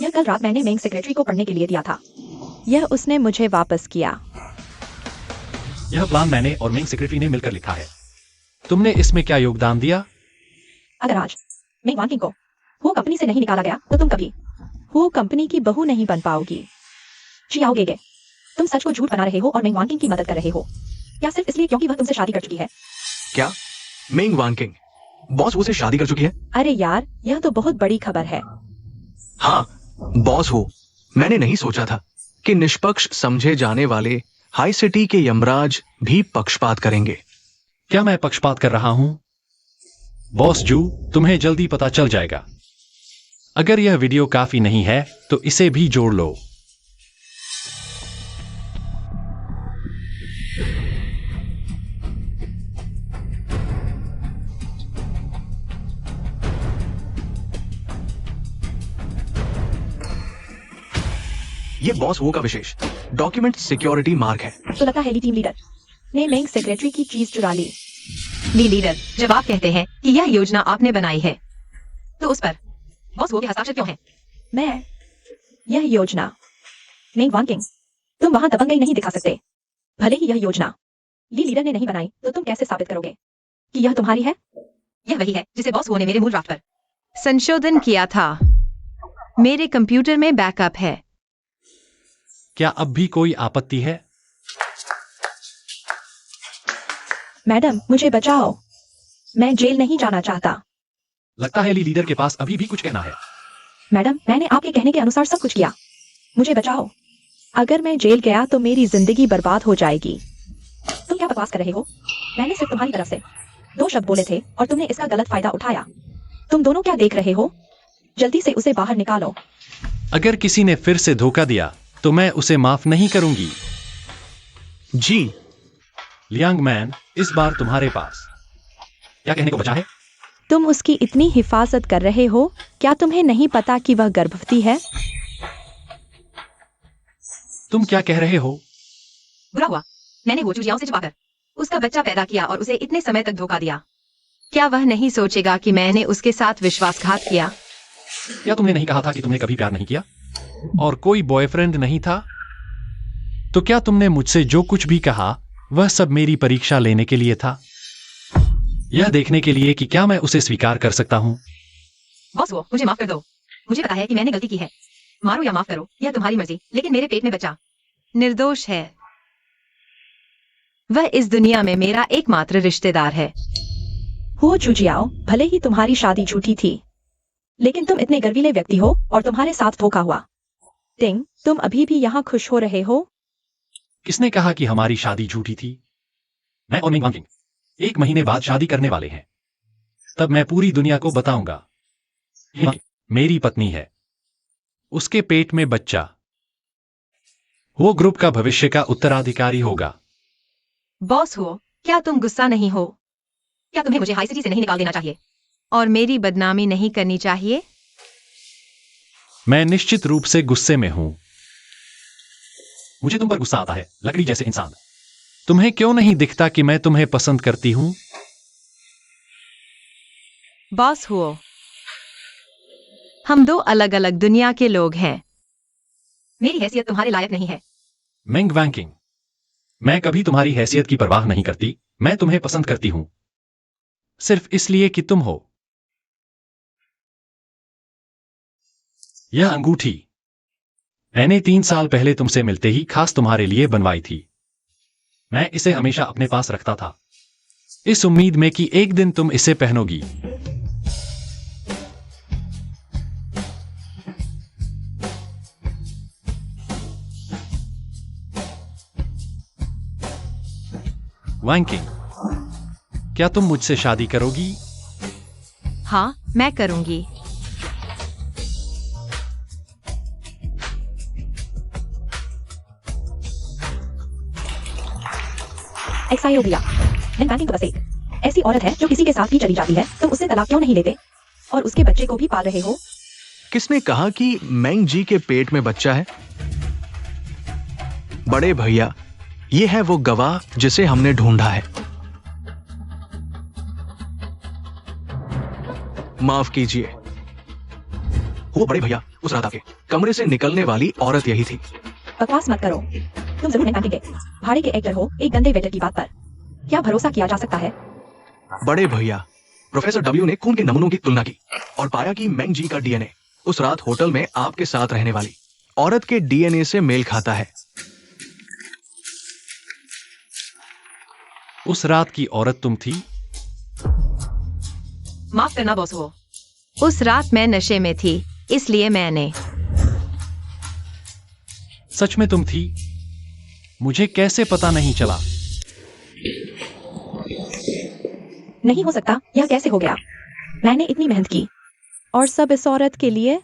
यह कल रात मैंने मेंग सेक्रेटरी को पढ़ने के लिए दिया था। यह उसने मुझे वापस किया। यह प्लान मैंने और मेंग सेक्रेटरी ने मिलकर लिखा है। तुमने इसमें क्या योगदान दिया? अगर आज मिंग वान किंग को वो कंपनी से नहीं निकाला गया तो तुम कभी वो कंपनी की बहू नहीं बन पाओगी। जी आओगे। तुम सच को झूठ बना रहे हो और मिंग वान किंग की मदद कर रहे हो। क्या सिर्फ इसलिए क्योंकि वह तुमसे शादी कर चुकी है? क्या मिंग वान किंग बॉस वो से शादी कर चुकी है? अरे यार, यह तो बहुत बड़ी खबर है। हाँ, बॉस हो, मैंने नहीं सोचा था कि निष्पक्ष समझे जाने वाले हाई सिटी के यमराज भी पक्षपात करेंगे। क्या मैं पक्षपात कर रहा हूं? बॉस जू, तुम्हें जल्दी पता चल जाएगा। अगर यह वीडियो काफी नहीं है तो इसे भी जोड़ लो। ये बॉस वो का विशेष डॉक्यूमेंट सिक्योरिटी मार्क है। तो लगता है ली टीम लीडर ने मेंग सेक्रेटरी की चीज चुरा ली। ली लीडर, जब आप कहते हैं कि यह योजना आपने बनाई है, तो उस पर बॉस वो के हस्ताक्षर क्यों है? मैं यह योजना मेंग वान किंग, तुम वहां दबंगई नहीं दिखा सकते। भले ही यह योजना ली लीडर ने नहीं बनाई, तो तुम कैसे साबित करोगे कि यह तुम्हारी है? यह वही है जिसे बॉस वो ने मेरे मूल ड्राफ्ट पर संशोधन किया था। मेरे कंप्यूटर में बैकअप है। क्या अब भी कोई आपत्ति है? मैडम, मुझे बचाओ, मैं जेल नहीं जाना चाहता। लगता है ली लीडर के पास अभी भी कुछ कहना है। मैडम, मैंने आपके कहने के अनुसार सब कुछ किया, मुझे बचाओ। अगर मैं जेल गया तो मेरी जिंदगी बर्बाद हो जाएगी। तुम क्या बकवास कर रहे हो? मैंने सिर्फ तुम्हारी तरफ से 2 शब्द बोले थे और तुमने इसका गलत फायदा उठाया। तुम दोनों क्या देख रहे हो? जल्दी से उसे बाहर निकालो। अगर किसी ने फिर से धोखा दिया तो मैं उसे माफ नहीं करूंगी। जी लियांग मैन, इस बार तुम्हारे पास क्या कहने को बचा है? तुम उसकी इतनी हिफाजत कर रहे हो, क्या तुम्हें नहीं पता कि वह गर्भवती है? तुम क्या कह रहे हो? बुरा हुआ, मैंने वो चूजियाओं से छुपाकर उसका बच्चा पैदा किया और उसे इतने समय तक धोखा दिया। क्या वह नहीं सोचेगा कि मैंने उसके साथ विश्वासघात किया? क्या तुमने नहीं कहा था कि तुमने कभी प्यार नहीं किया और कोई बॉयफ्रेंड नहीं था? तो क्या तुमने मुझसे जो कुछ भी कहा वह सब मेरी परीक्षा लेने के लिए था, यह देखने के लिए कि क्या मैं उसे स्वीकार कर सकता हूं? बॉस वो, मुझे माफ कर दो। मुझे पता है कि मैंने गलती की है। मारो या माफ करो, यह तुम्हारी मर्जी, लेकिन मेरे पेट में बच्चा निर्दोष है। वह इस दुनिया में मेरा एकमात्र रिश्तेदार है। हो चुजियाओ, भले ही तुम्हारी शादी झूठी थी, लेकिन तुम इतने गर्वीले व्यक्ति हो और तुम्हारे साथ धोखा हुआ। टिंग, तुम अभी भी यहाँ खुश हो रहे हो? किसने कहा कि हमारी शादी झूठी थी? मैं और मेंग वान किंग 1 महीने बाद शादी करने वाले हैं। तब मैं पूरी दुनिया को बताऊंगा ये मेरी पत्नी है, उसके पेट में बच्चा, वो ग्रुप का भविष्य का उत्तराधिकारी होगा। बॉस हो, क्या तुम गुस्सा नहीं हो? क्या तुम्हें मुझे हाई सिटी से नहीं निकाल देना चाहिए? और मेरी बदनामी नहीं करनी चाहिए? मैं निश्चित रूप से गुस्से में हूं। मुझे तुम पर गुस्सा आता है, लकड़ी जैसे इंसान। तुम्हें क्यों नहीं दिखता कि मैं तुम्हें पसंद करती हूं? बॉस हो, हम 2 अलग अलग दुनिया के लोग हैं। मेरी हैसियत तुम्हारे लायक नहीं है। मेंग वान किंग, मैं कभी तुम्हारी हैसियत की परवाह नहीं करती। मैं तुम्हें पसंद करती हूं सिर्फ इसलिए कि तुम हो। यह अंगूठी मैंने 3 साल पहले तुमसे मिलते ही खास तुम्हारे लिए बनवाई थी। मैं इसे हमेशा अपने पास रखता था, इस उम्मीद में कि एक दिन तुम इसे पहनोगी। वान किंग, क्या तुम मुझसे शादी करोगी? हाँ, मैं करूंगी। एक्साइओ भैया, मेंग वान किंग तो बस एक ऐसी औरत है जो किसी के साथ भी चली जाती है। तुम उससे तलाक क्यों नहीं लेते और उसके बच्चे को भी पाल रहे हो? किसने कहा कि मेंग जी के पेट में बच्चा है? बड़े भैया, ये है वो गवाह जिसे हमने ढूंढा है। माफ कीजिए। वो बड़े भैया, उस रात आके कमरे से निकलने वाली औरत यही थी। बकवास मत करो, तुम जरूर मेंग वान किंग के भाड़े के एक्टर हो, एक गंदे वेटर की बात पर क्या भरोसा किया जा सकता है? बड़े भैया, प्रोफेसर डब्ल्यू ने खून के नमूनों की तुलना की और पाया कि मेंग जी का डीएनए उस रात होटल में आपके साथ रहने वाली औरत के डीएनए से मेल खाता है। उस रात की औरत तुम थी? माफ करना बॉस हो। उस रात मैं नशे में थी, इसलिए मैंने। सच में तुम थी? मुझे कैसे पता नहीं चला? नहीं हो सकता, यह कैसे हो गया? मैंने इतनी मेहनत की और सब इस औरत के लिए।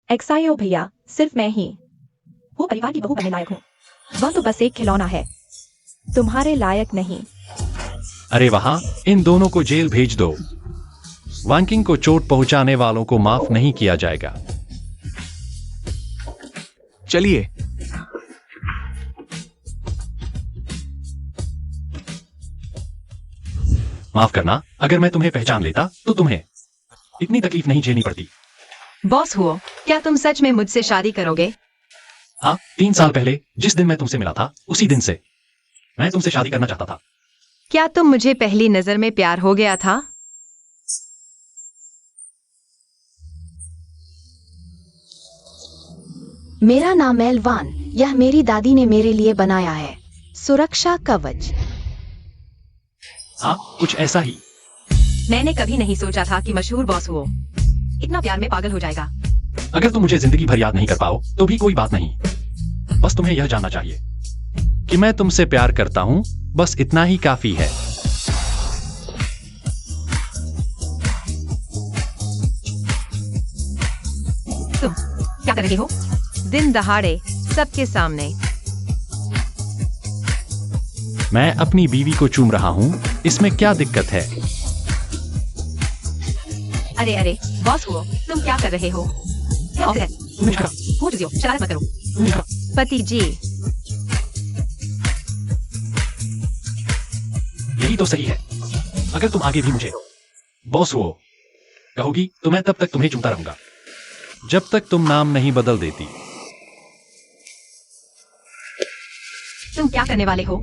एक्साइओ भैया, सिर्फ मैं ही वो परिवार की बहू बनने लायक हूँ। वह तो बस एक खिलौना है, तुम्हारे लायक नहीं। अरे वहां, इन दोनों को जेल भेज दो। वांकिंग को चोट पहुंचाने वालों को माफ नहीं किया जाएगा। चलिए। माफ करना, अगर मैं तुम्हें पहचान लेता तो तुम्हें इतनी तकलीफ नहीं झेलनी पड़ती। बॉस हुओ, क्या तुम सच में मुझसे शादी करोगे? हाँ, 3 साल पहले जिस दिन मैं तुमसे मिला था उसी दिन से मैं तुमसे शादी करना चाहता था। क्या तुम मुझे पहली नजर में प्यार हो गया था? मेरा नाम एलवान, यह मेरी दादी ने मेरे लिए बनाया है सुरक्षा कवच। हाँ, कुछ ऐसा ही। मैंने कभी नहीं सोचा था कि मशहूर बॉस हुओ इतना प्यार में पागल हो जाएगा। अगर तुम मुझे जिंदगी भर याद नहीं कर पाओ तो भी कोई बात नहीं, बस तुम्हें यह जानना चाहिए कि मैं तुमसे प्यार करता हूं, बस इतना ही काफी है। तुम क्या कर रहे हो? दिन दहाड़े सबके सामने। मैं अपनी बीवी को चूम रहा हूं, इसमें क्या दिक्कत है? अरे अरे बॉस हुओ, तुम क्या कर रहे हो? क्या ऑफिस है? हो जुजियो, शरारत मत करो। पति जी, यही तो सही है। अगर तुम आगे भी मुझे बॉस हो कहोगी तो मैं तब तक तुम्हें चूमता रहूंगा जब तक तुम नाम नहीं बदल देती। तुम क्या करने वाले हो?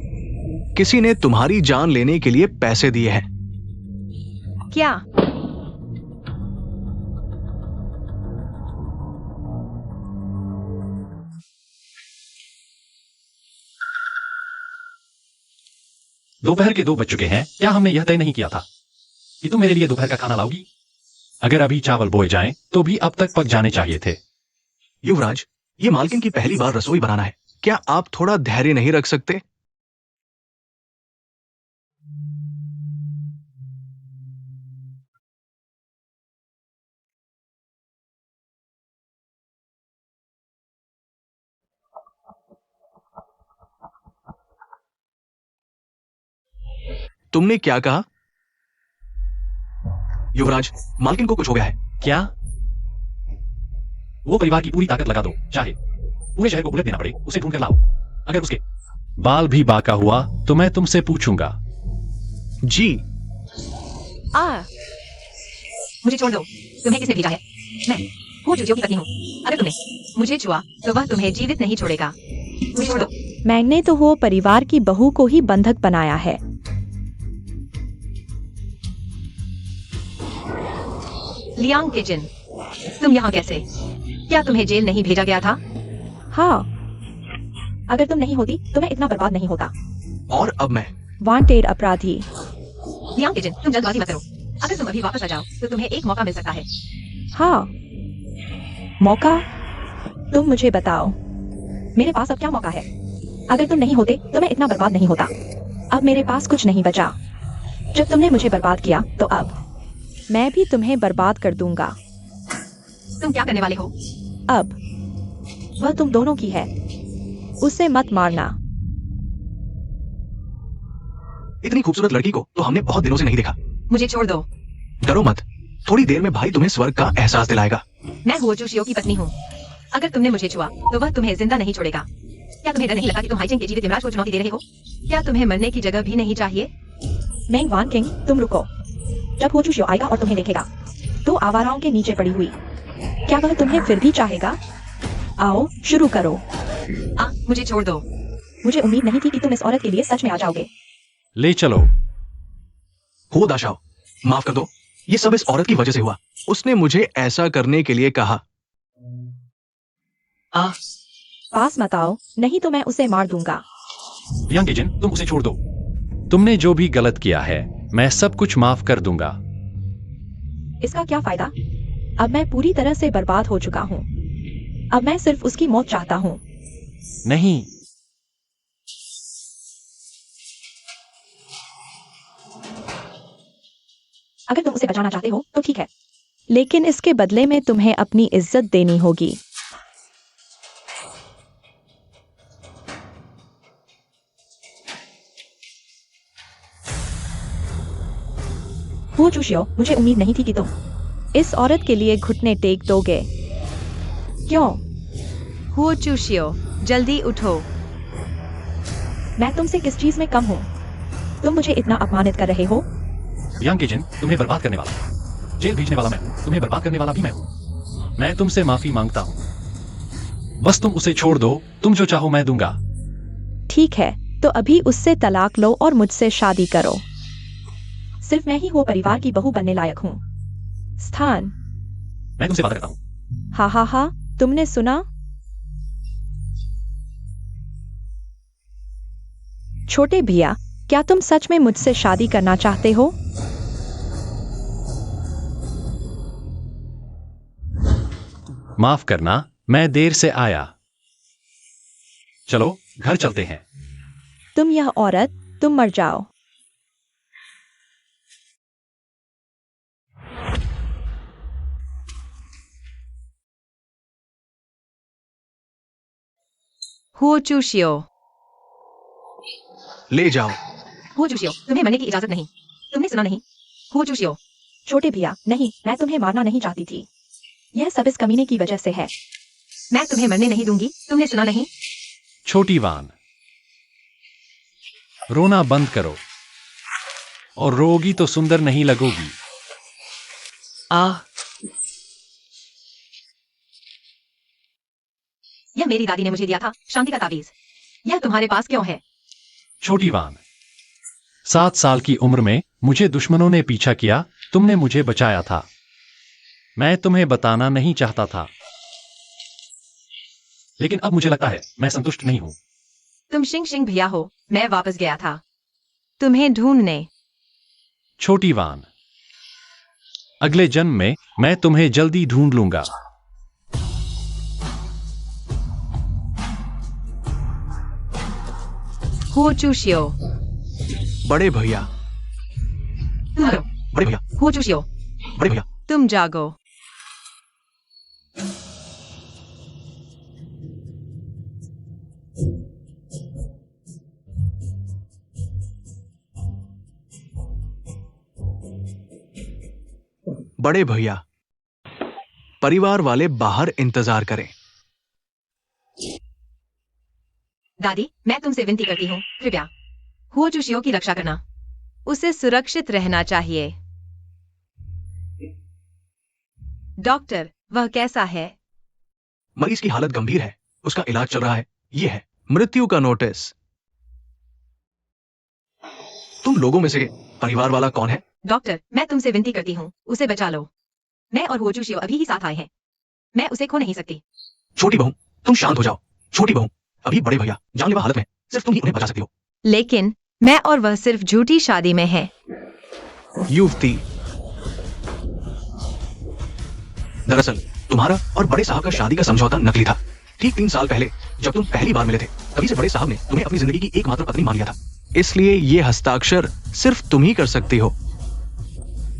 किसी ने तुम्हारी जान लेने के लिए पैसे दिए हैं। क्या? दोपहर के 2 बज चुके हैं। क्या हमने यह तय नहीं किया था कि तुम मेरे लिए दोपहर का खाना लाओगी? अगर अभी चावल बोए जाएं तो भी अब तक पक जाने चाहिए थे। युवराज, ये मालकिन की पहली बार रसोई बनाना है। क्या आप थोड़ा धैर्य नहीं रख सकते? तुमने क्या कहा? युवराज, मालकिन को कुछ हो गया है। क्या? वो परिवार की पूरी ताकत लगा दो, चाहे पूरे शहर को उलट देना पड़े, उसे ढूंढ कर लाओ। अगर उसके बाल भी बाका हुआ तो मैं तुमसे पूछूंगा। जी। मुझे छोड़ दो। तुम्हें किसने भेजा है? मैं हो जुजियो की पत्नी हूँ। अगर तुमने मुझे छुआ तो वह तुम्हें जीवित नहीं छोड़ेगा। मुझे छोड़ दो। मैंने तो वो परिवार की बहू को ही बंधक बनाया है। लियांग किचन, तुम यहाँ कैसे? क्या तुम्हें जेल नहीं भेजा गया था? हाँ, अगर तुम नहीं होती तो मैं इतना बर्बाद नहीं होता। और अब मैं वांटेड अपराधी। लियांग किचन, तुम जल्दबाजी मत करो। अगर तुम अभी वापस आ जाओ तो तुम्हें एक मौका मिल सकता है। हाँ, मौका? तुम मुझे बताओ, मेरे पास अब क्या मौका है? अगर तुम नहीं होते तो मैं इतना बर्बाद नहीं होता। अब मेरे पास कुछ नहीं बचा। जब तुमने मुझे बर्बाद किया तो अब मैं भी तुम्हें बर्बाद कर दूंगा। तुम क्या करने वाले हो? अब वह तुम दोनों की है, उसे मत मारना। इतनी खूबसूरत लड़की को तो हमने बहुत दिनों से नहीं देखा। मुझे छोड़ दो। डरो मत, थोड़ी देर में भाई तुम्हें स्वर्ग का एहसास दिलाएगा। मैं हुओ जुशियो की पत्नी हूँ। अगर तुमने मुझे छुआ तो वह तुम्हें जिंदा नहीं छोड़ेगा। क्या तुम्हें डर नहीं लगता कि तुम हाइजिन के जीवित यमराज को चुनौती दे रहे हो? क्या तुम्हें मरने की जगह भी नहीं चाहिए? मेंग वान किंग, तुम रुको। जब हो जुशियो आएगा और तुम्हें देखेगा तो आवाराओं के नीचे पड़ी हुई, क्या वह तुम्हें फिर भी चाहेगा? आओ शुरू करो। मुझे छोड़ दो। मुझे उम्मीद नहीं थी कि तुम इस औरत के लिए सच में आ जाओगे। ले चलो। हो दाशाओ, माफ कर दो। ये सब इस औरत की वजह से हुआ। उसने मुझे ऐसा करने के लिए कहा। पास मत आओ, नहीं तो मैं उसे मार दूंगा। यंग एजेंट, तुम उसे छोड़ दो। तुमने जो भी गलत किया है मैं सब कुछ माफ कर दूंगा। इसका क्या फायदा? अब मैं पूरी तरह से बर्बाद हो चुका हूँ। अब मैं सिर्फ उसकी मौत चाहता हूँ। नहीं, अगर तुम उसे बचाना चाहते हो तो ठीक है, लेकिन इसके बदले में तुम्हें अपनी इज्जत देनी होगी। हुओ चूशियो, मुझे उम्मीद नहीं थी कि तुम इस औरत के लिए घुटने टेक दोगे। क्यों? हुओ चूशियो, जल्दी उठो। मैं तुमसे किस चीज में कम हूँ? तुम मुझे इतना अपमानित कर रहे हो। यांग किजिन, तुम्हें बर्बाद करने वाला, जेल भेजने वाला मैं हूँ, तुम्हें बर्बाद करने वाला भी मैं हूँ। मैं तुमसे माफी मांगता हूँ, बस तुम उसे छोड़ दो, तुम जो चाहो मैं दूंगा। ठीक है, तो अभी उससे तलाक लो और मुझसे शादी करो। सिर्फ मैं ही वो परिवार की बहू बनने लायक हूँ। स्थान। मैं तुमसे वादा करता हूँ। हा हा हा, तुमने सुना? छोटे भैया, क्या तुम सच में मुझसे शादी करना चाहते हो? माफ करना, मैं देर से आया। चलो घर चलते हैं। तुम यह औरत, तुम मर जाओ। हुओ चूशियो, ले जाओ। हुओ चूशियो, तुम्हें मरने की इजाजत नहीं। तुमने सुना नहीं? हुओ चूशियो। छोटे भैया, नहीं, मैं तुम्हें मारना नहीं चाहती थी। यह सब इस कमीने की वजह से है। मैं तुम्हें मरने नहीं दूंगी, तुमने सुना नहीं? छोटी वान, रोना बंद करो, और रोगी तो सुंदर नहीं लगोगी। यह मेरी दादी ने मुझे दिया था, शांति का ताबीज। यह तुम्हारे पास क्यों है? छोटी वान, 7 साल की उम्र में मुझे दुश्मनों ने पीछा किया, तुमने मुझे बचाया था। मैं तुम्हें बताना नहीं चाहता था, लेकिन अब मुझे लगता है मैं संतुष्ट नहीं हूं। तुम शिंग शिंग भैया हो, मैं वापस गया था। तुम्हें ढूंढने। छोटी वान, अगले जन्म में मैं तुम्हें जल्दी ढूंढ लूंगा। हुओ चूशियो, बड़े भैया, तुम मरो। बड़े भैया, हुओ चूशियो। बड़े भैया। तुम जागो। बड़े भैया, परिवार वाले बाहर इंतजार करें। दादी, मैं तुमसे विनती करती हूँ, कृपया हुओ चूशियो की रक्षा करना। उसे सुरक्षित रहना चाहिए। डॉक्टर, वह कैसा है? मरीज की हालत गंभीर है, उसका इलाज चल रहा है। यह है मृत्यु का नोटिस। तुम लोगों में से परिवार वाला कौन है? डॉक्टर, मैं तुमसे विनती करती हूँ, उसे बचा लो। मैं और हुओ चूशियो अभी ही साथ आए हैं। मैं उसे खो नहीं सकती। छोटी बहू, तुम शांत हो जाओ। छोटी बहू, अभी बड़े भैया जानलेवा हालत में, सिर्फ तुम ही उन्हें बचा सकती हो। लेकिन मैं और वह सिर्फ झूठी शादी में है। युवती, दरअसल तुम्हारा और बड़े साहब का शादी का समझौता नकली था। ठीक 3 साल पहले जब तुम पहली बार मिले थे, तभी से बड़े साहब ने तुम्हें अपनी जिंदगी की एकमात्र पत्नी मान लिया था। इसलिए ये हस्ताक्षर सिर्फ तुम ही कर सकती हो।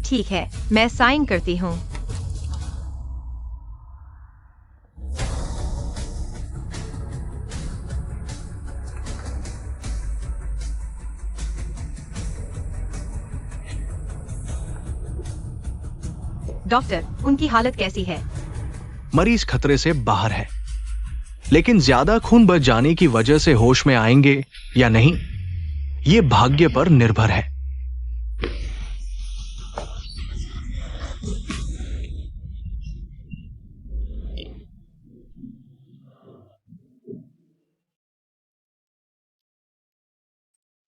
ठीक है, मैं साइन करती हूँ। डॉक्टर, उनकी हालत कैसी है? मरीज खतरे से बाहर है, लेकिन ज्यादा खून बच जाने की वजह से होश में आएंगे या नहीं, ये भाग्य पर निर्भर है।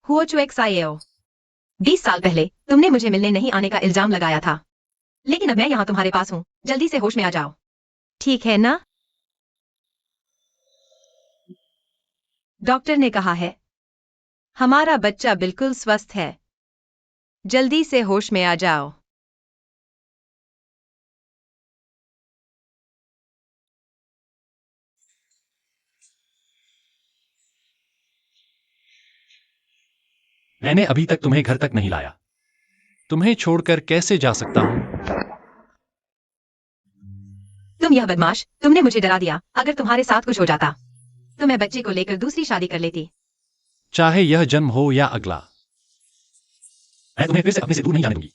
हुओ चुएक्साएओ, 20 साल पहले तुमने मुझे मिलने नहीं आने का इल्जाम लगाया था, लेकिन अब मैं यहाँ तुम्हारे पास हूँ। जल्दी से होश में आ जाओ। ठीक है ना? डॉक्टर ने कहा है हमारा बच्चा बिल्कुल स्वस्थ है। जल्दी से होश में आ जाओ। मैंने अभी तक तुम्हें घर तक नहीं लाया, तुम्हें छोड़कर कैसे जा सकता हूं? तुम यह बदमाश, तुमने मुझे डरा दिया। अगर तुम्हारे साथ कुछ हो जाता तो मैं बच्चे को लेकर दूसरी शादी कर लेती। चाहे यह जन्म हो या अगला, मैं तुम्हें फिर से अपने से दूर नहीं जाने दूंगी।